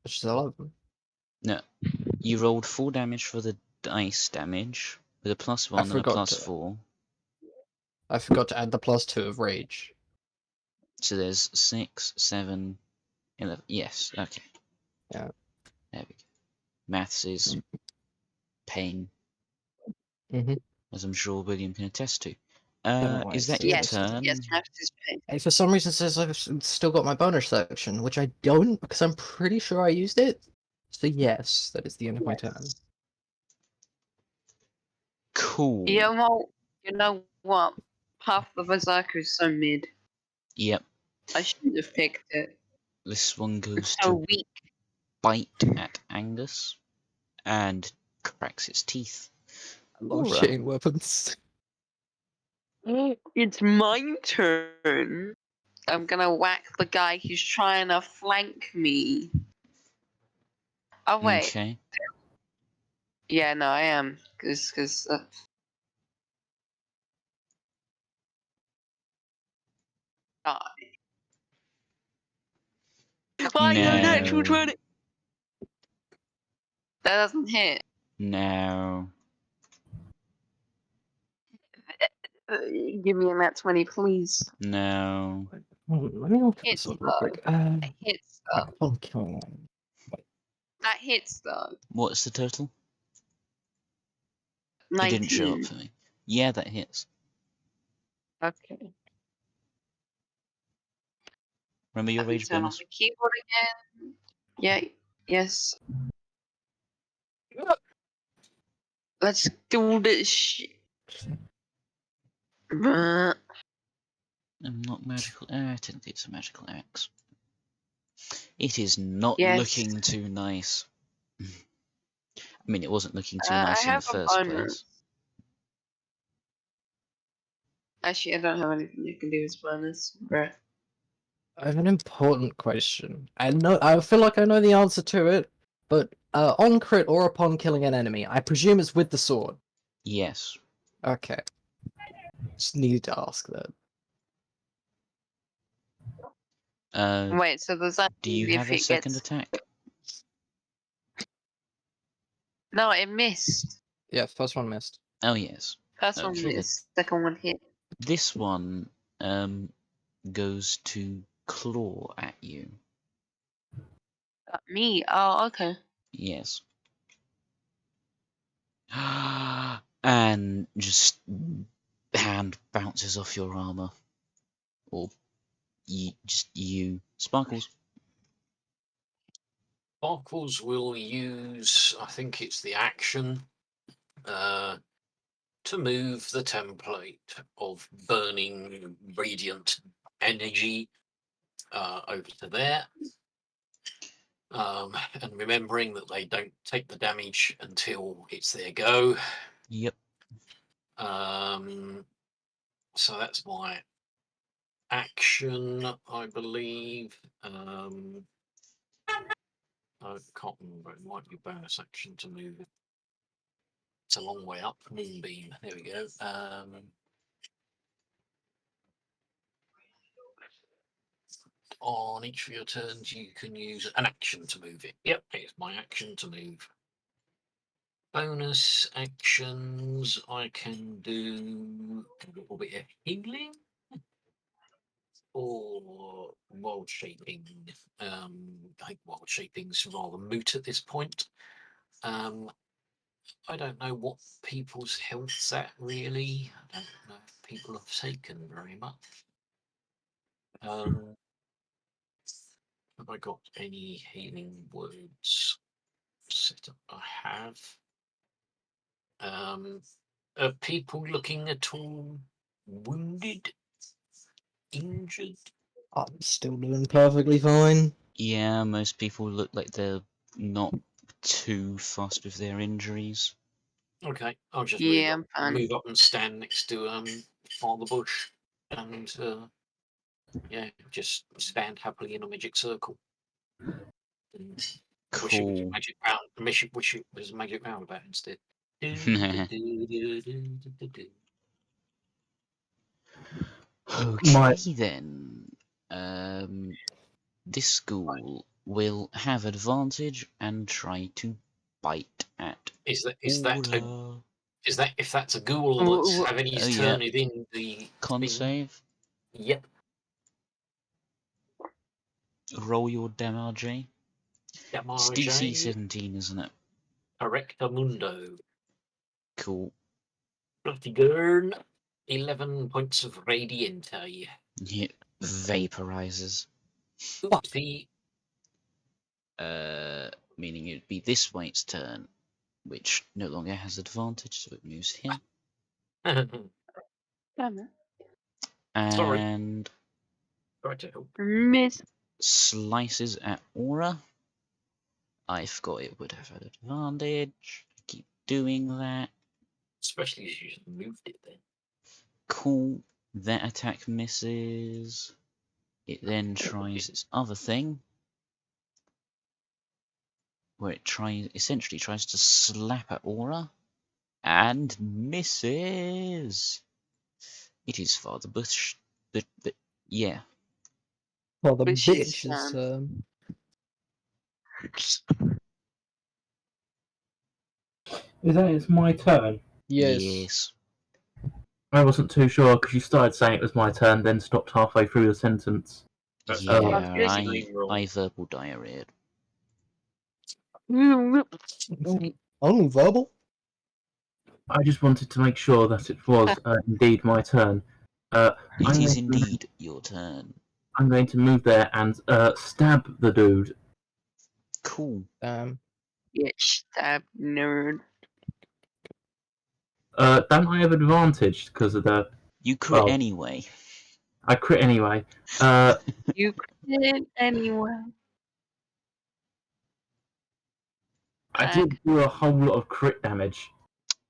Which is 11. No, you rolled 4 damage for the dice damage with a plus 1 and a forgot plus to. 4. I forgot to add the plus 2 of rage. So there's 6, 7, 11. Yes, okay. Yeah. There we go. Maths is pain, Mm-hmm. as I'm sure William can attest to. Right, Is that so your Yes, turn? yes, maths is pain. Hey, for some reason it says I've still got my bonus section, which I don't, because I'm pretty sure I used it. So yes, that is the end of my turn. Cool. You know what? Half the Berserker is so mid. Yep. I shouldn't have picked it. This one It's goes so to weak. bite at Angus and cracks its teeth. I love Aura. chain weapons. It's my turn. I'm gonna whack the guy who's trying to flank me. Oh wait, Okay. yeah, no, I am, cause die. Why no natural No. 20? That doesn't hit. No. Give me a nat 20, please. No. Let me look at this Hits one real though. quick. That hits though. Upon killing. That hits though. What's the total? It 19. didn't show up for me. Yeah, that hits. Okay. Remember your Let me rage turn on bonus? the keyboard again. Yeah. Yes. Let's do this shit. I'm not magical. Technically it's a magical axe. It is not Yes. looking too nice. I mean, it wasn't looking too I nice in the have a first bonus. place. Actually, I don't have anything you can do as bonus. Right. I have an important question. I feel like I know the answer to it, but on crit or upon killing an enemy, I presume it's with the sword. Yes. Okay. Just needed to ask that. Wait, so does that Do you mean have if a it second gets... attack? No, it missed. Yeah, first one missed. Oh, yes. First one Okay. missed. Second one hit. This one goes to claw at you. Me? Oh, okay. Yes. And just hand bounces off your armor. Or just you. Sparkles. Sparkles will use, I think it's the action, to move the template of burning radiant energy over to there. And remembering that they don't take the damage until it's their go. Yep. So that's my action, I believe. I can't remember. It might be bonus action to move it. It's a long way up. Moonbeam. There we go. On each of your turns, you can use an action to move it. Yep, it's my action to move. Bonus actions, I can do a little bit of healing or world shaping. I think world shaping's rather moot at this point. I don't know what people's health's at really. I don't know if people have taken very much. Have I got any healing words set up? I have. Are people looking at all wounded, injured? I'm still doing perfectly fine. Yeah, most people look like they're not too fussed with their injuries. Okay, I'll just Yeah, I'm fine. move up and stand next to Father Bush, and yeah, just stand happily in a magic circle. And wish it was a Cool. magic round. Wish it was a magic roundabout instead. My Okay then. This school will have advantage and try to bite at Is that Aura. if that's a ghoul that's Wh- wh- having Oh his yeah, turn within the con thing? save. Yep. Roll your damage. It's DC Damage 17, isn't it? Erectamundo. Cool. Bloody gurn. 11 points of radiante. It vaporizes. Oopsie. Meaning it'd be this wight's turn, which no longer has advantage, so it moves here. Damn it. Sorry. And Try to help. Miss. slices at Aura. I forgot it would have had advantage. Keep doing that. Especially as you just moved it then. Cool. That attack misses. It then tries its other thing, where it essentially tries to slap at Aura, and misses. It is Father Bush, but yeah. Well, the Bush's bitch is. is that it's my turn. Yes. I wasn't too sure because you started saying it was my turn, then stopped halfway through the sentence. Yeah, good. I verbal diarrhea. Only verbal? I just wanted to make sure that it was indeed my turn. It I'm is going to- indeed your turn. I'm going to move there and stab the dude. Cool. Yeah, stab nerd. Don't I have advantage because of the? You crit Well, anyway. I crit anyway. You crit anyway. I did do a whole lot of crit damage.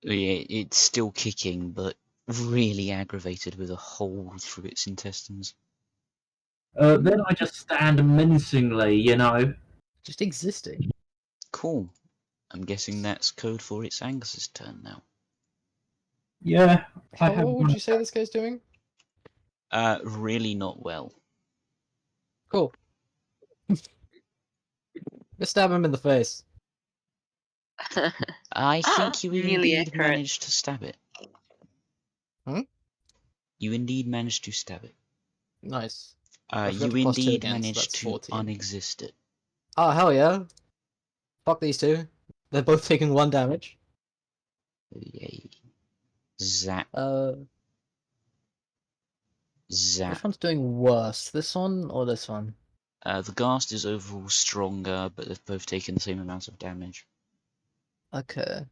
Yeah, it's still kicking, but really aggravated with a hole through its intestines. Then I just stand menacingly, you know. Just existing. Cool. I'm guessing that's code for it's Angus's turn now. Yeah. I How have well would you say this guy's doing? Really not well. Cool. Just stab him in the face. I think you Nearly indeed accurate. managed to stab it. Hmm? You indeed managed to stab it. Nice. I forgot You to plus 2 indeed again, so managed that's to 14. unexist it. Oh, hell yeah. Fuck these two. They're both taking 1 damage. Yay. Zap. Zap. Which one's doing worse? This one or this one? The Ghast is overall stronger, but they've both taken the same amount of damage. Okay.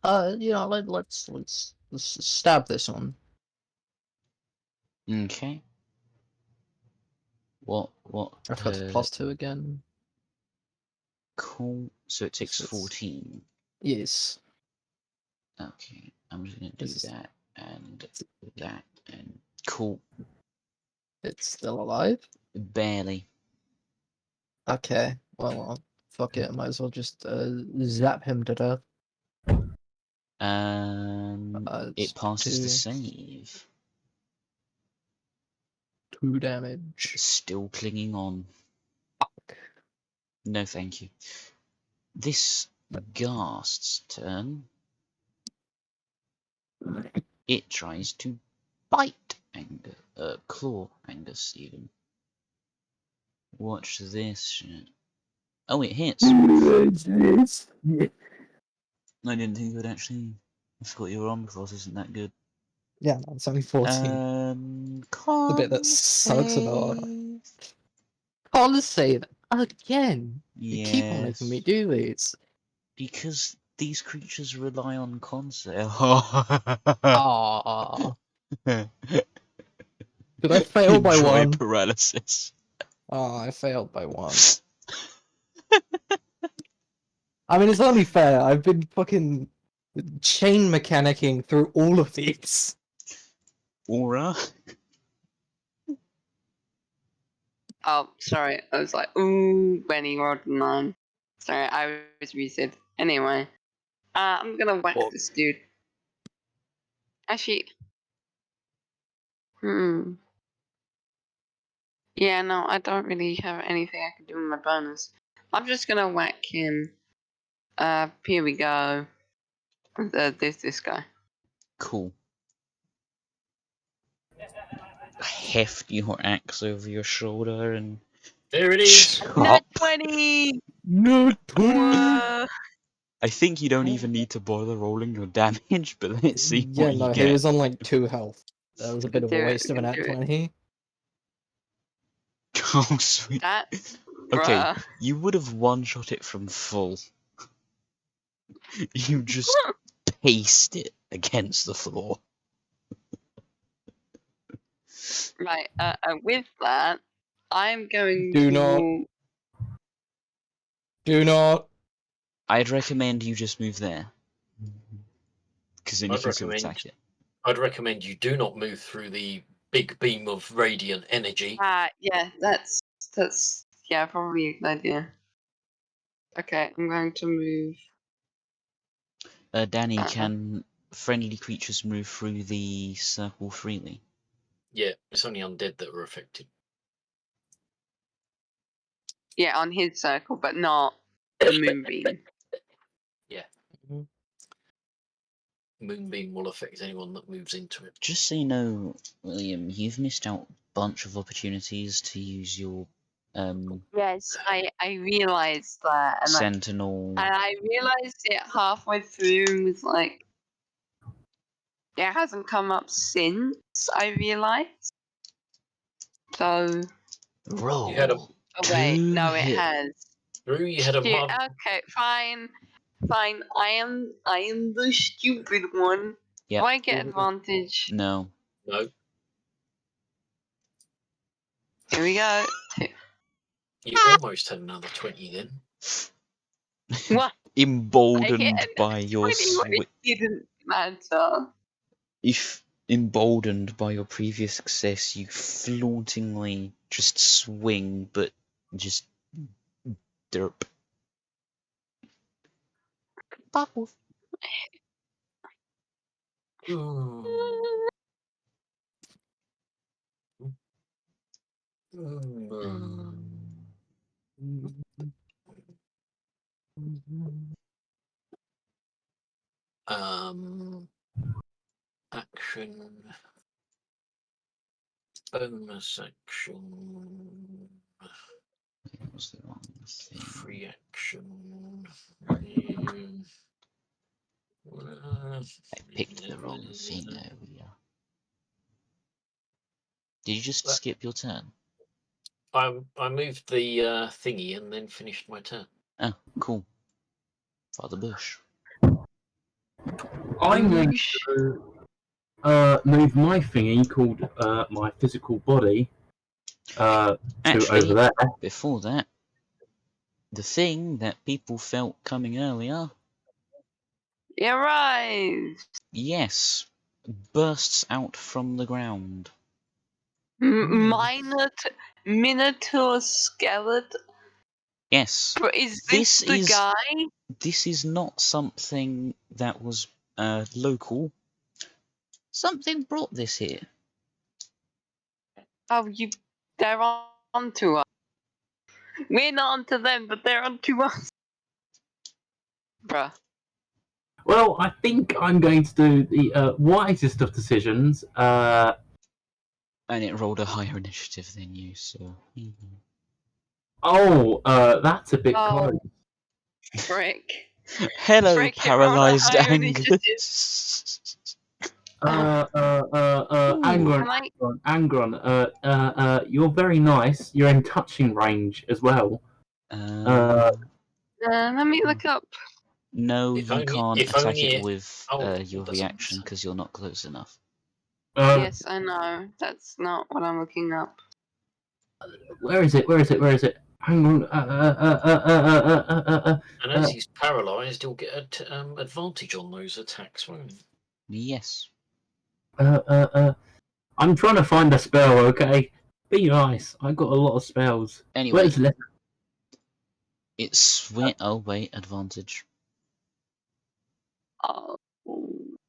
Let's let's stab this one. Okay. What? I forgot to plus 2 again. Cool. So it takes So it's- 14. Yes. Okay. I'm just gonna do This is- that and that and cool. It's still alive? Barely. Okay. Well, fuck it. Might as well just zap him to death. It passes the 2. save. 2 damage. Still clinging on. Fuck. No, thank you. This Ghast's turn. It tries to bite Angus, claw Angus even. Watch this shit. Oh, it hits. I didn't think it would actually. I forgot you were on before, so isn't that good? Yeah, no, it's only 14. The bit that sucks about it. Can't save again. You keep on making me Yes. do this. Because these creatures rely on con save. Ah. Did I fail by Enjoy one? paralysis. Oh, I failed by one. I mean, it's only fair. I've been fucking chain mechanicking through all of these. Aura? Oh, sorry. I was like, ooh, Benny rolled a 9. Sorry, I was muted. Anyway, I'm gonna whack What? this dude. Actually, yeah, no, I don't really have anything I can do with my bonus. I'm just gonna whack him. Here we go. This guy. Cool. Heft your axe over your shoulder and There it is. Nat chop. 20! No, Whoa. I think you don't even need to bother rolling your damage, but let's see Yeah, what you no, he get. was on like 2 health. That was a bit of a Do it, waste of an do at it. 20. Oh, sweet. That's Okay, bruh. you would have one-shot it from full. You just paste it against the floor. Right, with that, I'm going Do to... not. I'd recommend you just move there. Because then you I'd can still recommend. attack it. I'd recommend you do not move through the big beam of radiant energy. yeah, that's yeah, probably a good idea. Okay, I'm going to move. Danny, can friendly creatures move through the circle freely? Yeah, it's only undead that were affected. Yeah, on his circle, but not the moonbeam. Yeah, Mm-hmm. moonbeam will affect anyone that moves into it. Just so you know, William, you've missed out a bunch of opportunities to use your Yes, I realized that, and sentinel. I realized it halfway through and was like, it hasn't come up since I realized. So. Roll. You had a Oh wait, no, it hit. has. Drew. You had a Shit, mud. okay, fine. I am the stupid one. Yep. Do I get advantage? No. No, Here we go. you almost had another 20 then. What? I Emboldened hit by your 21, it didn't matter. if emboldened by your previous success, you flauntingly just swing, but just derp. Action. Bonus action. What's the wrong thing? Free action. I picked the wrong thing earlier. Did you just skip your turn? I moved the thingy and then finished my turn. Oh, cool. Father Bush. I'm going to move my thingy called my physical body to Actually, over there. before that, the thing that people felt coming earlier, You're right. yes, bursts out from the ground. Minotaur skeleton. Yes. But is this the guy? This is not something that was local. Something brought this here. Oh, they're on to us. We're not onto them, but they're onto us. Bruh. Well, I think I'm going to do the wisest of decisions. And it rolled a higher initiative than you, so. Oh, that's a bit close. Oh, frick. Hello, Frick, it rolled a paralyzed higher initiative. Angus. Angron, Can I? you're very nice. You're in touching range as well. Let me look up. No, If you only- can't if attack only it it- with oh, your it doesn't reaction matter. because you're not close enough. Yes, I know. That's not what I'm looking up. Where is it? Angron, And as he's paralysed, he'll get advantage on those attacks, won't he? Yes. I'm trying to find a spell, okay? Be nice. I got a lot of spells. Anyway, Where's left? it's oh wait, advantage. Oh.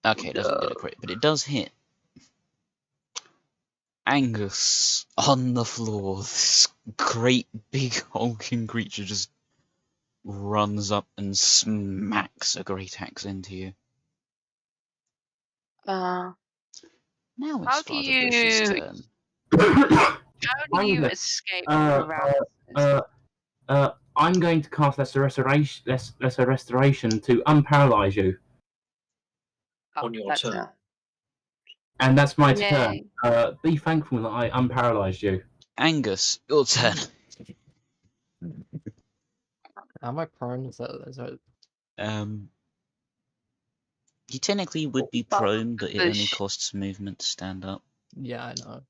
Okay, it doesn't get a crit, but it does hit. Angus on the floor. This great big hulking creature just runs up and smacks a great axe into you. Uh, Now How it's do Father Bush's you- turn. how do you Angus, escape uh, paralysis? I'm going to cast Lesser Restoration to unparalyze you, on your that's turn. and that's my Yay. turn. Be thankful that I unparalyzed you. Angus, your turn. Am I prone? Is that... You technically would be But prone, but it only Bush- costs movement to stand up. Yeah, I know.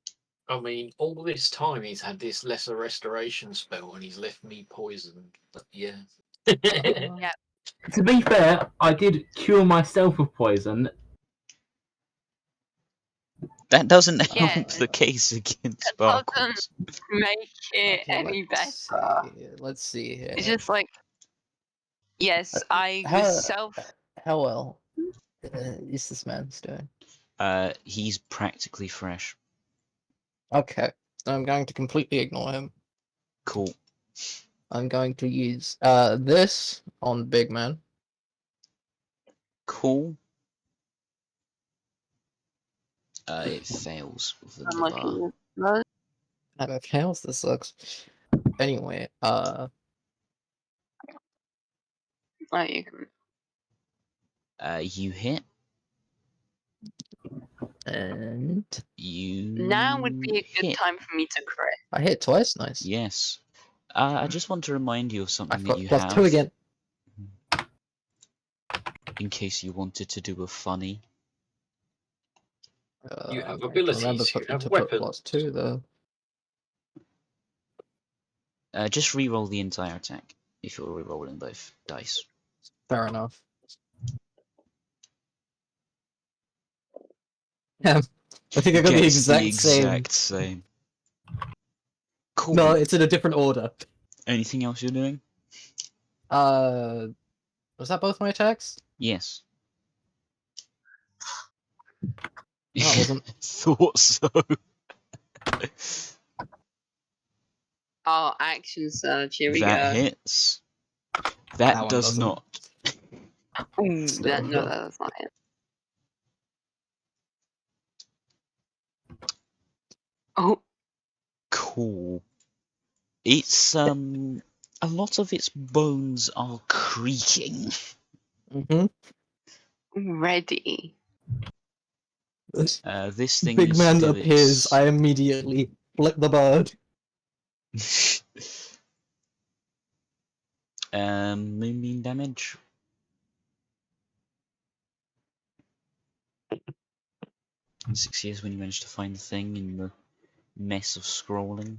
I mean, all this time he's had this lesser restoration spell and he's left me poisoned. But yeah. Yeah. To be fair, I did cure myself of poison. That doesn't Yeah. help the case against That Sparkles. Make it any better. Let's see here. It's just like, yes, I How- was self. How well is this man's doing? He's practically fresh. Okay, I'm going to completely ignore him. Cool. I'm going to use this on Big Man. Cool. It fails with the I'm bar. looking. No, And it fails. This sucks. Anyway, oh, you can. You hit. and You Now would be a good hit. time for me to crit. I hit twice. Nice. Yes. I just want to remind you of something I've that got you plus have. 2 again. In case you wanted to do a funny. You have I remember abilities, you have to put weapons. plus 2 though. Just re-roll the entire attack if you're re-rolling both dice. Fair enough. Yeah, I think I got the Gets exact same. same. Cool. No, it's in a different order. Anything else you're doing? Was that both my attacks? Yes. No, it wasn't. Thought so. Oh, action surge. Here we That go. hits. That That one does doesn't. not. Ooh, Still, no, yeah. that's not it. Oh, Cool. It's a lot of its bones are creaking. ready. This thing Big is man still appears. its- I immediately flip the bird. Moonbeam damage. Succeeds when you manage to find the thing in the mess of scrolling.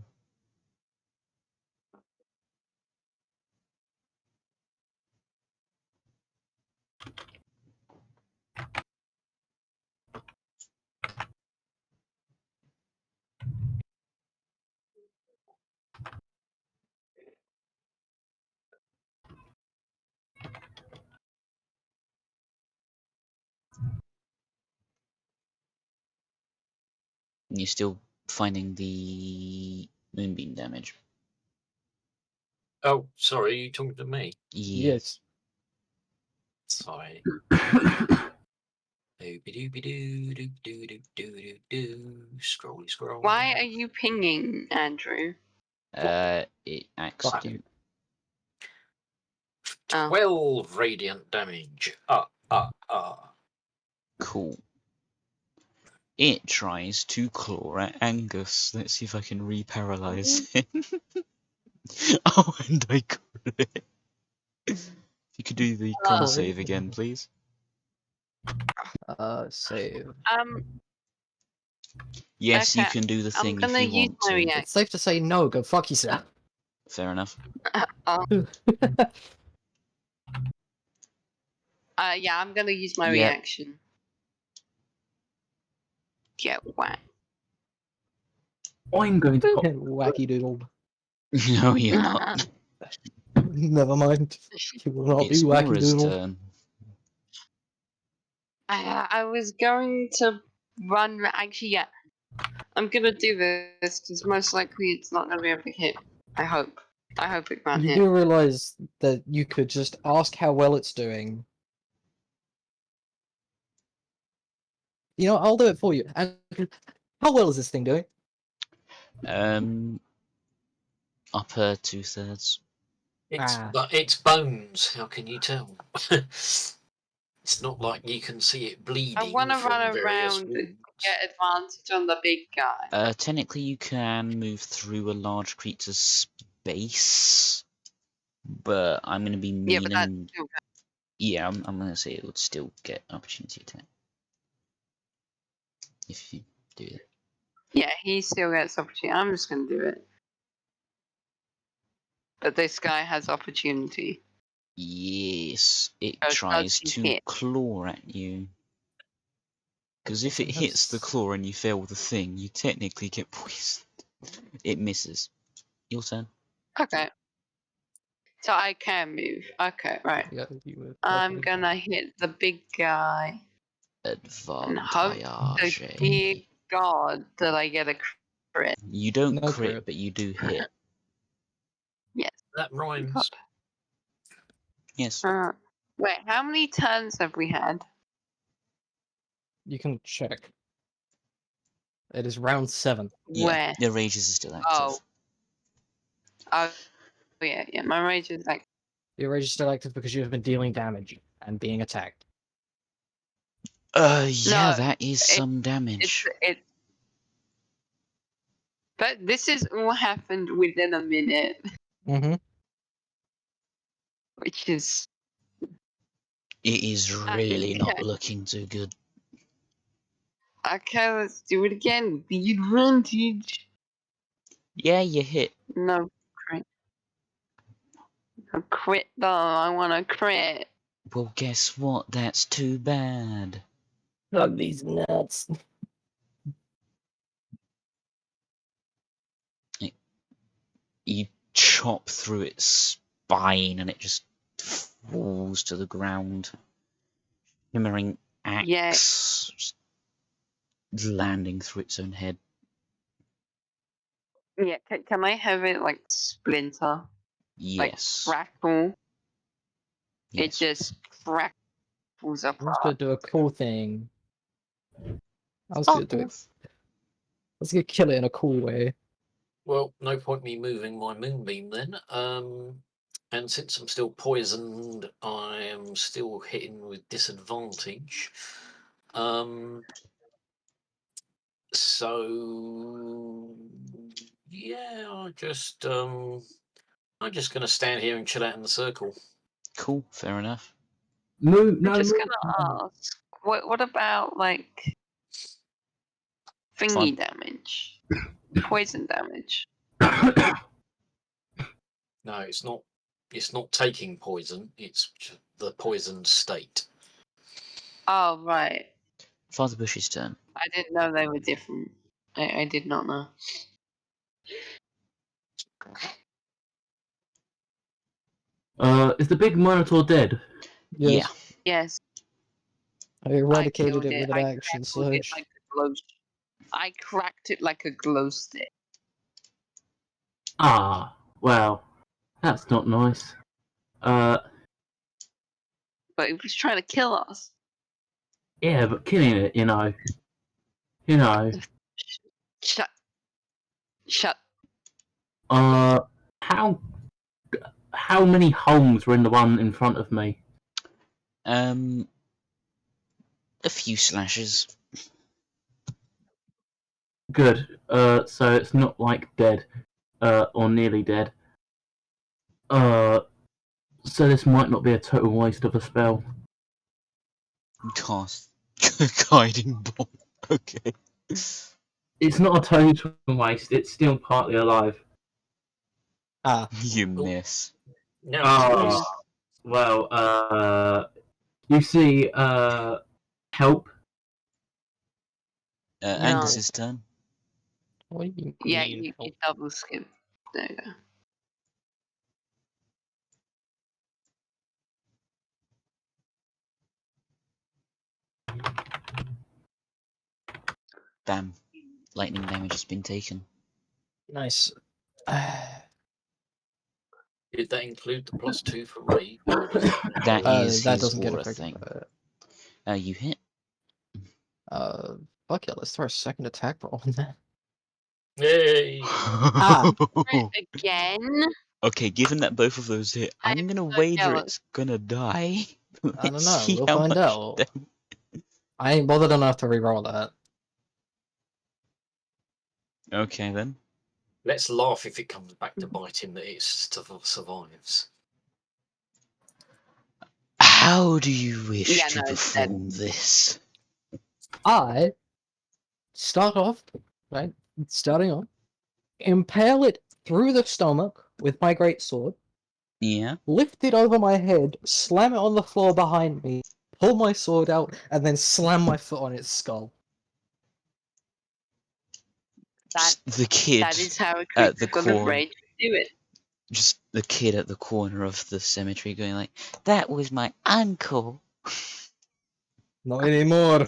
And you're still finding the moonbeam damage. Oh, sorry, you talking to me? Yes. Sorry. Scrolly scroll. Why are you pinging, Andrew? It axed Fuck. you. Oh. 12 radiant damage. Cool. It tries to claw at Angus. Let's see if I can re-paralyze him. Oh, and I crit. If you could do the con save again, please. Save. Yes, you Okay, can do the I'm thing if gonna you use want my to. reaction. It's safe to say no. Go fuck yourself. Fair enough. Yeah, I'm gonna use my Yep. reaction. Get whacked. I'm going to pop. Wacky doodled. No, you're not. Never mind. You will not It's be wacky Mira's doodled. turn. I was going to run. Actually, yeah. I'm gonna do this because most likely it's not gonna be able to hit. I hope. I hope it can't You hit. do realize that you could just ask how well it's doing. You know, I'll do it for you. And how well is this thing doing? Upper 2/3. It's bones. How can you tell? It's not like you can see it bleeding I want to from run various around and wounds. get advantage on the big guy. Technically, you can move through a large creature's space, but I'm going to be Yeah, mean but that's and still good. yeah, I'm going to say it would still get opportunity attack if you do that. Yeah, he still gets opportunity. I'm just gonna do it. But this guy has opportunity. Yes, it Oh, does tries he to hit? claw at you. Because if it Doesn't have hits the claw and you fail the thing, you technically get poisoned. It misses. Your turn. Okay. So I can move. Okay, right. Yeah, you were I'm perfectly gonna hit the big guy and hope to Advantage. dear God that I get a crit. You don't No crit, crit. but you do hit. Yes. That rhymes. God. Yes. Wait, how many turns have we had? You can check. It is round 7. Yeah, Where? the rages are still active. Oh. Oh, yeah. My rage is like. Your rage is still active because you have been dealing damage and being attacked. Yeah, No, that is some damage. But this is all happened within a minute, Mm-hmm. which is. It is really not looking too good. Okay, let's do it again with the advantage. Yeah, you hit. No crit. A crit though, I want a crit. Well, guess what? That's too bad. Plug these nuts. You chop through its spine and it just falls to the ground. Shimmering axe just landing through its own head. Yeah, can I have it like splinter? Yes. Like crackle? Yes. It just crackles I'm just apart. gonna do a cool thing. I was gonna do it. Let's get kill it in a cool way. Well, no point me moving my moonbeam then. And since I'm still poisoned, I am still hitting with disadvantage. So yeah, I'm just gonna stand here and chill out in the circle. Cool, fair enough. Move, I'm no, just move. gonna ask, what about like thingy damage? Poison damage? No, it's not. It's not taking poison. It's the poisoned state. Oh, right. Father Bush's turn. I didn't know they were different. I did not know. Is the big Minotaur dead? Yes. Yes, I I eradicated killed it it. with an I action crackled it surge. like a glow. I cracked it like a glow stick. Ah, well, that's not nice. But it was trying to kill us. Yeah, but killing it, you know. Shut. How many holes were in the one in front of me? A few slashes. Good. So it's not like dead, or nearly dead. So this might not be a total waste of a spell. Cast guiding bolt. Okay. It's not a total waste. It's still partly alive. You miss. Now, Ah, well. You see, help. Angus's turn. What do you Yeah, mean? you double skip. There you go. Bam. Lightning damage has been taken. Nice. did that include the +2 for rage? Or just That is that his doesn't get aura affected thing. by it. You hit. Fuck yeah, let's throw a second attack roll on that. Yay! Again? Okay, given that both of those hit, I'm gonna so wager jealous. it's gonna die. I don't Let's know, see we'll how find much out. damage- I ain't bothered enough to reroll that. Okay then. Let's laugh if it comes back to bite him that it survives. How do you wish Yeah, to no, it's dead. perform this? I start off, right? Starting off, impale it through the stomach with my great sword, Yeah. lift it over my head, slam it on the floor behind me, pull my sword out, and then slam my foot on its skull. The kid That is how a at the creature full of core, rage do it. just the kid at the corner of the cemetery going like, "That was my uncle." Not anymore.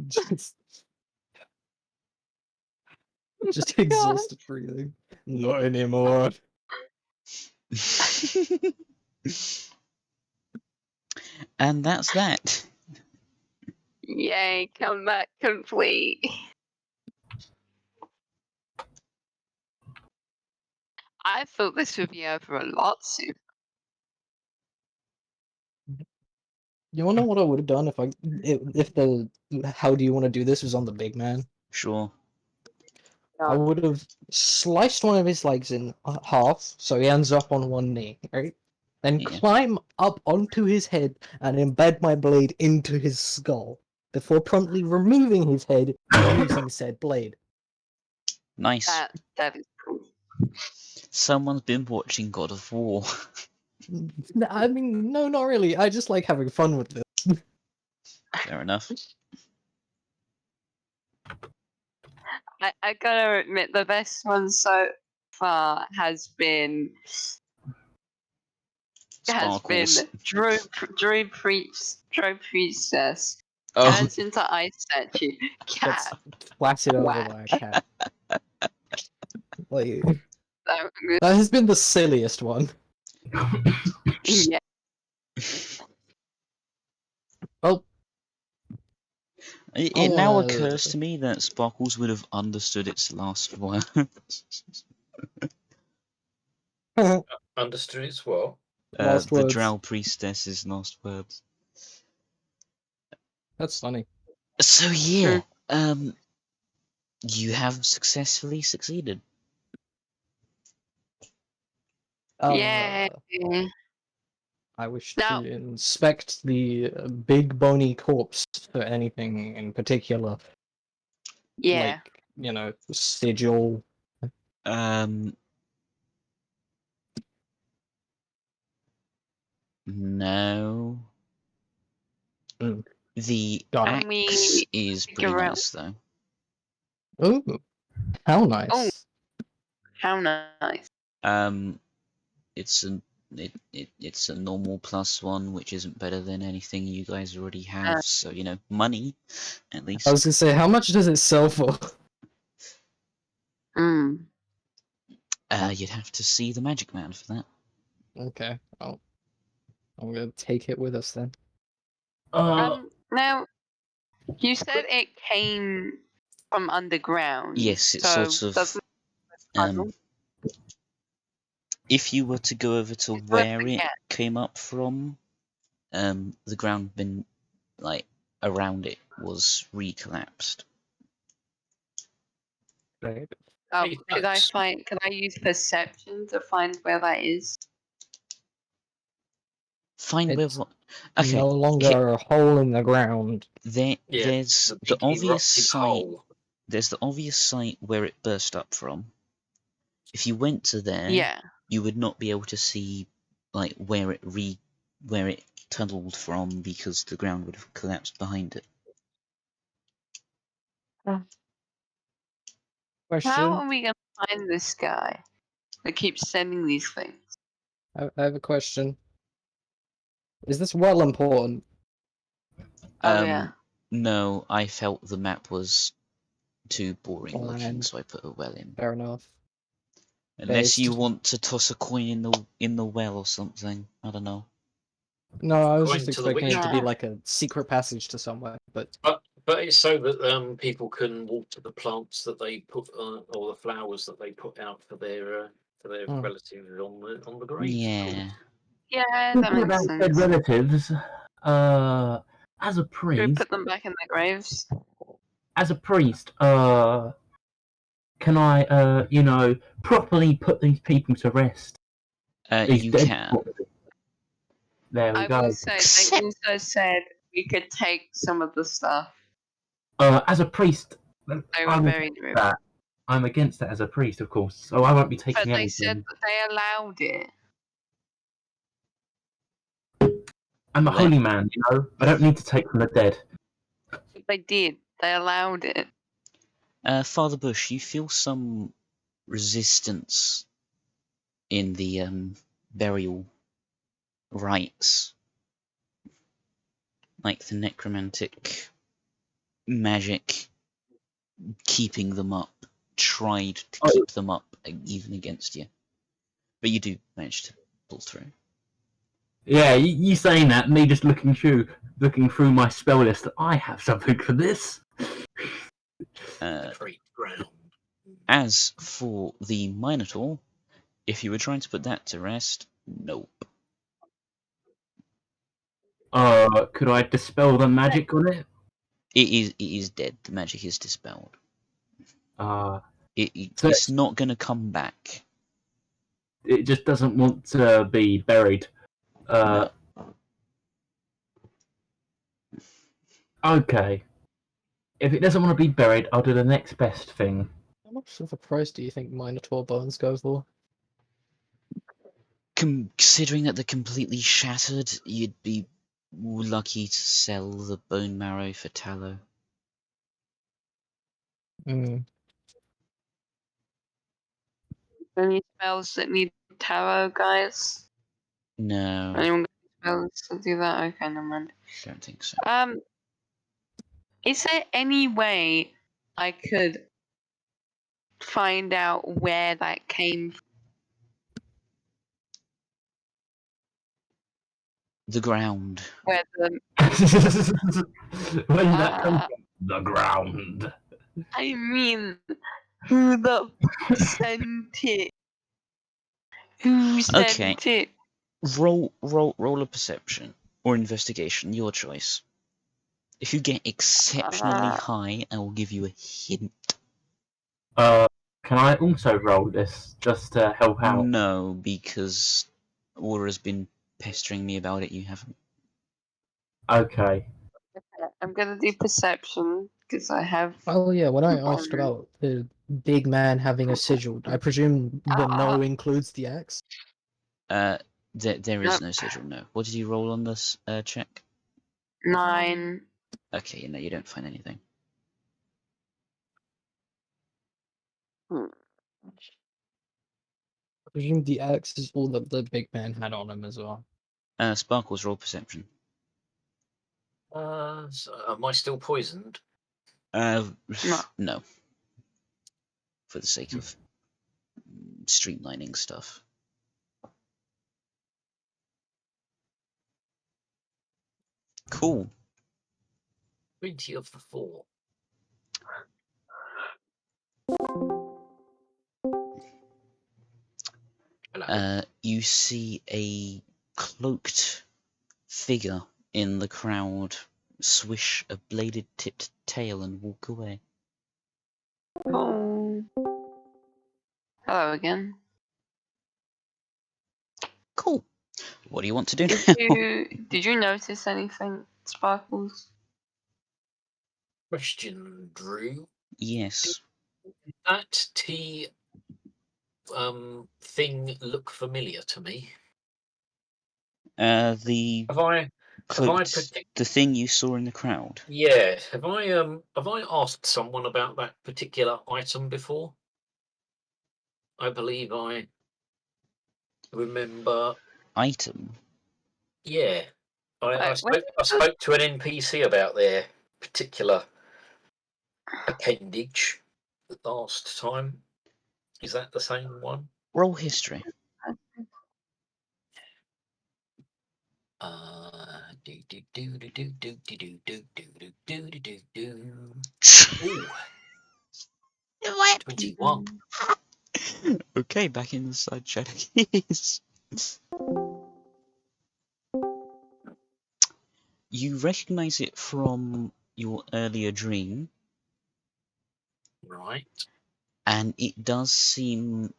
just, just exhausted breathing. Not anymore. And that's that. Yay, comeback complete. I thought this would be over a lot sooner. You wanna know what I would have done if the how do you want to do this was on the big man? Sure. I would have sliced one of his legs in half so he ends up on one knee, right? Then Yeah. climb up onto his head and embed my blade into his skull before promptly removing his head using said blade. Nice. That is cool. Someone's been watching God of War. I mean, no, not really. I just like having fun with this. Fair enough. I gotta admit, the best one so far has been Sparkles. Druid Priestess Oh, turns into ice statue. Gets Cat. flattened over Whack. by a cat. Like, That that has been the silliest one. yeah. Well, it now occurs to me that Sparkles would have understood its last words. Understood as well. Last The words. Drow Priestess's last words. That's funny. So yeah, you have successfully succeeded. Yay. I wish Now- to inspect the big bony corpse for anything in particular. Yeah. Like, sigil. No. The Got it. axe is pretty figure out- nice though. Ooh, how nice. Oh. How nice. It's it's a normal +1, which isn't better than anything you guys already have. So money, at least. I was gonna say, how much does it sell for? You'd have to see the Magic Man for that. Okay, well, I'm gonna take it with us then. Now, You said it came from underground. Yes, it's so sort of. doesn't tunnel? If you were to go over to It's worth where a it guess. came up from, the ground been like around it was recollapsed. Right. Oh, Hey, could I folks. find? Can I use perception to find where that is? Find where It's what? Okay, no longer a hole in the ground. Yeah, there's the the big obvious erupted site. hole. There's the obvious site where it burst up from. If you went to there, Yeah. you would not be able to see like where it tunneled from because the ground would have collapsed behind it. How Question. are we gonna find this guy that keeps sending these things? I have a question. Is this well important? Oh yeah. No, I felt the map was too boring looking, Fine. so I put a well in. Fair enough. Unless you Based. want to toss a coin in the well or something. I don't know. No, I was Going just to the expecting it to be witch. like a secret passage to somewhere, but But it's so that people can water the plants that they put or the flowers that they put out for their Hmm. relatives on the graves. Of course. Yeah. Yeah, that Talking makes about dead sense. relatives, as a Should we priest, put them back in their graves? can I, properly put these people to rest? These You dead can. people. There we I go. will say they also said we could take some of the stuff. As a priest, They were I'm very against rude. that. I'm against that as a priest, of course. So I won't be But taking they said anything. that they allowed it. I'm a Let- holy man, you know. I don't need to take from the dead. They did. They allowed it. Father Bush, you feel some resistance in the burial rites, like the necromantic magic keeping them up, tried to Oh. keep them up even against you, but you do manage to pull through. Yeah, you saying that? Me just looking through my spell list. I have something for this. Great ground. As for the Minotaur, if you were trying to put that to rest, nope. Could I dispel the magic on it? It is dead. The magic is dispelled. So It's not going to come back. it just doesn't want to be buried. No. Okay. If it doesn't want to be buried, I'll do the next best thing. how much of a price do you think Minotaur bones go for? Considering that they're completely shattered, you'd be lucky to sell the bone marrow for tallow. Mm. Any spells that need tarot, guys? No, Anyone got spells to do that? Okay, never mind. don't think so. Is there any way I could find out where that came from? The ground. Where the Where did that come from? The ground. I mean, who the sent it? Who Okay. sent it? Roll a perception or investigation, your choice. If you get exceptionally high, I will give you a hint. Can I also roll this just to help out? No, because Aura's been pestering me about it. You haven't. Okay. I'm gonna do perception because I have. Oh yeah, when I Oh, asked no. about the big man having a sigil, I presume the no includes the axe? There is Nope. no sigil. No. What did you roll on this check? 9. Okay, no, you don't find anything. I presume the axe is all that the big man had on him as well. Sparkles, roll perception. So am I still poisoned? No. For the sake of streamlining stuff. Cool. 20 of the 4. Hello. You see a cloaked figure in the crowd swish a bladed tipped tail and walk away. Oh. Hello again. Cool. What do you want to do Did now? did you notice anything, Sparkles? Question, Drew. Yes. Did that tea thing look familiar to me? The Have I cloaked, the thing you saw in the crowd. Yeah, have I asked someone about that particular item before? I believe I remember. Item? Yeah, I Wait, spoke to an NPC about their particular appendage last time. Is that the same one? Roll history. Ooh, 21. Okay, back in the side shadow keys. You recognize it from your earlier dream, Right. and it does seem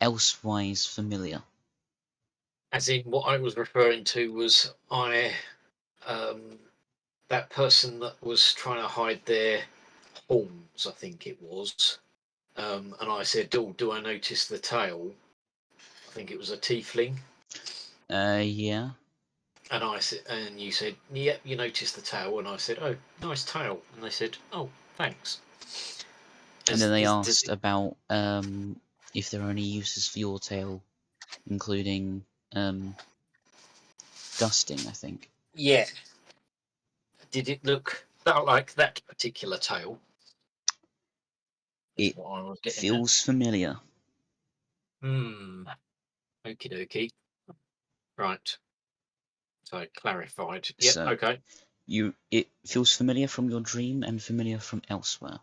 elsewise familiar. As in, what I was referring to was that person that was trying to hide their horns, I think it was. And I said, do I notice the tail? I think it was a tiefling. Yeah. And I said, and you said, yep, you noticed the tail. And I said, oh, nice tail. And they said, oh, thanks. And then they asked about if there are any uses for your tail, including dusting, I think. Yeah. Did it look like that particular tail? It what I was getting feels familiar. Okie dokie. Right. So clarified. Yep. So Okay. it feels familiar from your dream and familiar from elsewhere.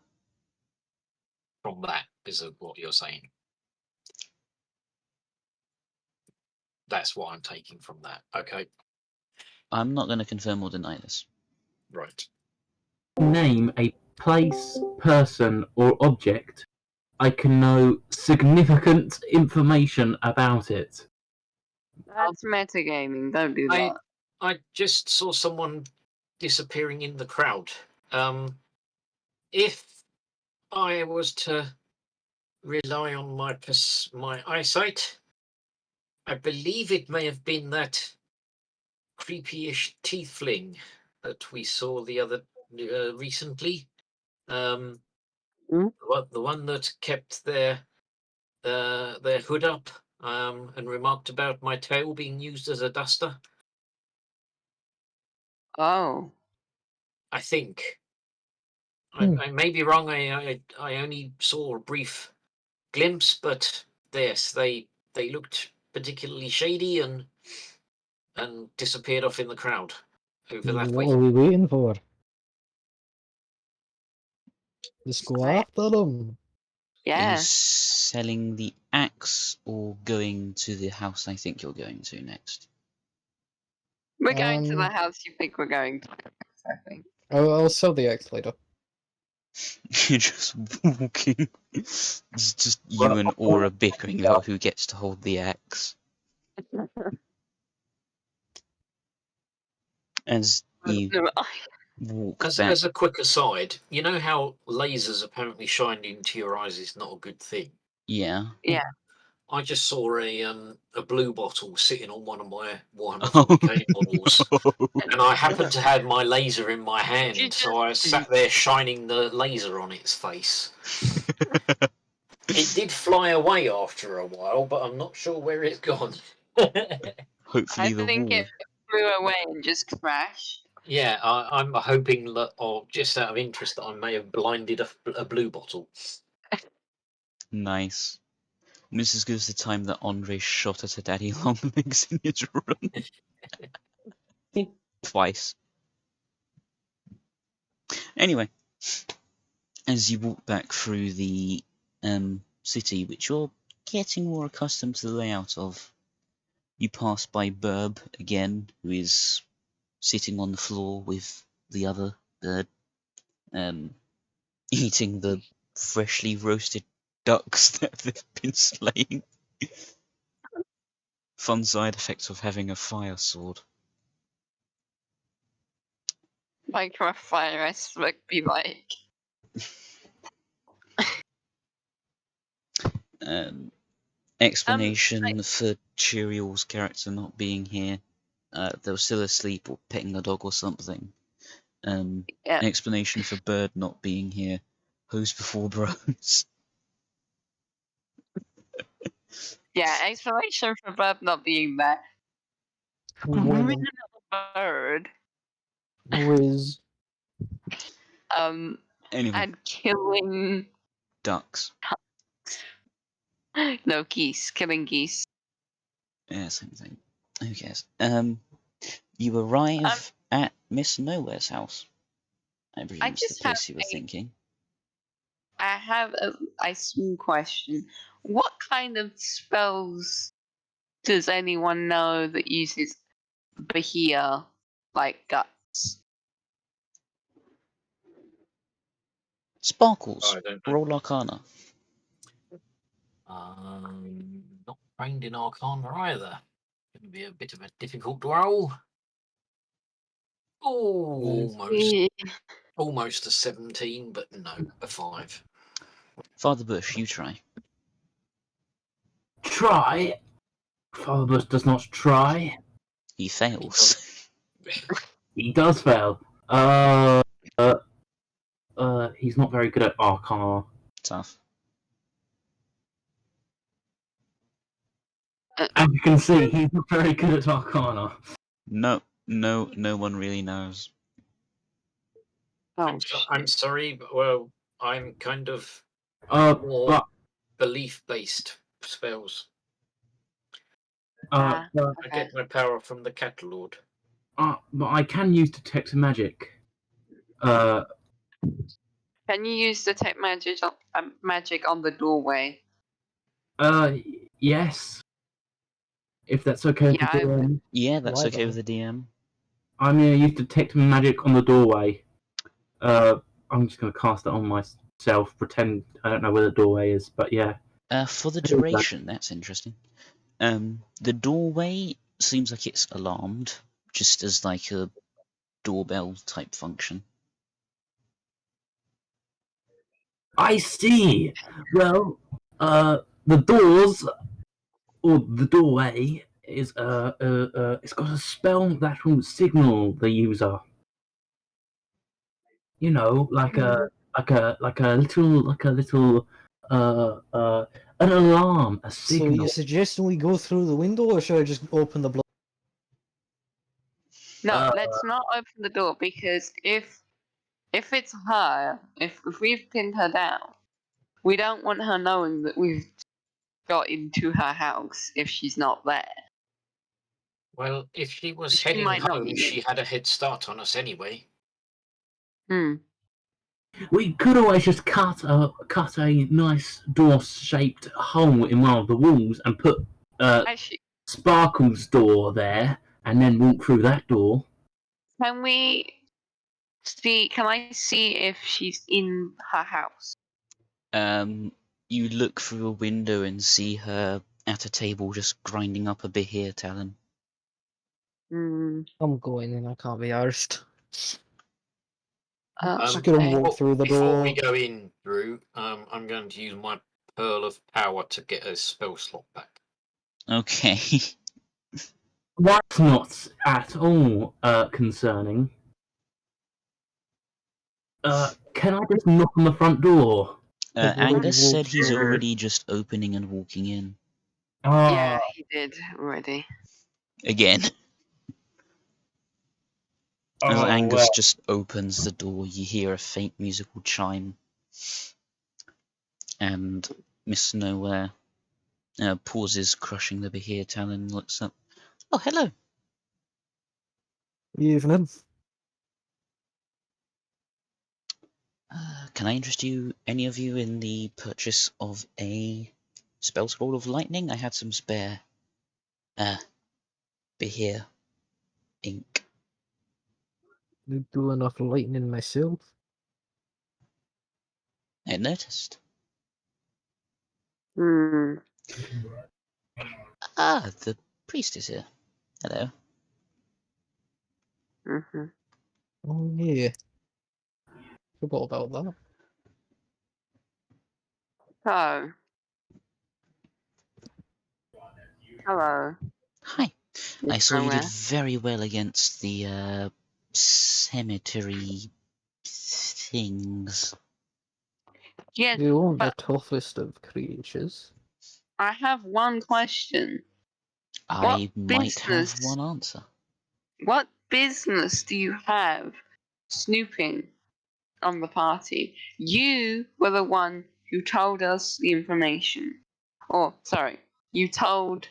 From that is what you're saying. That's what I'm taking from that. Okay. I'm not going to confirm or deny this. Right. Name a place, person, or object. I can know significant information about it. That's metagaming. Don't do that. I just saw someone disappearing in the crowd. If I was to rely on my eyesight, I believe it may have been that creepy-ish tiefling that we saw the other recently. The one that kept their hood up and remarked about my tail being used as a duster. Oh. I think. I may be wrong. I only saw a brief glimpse, but yes, they looked particularly shady and disappeared off in the crowd over that way. What are we waiting for? Just go after them. Are you Yeah. selling the axe or going to the house I think you're going to next? We're going to the house you think we're going to. I think. I'll sell the axe later. You're just walking. It's just you and Aura bickering about who gets to hold the axe. As you walk back. As a quick aside, you know how lasers apparently shining into your eyes is not a good thing. Yeah. Yeah. I just saw a blue bottle sitting on one of my Warhammer 40k models, and I happened to have my laser in my hand, so I sat there shining the laser on its face. It did fly away after a while, but I'm not sure where it's gone. Hopefully I think it flew away and just crashed. Yeah, I'm hoping that, or just out of interest, that I may have blinded a blue bottle. Nice. This is as good as the time that Andre shot at a daddy long legs in his room. Twice. Anyway, as you walk back through the city, which you're getting more accustomed to the layout of, you pass by Burb again, who is sitting on the floor with the other bird, eating the freshly roasted ducks that they've been slaying. Fun side effects of having a fire sword. Like a fire aspect be like. Explanation for Cheerial's character not being here. They were still asleep or petting a dog or something. Yeah. Explanation for Bird not being here. Who's before bros? Yeah, explanation for Burp not being there. Winning. Bird. Whiz. Anyway, And killing ducks. no geese, killing geese. Yeah, same thing. Who cares? You arrive at Miss Nowhere's house. I presume it's the just have place you were thinking. I have a small question. What kind of spells does anyone know that uses Bahia like guts? Sparkles. I don't know. Roll Arcana. Not trained in Arcana either. Going to be a bit of a difficult roll. Oh, almost a 17, but no, a 5. Father Bush, you try. Try. Father Bush does not try. He fails. He does fail. He's not very good at Arcana. Tough. As you can see, he's not very good at Arcana. No one really knows. Oh, I'm sorry, but well, I'm kind of more But belief-based spells. but I get my power from the Catalord. but I can use detect magic. Can you use detect magic on the doorway? Yes. If that's okay with the DM. Yeah, that's Right okay then. with the DM. I'm gonna use detect magic on the doorway. I'm just gonna cast it on myself. Pretend I don't know where the doorway is, but yeah. For the duration, that's interesting. The doorway seems like it's alarmed, just as like a doorbell type function. I see. Well, the doors or the doorway is it's got a spell that will signal the user. You know, like a little an alarm, a So signal. you're suggesting we go through the window, or should I just open the block? No, let's not open the door because if it's her, if we've pinned her down, we don't want her knowing that we've got into her house if she's not there. Well, if she was She heading might not home, be she had a head start on us anyway. We could always just cut a nice door-shaped hole in one of the walls and put Sparkle's door there, and then walk through that door. Can we see? Can I see if she's in her house? You look through a window and see her at a table just grinding up a Behir Talon. I'm going in. I can't be arsed. Just gonna walk through the Before door. we go in, Drew, I'm going to use my Pearl of Power to get a spell slot back. Okay. That's not at all concerning. Can I just knock on the front door? Angus said he's already just opening and walking in. Yeah, he did already. Again. As Angus just opens the door, you hear a faint musical chime. And Miss Nowhere pauses, crushing the Behir Talon, and looks up. Oh, hello. Evening. Can I interest any of you, in the purchase of a spell scroll of lightning? I had some spare here ink. You do enough lightning myself. I noticed. Hmm. Ah, the priest is here. Hello. Mm-hmm. Oh yeah. Forgot about that. So, hello, Hi. I Miss saw you did Nowhere. very well against the cemetery things. Yes, You aren't the but toughest of creatures. I have one question. What I might have business? one answer. What business do you have snooping on the party? You were the one who told us the information. Or, sorry, you told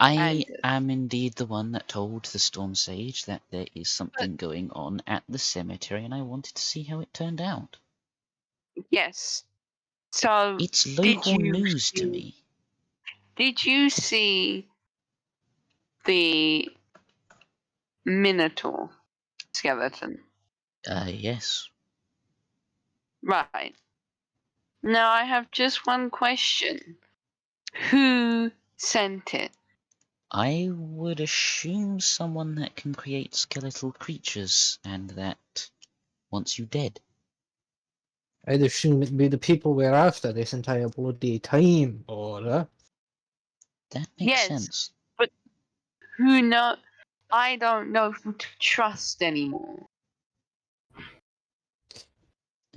I Angus. am indeed the one that told the Storm Sage that there is something going on at the cemetery, and I wanted to see how it turned out. Yes. So, It's did local you news to see, me. did you see the Minotaur skeleton? Yes. Right. Now I have just one question. Who sent it? I would assume someone that can create skeletal creatures, and that wants you dead. I'd assume it'd be the people we're after this entire bloody time, or That makes Yes, sense. but who know? I don't know who to trust anymore.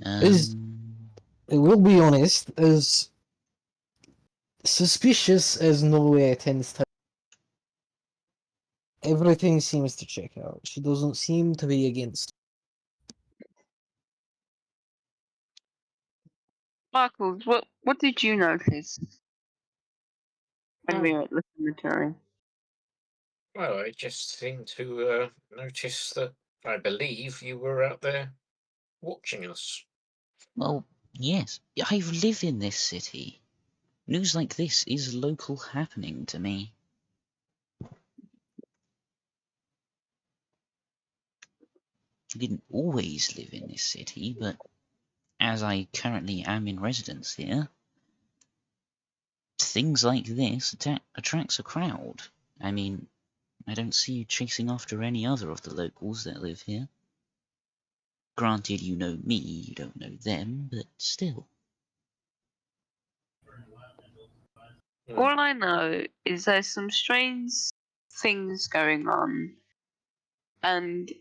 Is Um, I will be honest, as suspicious as Nowhere tends to, everything seems to check out. She doesn't seem to be against. Sparkles, what did you notice when we were at the cemetery? Well, I just seemed to notice that I believe you were out there watching us. well, yes. I live in this city. News like this is local happening to me. I didn't always live in this city, but as I currently am in residence here, things like this attracts a crowd. I mean, I don't see you chasing after any other of the locals that live here. Granted, you know me, you don't know them, but still. All I know is there's some strange things going on, and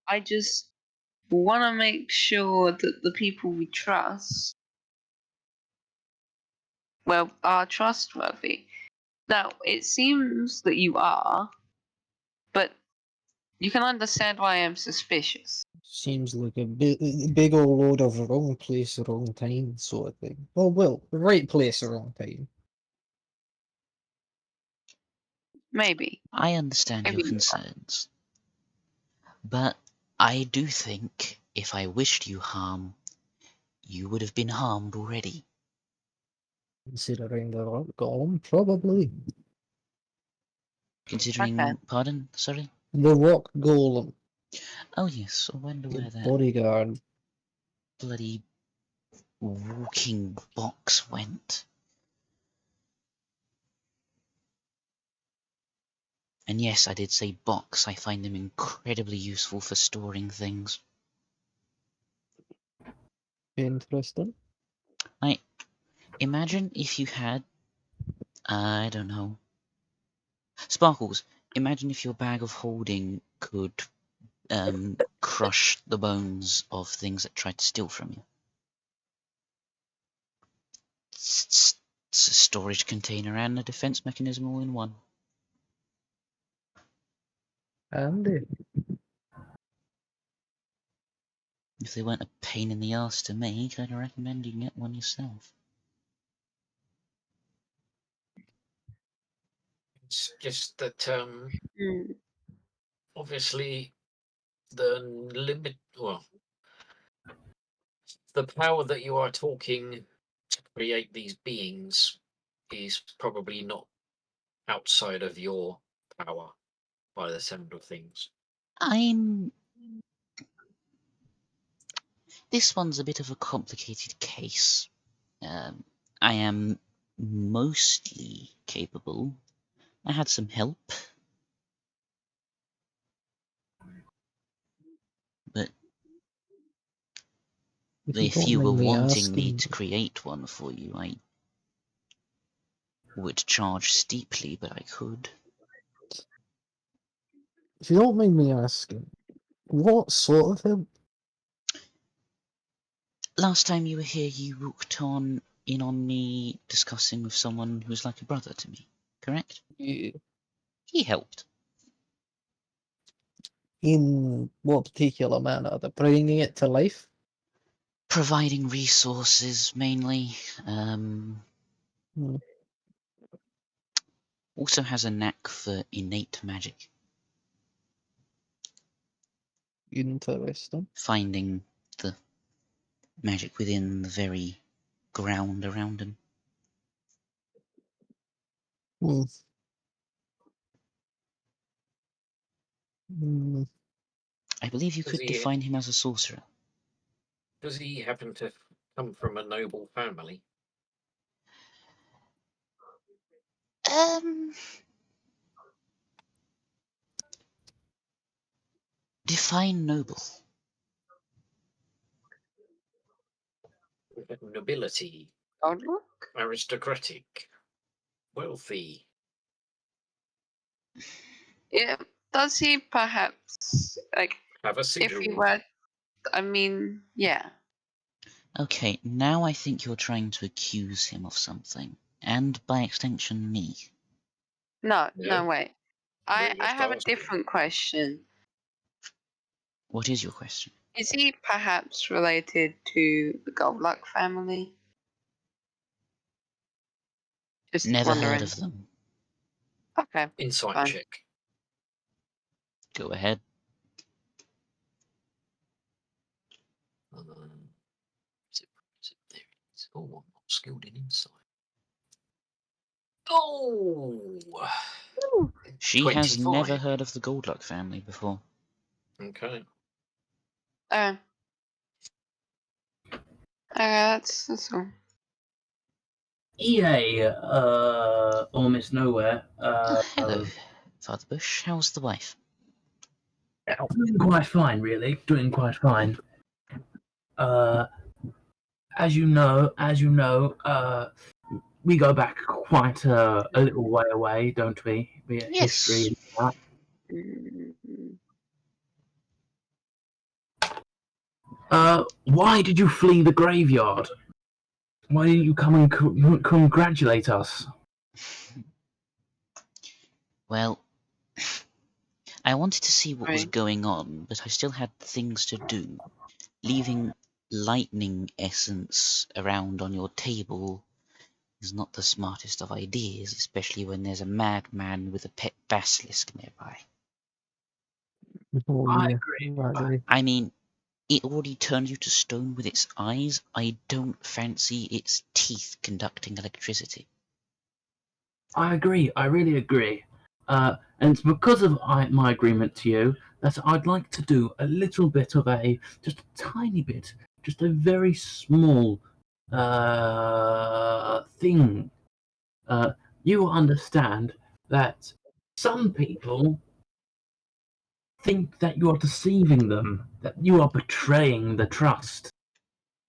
I just want to make sure that the people we trust, well, are trustworthy. Now, it seems that you are, but you can understand why I'm suspicious. Seems like a big old load of wrong place, wrong time sort of thing. Oh well, right place, wrong time. Maybe. I understand your Maybe you are. concerns, but I do think if I wished you harm, you would have been harmed already. Considering the rock golem, probably. Okay. Considering, pardon, sorry? The rock golem, Oh yes, I wonder your where that bodyguard. bloody walking box went. And yes, I did say box. I find them incredibly useful for storing things. Interesting. Like, imagine if you had, I don't know, Sparkles. Imagine if your bag of holding could crush the bones of things that tried to steal from you. It's a storage container and a defense mechanism all in one. Andy. If they weren't a pain in the ass to make, I'd recommend you get one yourself. It's just that Hmm. obviously the limit, well, the power that you are talking to create these beings is probably not outside of your power by the sound of things. This one's a bit of a complicated case. I am mostly capable. I had some help, but if you were wanting me to create one for you, I would charge steeply, but I could. If you don't mind me asking, what sort of help? Last time you were here, you walked in on me discussing with someone who's like a brother to me, correct? Yeah. He helped. In what particular manner? The bringing it to life? Providing resources, mainly. Hmm. Also has a knack for innate magic. Interesting. Finding the magic within the very ground around him. Hmm. Hmm. I believe you Does could he- define him as a sorcerer. Does he happen to come from a noble family? Define noble. Nobility, Godlock? aristocratic, wealthy. Yeah. Does he perhaps like Have a if he sigil. were? I mean, yeah. Okay, now I think you're trying to accuse him of something, and by extension me. No, Yeah. no, wait. We're I just have a asking. different question. What is your question? Is he perhaps related to the Goldluck family? Just Never wondering. heard of them. Okay. Insight Fine. check. Go ahead. There it is. Oh, I'm not skilled in insight. Oh! She has 25. never heard of the Goldluck family before. Okay. Okay, that's all. EA, or Miss Nowhere, Hello, Father Bush. How's the wife? doing quite fine, really. Doing quite fine. As you know, we go back quite a little way away, don't we? We Yes. history and that. Why did you flee the graveyard? Why didn't you come and congratulate us? Well, I wanted to see what was Right. going on, but I still had things to do. Leaving lightning essence around on your table is not the smartest of ideas, especially when there's a madman with a pet basilisk nearby. Oh, I yeah. agree. I agree. I mean, it already turned you to stone with its eyes. I don't fancy its teeth conducting electricity. I agree. I really agree. And it's because of my agreement to you that I'd like to do a little bit of just a tiny bit, just a very small thing. You understand that some people think that you are deceiving them, that you are betraying the trust.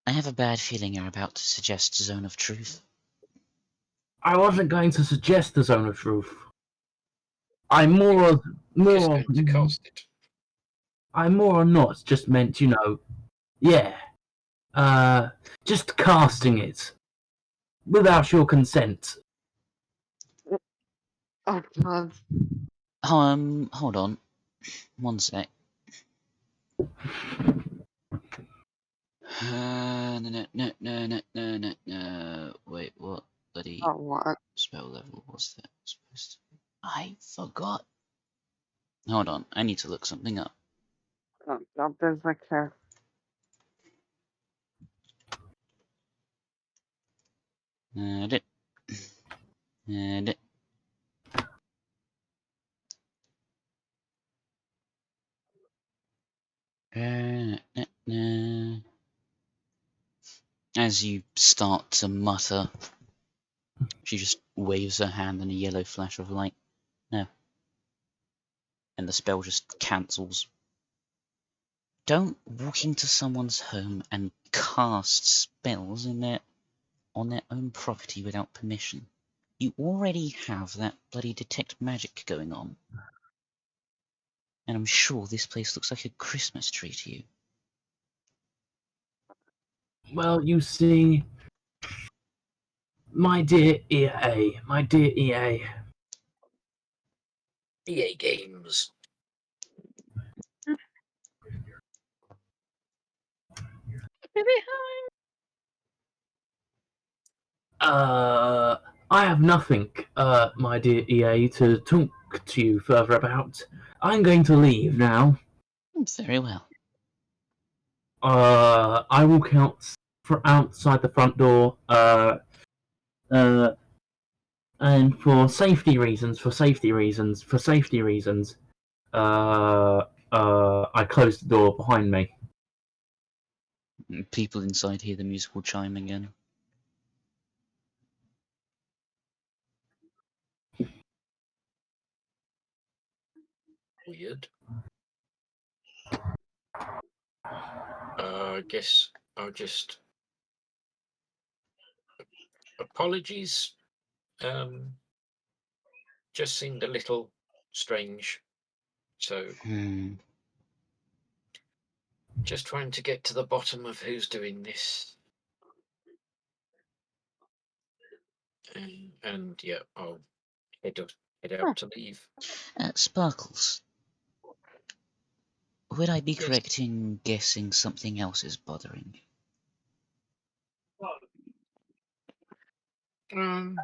I have a bad feeling you're about to suggest Zone of Truth. I wasn't going to suggest the Zone of Truth. I more Just going to cast it. I more or not just meant, yeah, just casting it without your consent. Oh God. Hold on. One sec. No. Wait, what bloody Oh what? spell level was that supposed to be? I forgot. Hold on, I need to look something up. Oh, God, there's like a... And it. And it. As you start to mutter, she just waves her hand in a yellow flash of light. No. And the spell just cancels. Don't walk into someone's home and cast spells on their own property without permission. You already have that bloody detect magic going on. And I'm sure this place looks like a Christmas tree to you. Well, you see, my dear EA, EA Games. I have nothing, my dear EA, to talk to you further about. I'm going to leave now. Very well. I walk out outside the front door, and for safety reasons, I close the door behind me. People inside hear the musical chime again. Weird. I guess I'll just apologies. Just seemed a little strange. So just trying to get to the bottom of who's doing this. And yeah, I'll head out to leave. Sparkles, would I be Yes. correct in guessing something else is bothering you? I'm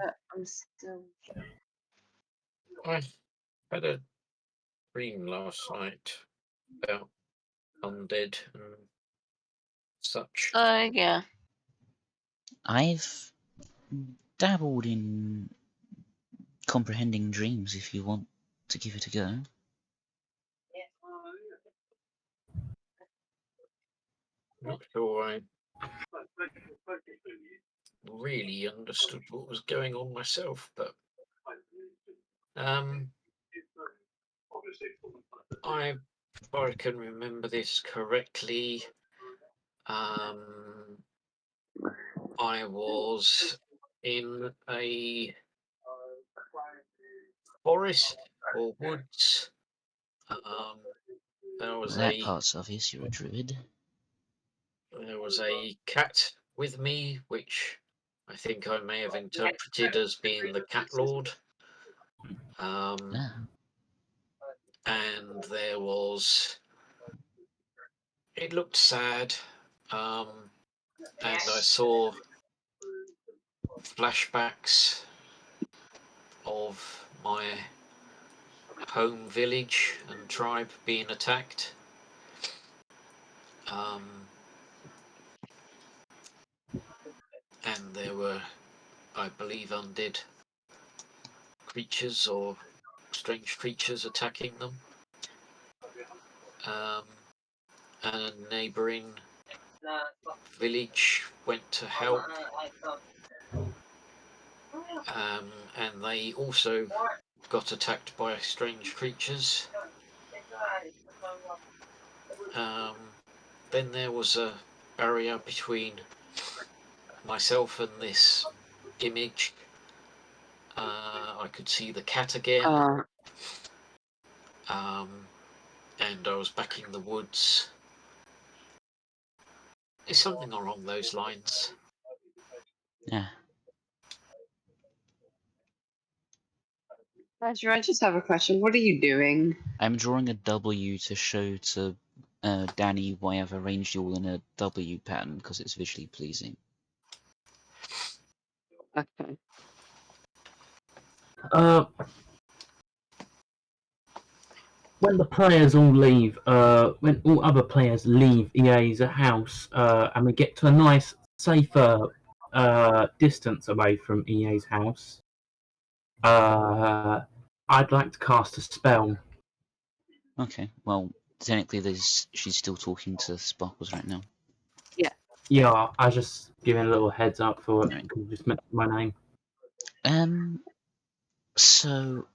still... I had a dream last night about undead and such. yeah. I've dabbled in comprehending dreams if you want to give it a go. Not sure I really understood what was going on myself, but if I can remember this correctly, I was in a forest or woods. There was That part's obvious, you're a druid. a cat with me, which I think I may have interpreted as being the cat lord. Ah. And there was... It looked sad, and I saw flashbacks of my home village and tribe being attacked. And there were, I believe, undead creatures or strange creatures attacking them. And a neighbouring village went to help, and they also got attacked by strange creatures. Then there was a barrier between myself and this image. I could see the cat again, and I was back in the woods. It's something along those lines. Yeah. Roger, I just have a question. What are you doing? I'm drawing a W to show to Danny why I've arranged you all in a W pattern, because it's visually pleasing. Okay. when the players all leave, when all other players leave EA's house, and we get to a nice, safer distance away from EA's house, I'd like to cast a spell. Okay, well, technically she's still talking to Sparkles right now. Yeah, I was just giving a little heads up for it Right. because you just mentioned my name. So,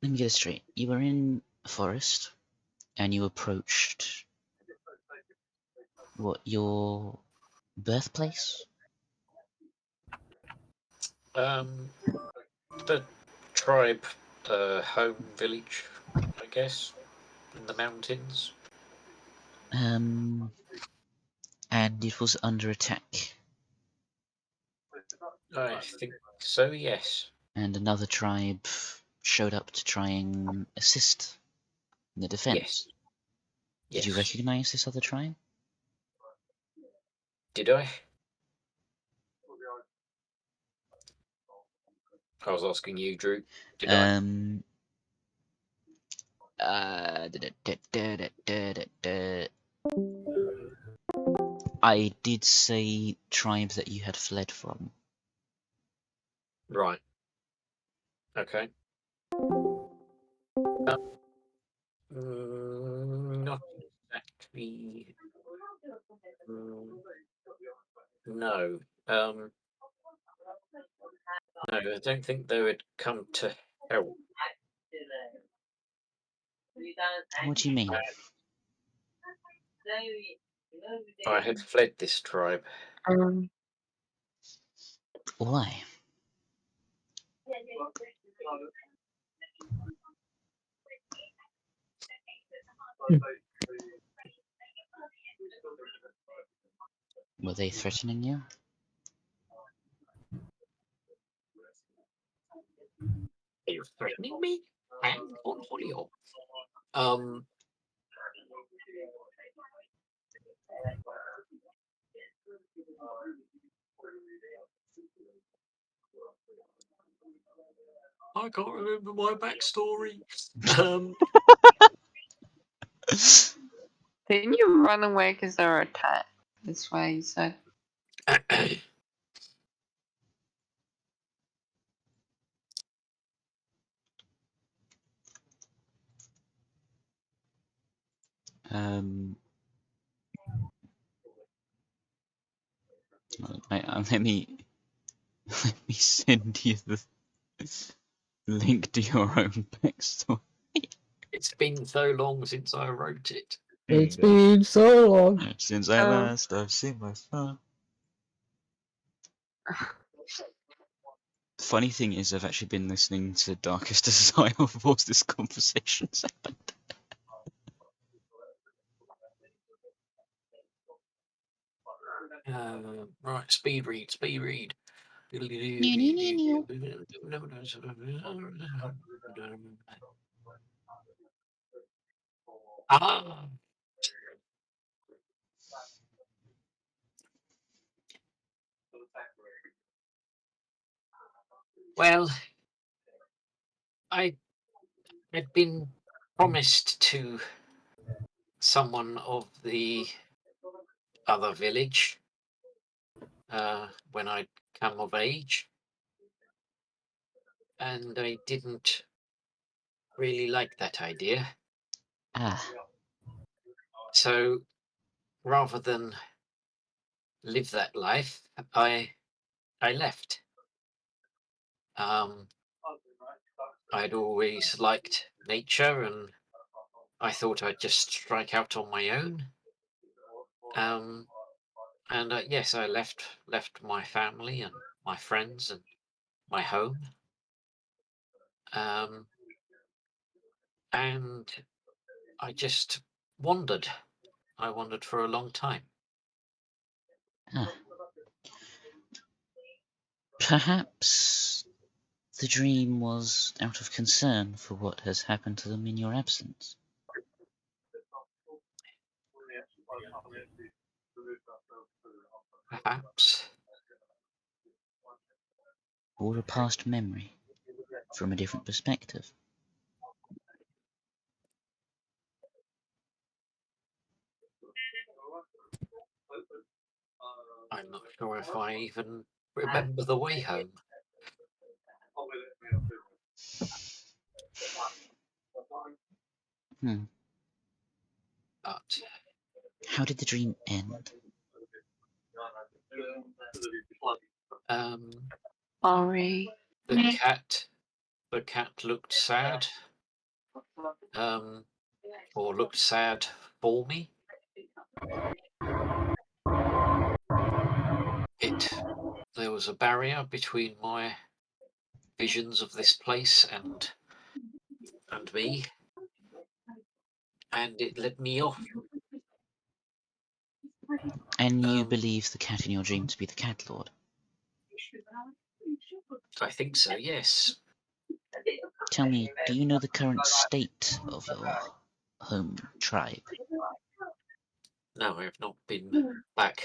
let me get it straight. You were in a forest, and you approached your birthplace? The tribe, home village, I guess, in the mountains. And it was under attack. I think so, yes. And another tribe showed up to try and assist in the defense. Did you Yes. recognize this other tribe? Did I? I was asking you, Drew. Did I? I did say tribe that you had fled from. Right. Okay. Not exactly. No. No, I don't think they would come to help. What do you mean? I had fled this tribe. Why? Were they threatening you? Are you threatening me? Hang on, Holly. I can't remember my backstory. Didn't you run away because they were attacked? That's why you said. Let me send you the link to your own backstory. It's been so long since I wrote it. It's been so long. Since I last I've seen my son. The funny thing is, I've actually been listening to Darkest Desire before this conversation's happened. Right, speed read. Ah. Well, I'd been promised to someone of the other village when I'd come of age, and I didn't really like that idea. So rather than live that life, I left. I'd always liked nature, and I thought I'd just strike out on my own. And yes, I left my family and my friends and my home. And I just wandered. I wandered for a long time. Perhaps the dream was out of concern for what has happened to them in your absence. Perhaps. Or a past memory from a different perspective. I'm not sure if I even remember the way home. Hmm. But How did the dream end? Sorry. the cat looked sad. Or looked sad for me. There was a barrier between my visions of this place and me, and it led me off. And you Um, believe the cat in your dream to be the cat lord? I think so, yes. Tell me, do you know the current state of your home tribe? No, I have not been back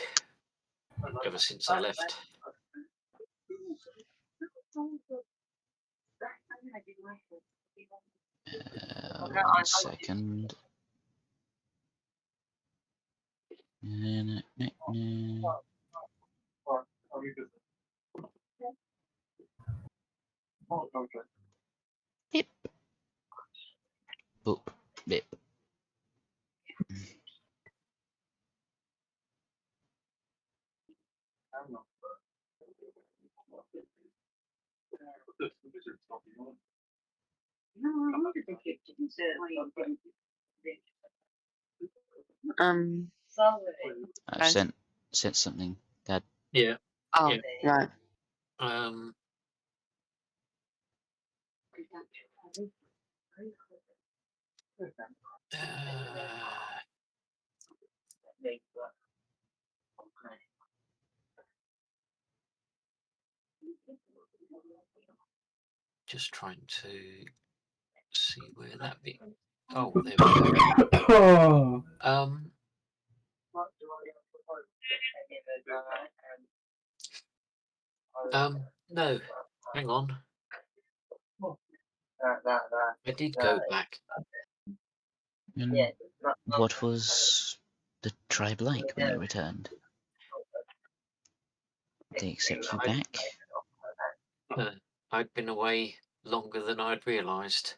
ever since I left. 1 second. Bip. Boop. Bip. I've Guys. sent something. Dad. Yeah. Oh, Yeah. right. Just trying to see where that be. Oh, there we go. No, hang on. I did go back. And what was the tribe like when you returned? Did they accept you back? I'd been away longer than I'd realised.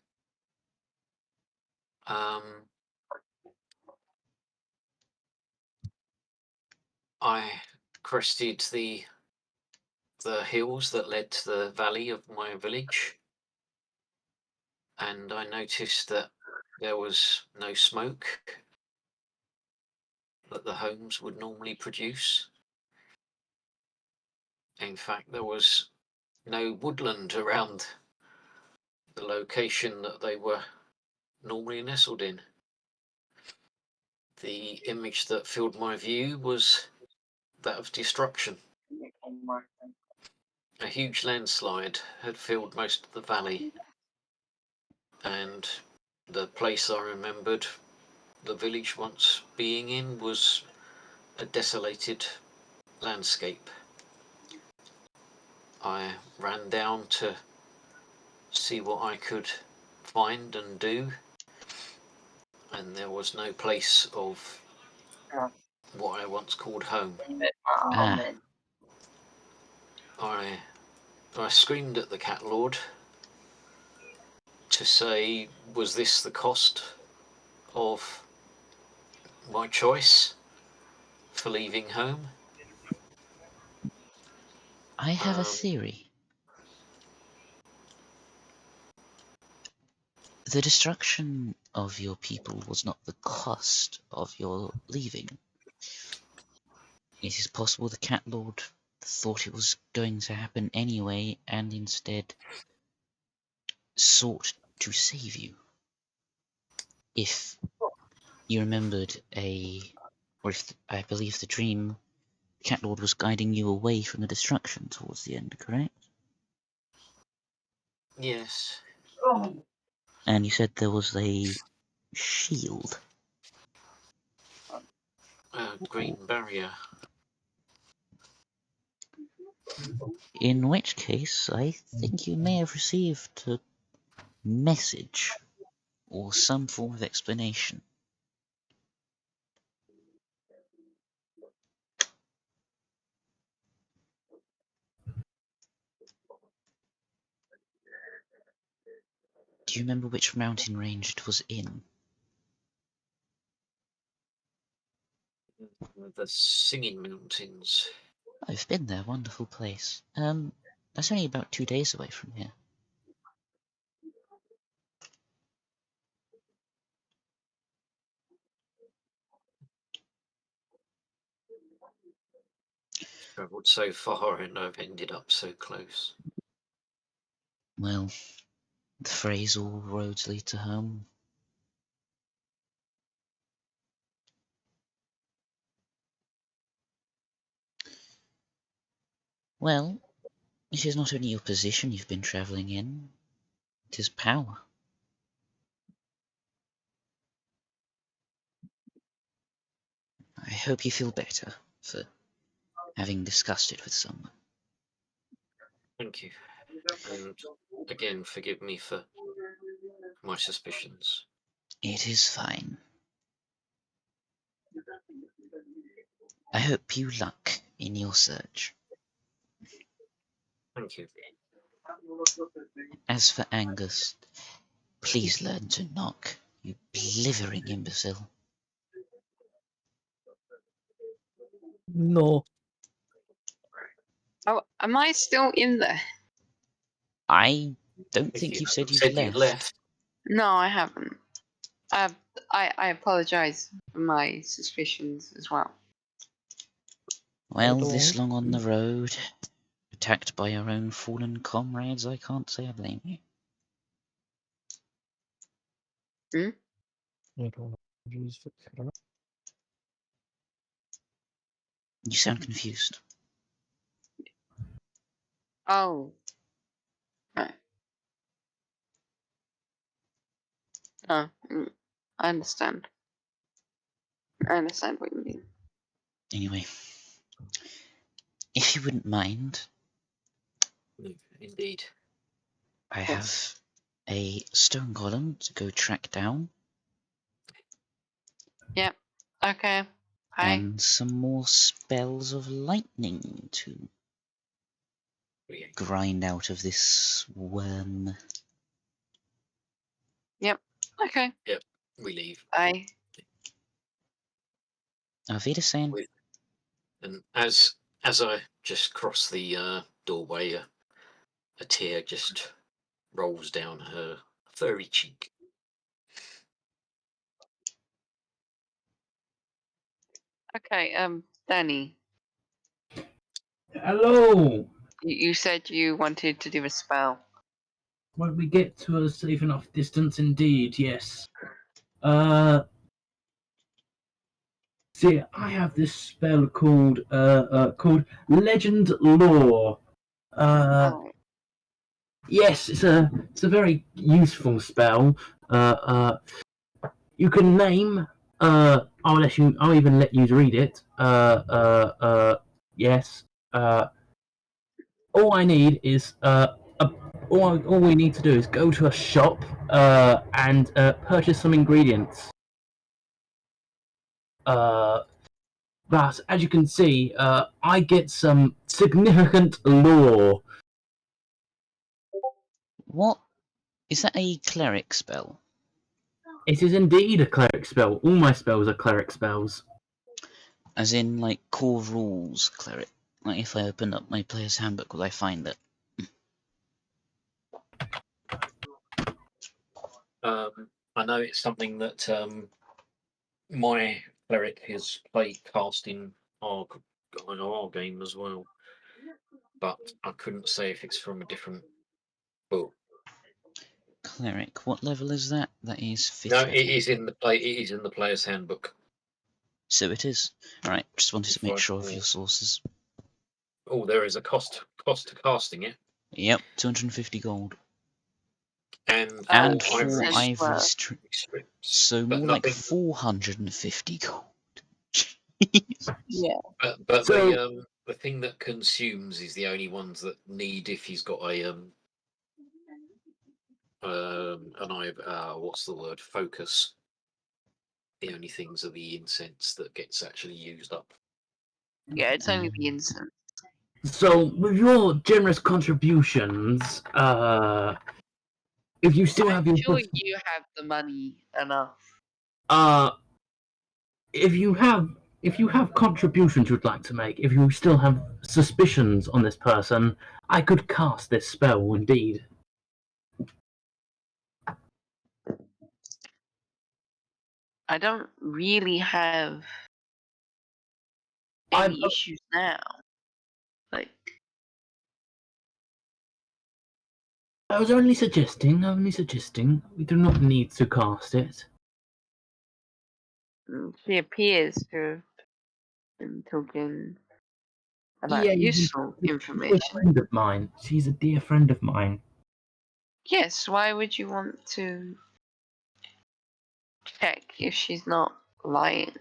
I crested the hills that led to the valley of my village, and I noticed that there was no smoke that the homes would normally produce. In fact, there was no woodland around the location that they were normally nestled in. The image that filled my view was that of destruction. A huge landslide had filled most of the valley, and the place I remembered the village once being in was a desolated landscape. I ran down to see what I could find and do, and there was no place of what I once called home. Ah. I screamed at the cat lord to say, was this the cost of my choice for leaving home? I have a theory. The destruction of your people was not the cost of your leaving. It is possible the cat lord thought it was going to happen anyway and instead sought to save you. If you remembered or if I believe the dream, cat lord was guiding you away from the destruction towards the end, correct? Yes. And you said there was a shield. A green barrier. In which case, I think you may have received a message or some form of explanation. Do you remember which mountain range it was in? The Singing Mountains. I've been there, wonderful place. That's only about 2 days away from here. Travelled so far and I've ended up so close. Well, the phrase all roads lead to home. Well, it is not only your position you've been travelling in, it is power. I hope you feel better for having discussed it with someone. Thank you. And again, forgive me for my suspicions. It is fine. I hope you luck in your search. Thank you. As for Angus, please learn to knock, you blithering imbecile. No. Oh, am I still in there? I don't If think you you've said you've said left. you left, No, I haven't. I apologize for my suspicions as well. Well, Hold this on. long on the road, attacked by your own fallen comrades, I can't say I blame you. I don't know. Use for camera. You sound confused. Oh. Right. Oh, I understand. I understand what you mean. Anyway, if you wouldn't mind, no, indeed. I Yes. have a stone golem to go track down, Yep. Okay. Hi. and some more spells of lightning to Brilliant. grind out of this worm. Okay. We leave. Bye. Auf Wiedersehen. And as I just cross the doorway, a tear just rolls down her furry cheek. Okay. Danny, Hello! you said you wanted to do a spell. When we get to a safe enough distance, indeed, yes. See, I have this spell called Legend Lore. Oh. Yes, it's a very useful spell. You can name. I'll even let you read it. Yes. All I need is all we need to do is go to a shop and purchase some ingredients. But as you can see, I get some significant lore. What? Is that a cleric spell? It is indeed a cleric spell. All my spells are cleric spells. As in, like, core rules cleric? Like, if I open up my player's handbook, will I find it? I know it's something that my cleric has played cast in our game as well, but I couldn't say if it's from a different book. Cleric. What level is that? That is 5th No, level. it is in the player's handbook. So it is. Alright, just wanted to make If I- sure of your sources. Oh, there is a cost to casting it, Yep, 250 gold. and And Oh, 4 cents ivory worth. strips. scripts. So But more like nothing- 450 gold. Yeah. But So- the thing that consumes is the only ones that need if he's got a what's the word, focus. The only things are the incense that gets actually used up. Yeah, it's only the incense. So, with your generous contributions, If you still have I'm your sure you have the money enough. if you have contributions you'd like to make, if you still have suspicions on this person, I could cast this spell indeed. I don't really have I'm- any issues now. Like, I was only suggesting. We do not need to cast it. she appears to have been talking about Yeah, useful she's a information. friend of mine. She's a dear friend of mine. Yes, why would you want to check if she's not lying?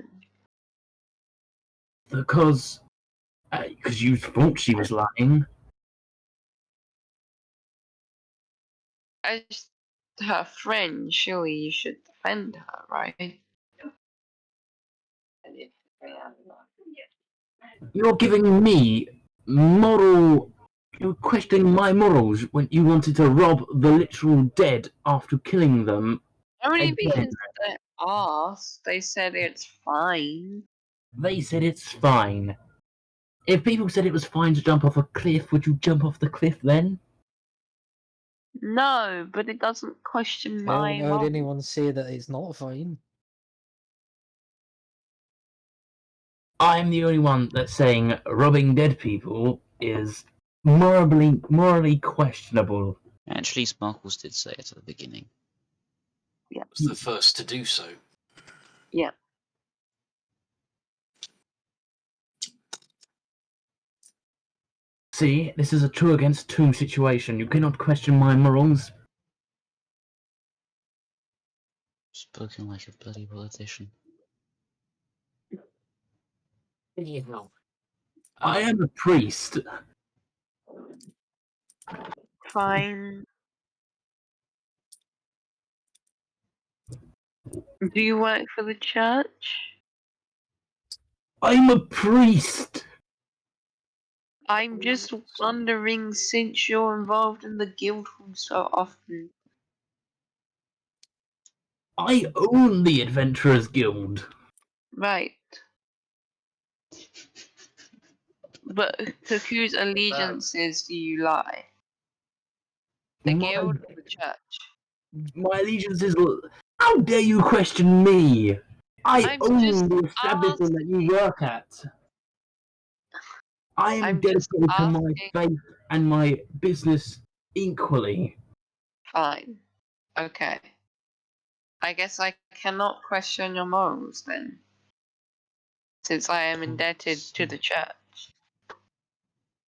Because you thought she was lying. As her friend, surely you should defend her, right? You're giving me moral. You're questioning my morals when you wanted to rob the literal dead after killing them. Only Again. because they asked, they said it's fine. They said it's fine. If people said it was fine to jump off a cliff, would you jump off the cliff then? No, but it doesn't question I my haven't heard morals. anyone say that it's not fine. I'm the only one that's saying robbing dead people is morally questionable. Actually, Sparkles did say it at the beginning. Yeah. Was the first to do so. Yeah. See, this is a 2 against 2 situation. You cannot question my morals. Spoken like a bloody politician. Anyhow. I am a priest. Fine. Do you work for the church? I'm a priest. I'm just wondering, since you're involved in the guild so often. I own the Adventurers Guild. Right. But to whose allegiances do you lie? The guild or the church? My allegiance is. How dare you question me? I I'm own just the establishment that you work at. I am I'm just dedicated to my asking. faith and my business equally. Fine. Okay. I guess I cannot question your morals then, since I am indebted to the church.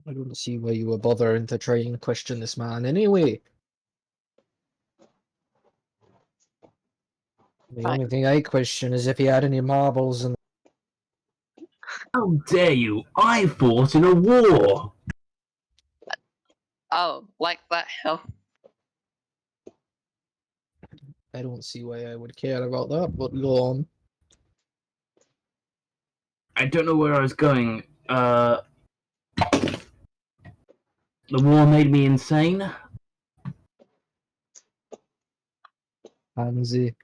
I don't see why you were bothering to try and question this man anyway. The Fine. only thing I question is if he had any marbles and. How dare you? I fought in a war. Oh, like that hell. I don't see why I would care about that, but go on. I don't know where I was going. The war made me insane. Pansy.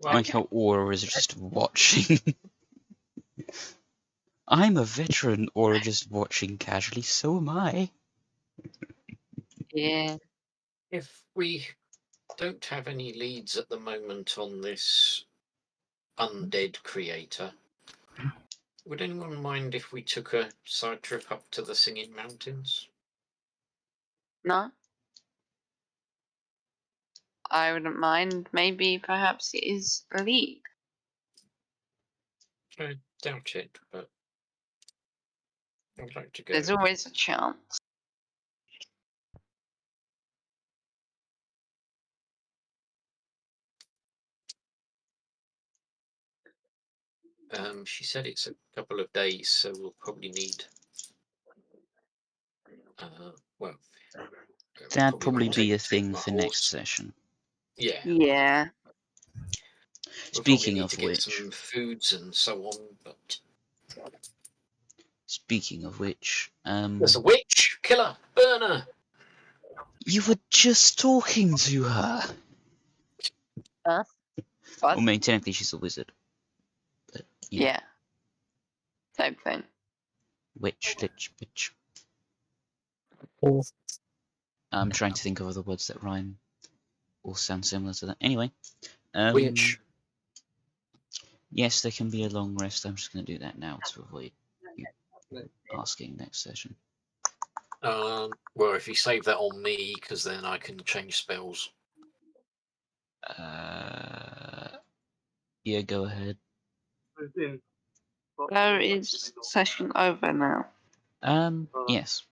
I like how Aura is just watching. I'm a veteran, Aura just watching casually, so am I. Yeah. If we don't have any leads at the moment on this undead creator, would anyone mind if we took a side trip up to the Singing Mountains? No? I wouldn't mind. Maybe perhaps it is a lead. I doubt it, but I'd like to go. There's always a chance. She said it's a couple of days, so we'll probably need. Well, That'd probably won't be a take thing my for horse. next session. Yeah. Yeah. We'll Speaking need of to get which, some foods and so on, but speaking of which, there's a witch, killer, burner. You were just talking to her. Huh? Well, I What? mean, technically she's a wizard. But, you know, Yeah. Same thing. witch, lich, bitch. Or I'm trying to think of other words that rhyme or sound similar to that. Anyway. Witch. Yes, there can be a long rest. I'm just going to do that now to avoid you asking next session. Well, if you save that on me, because then I can change spells. Yeah, go ahead. Where is session over now? Yes.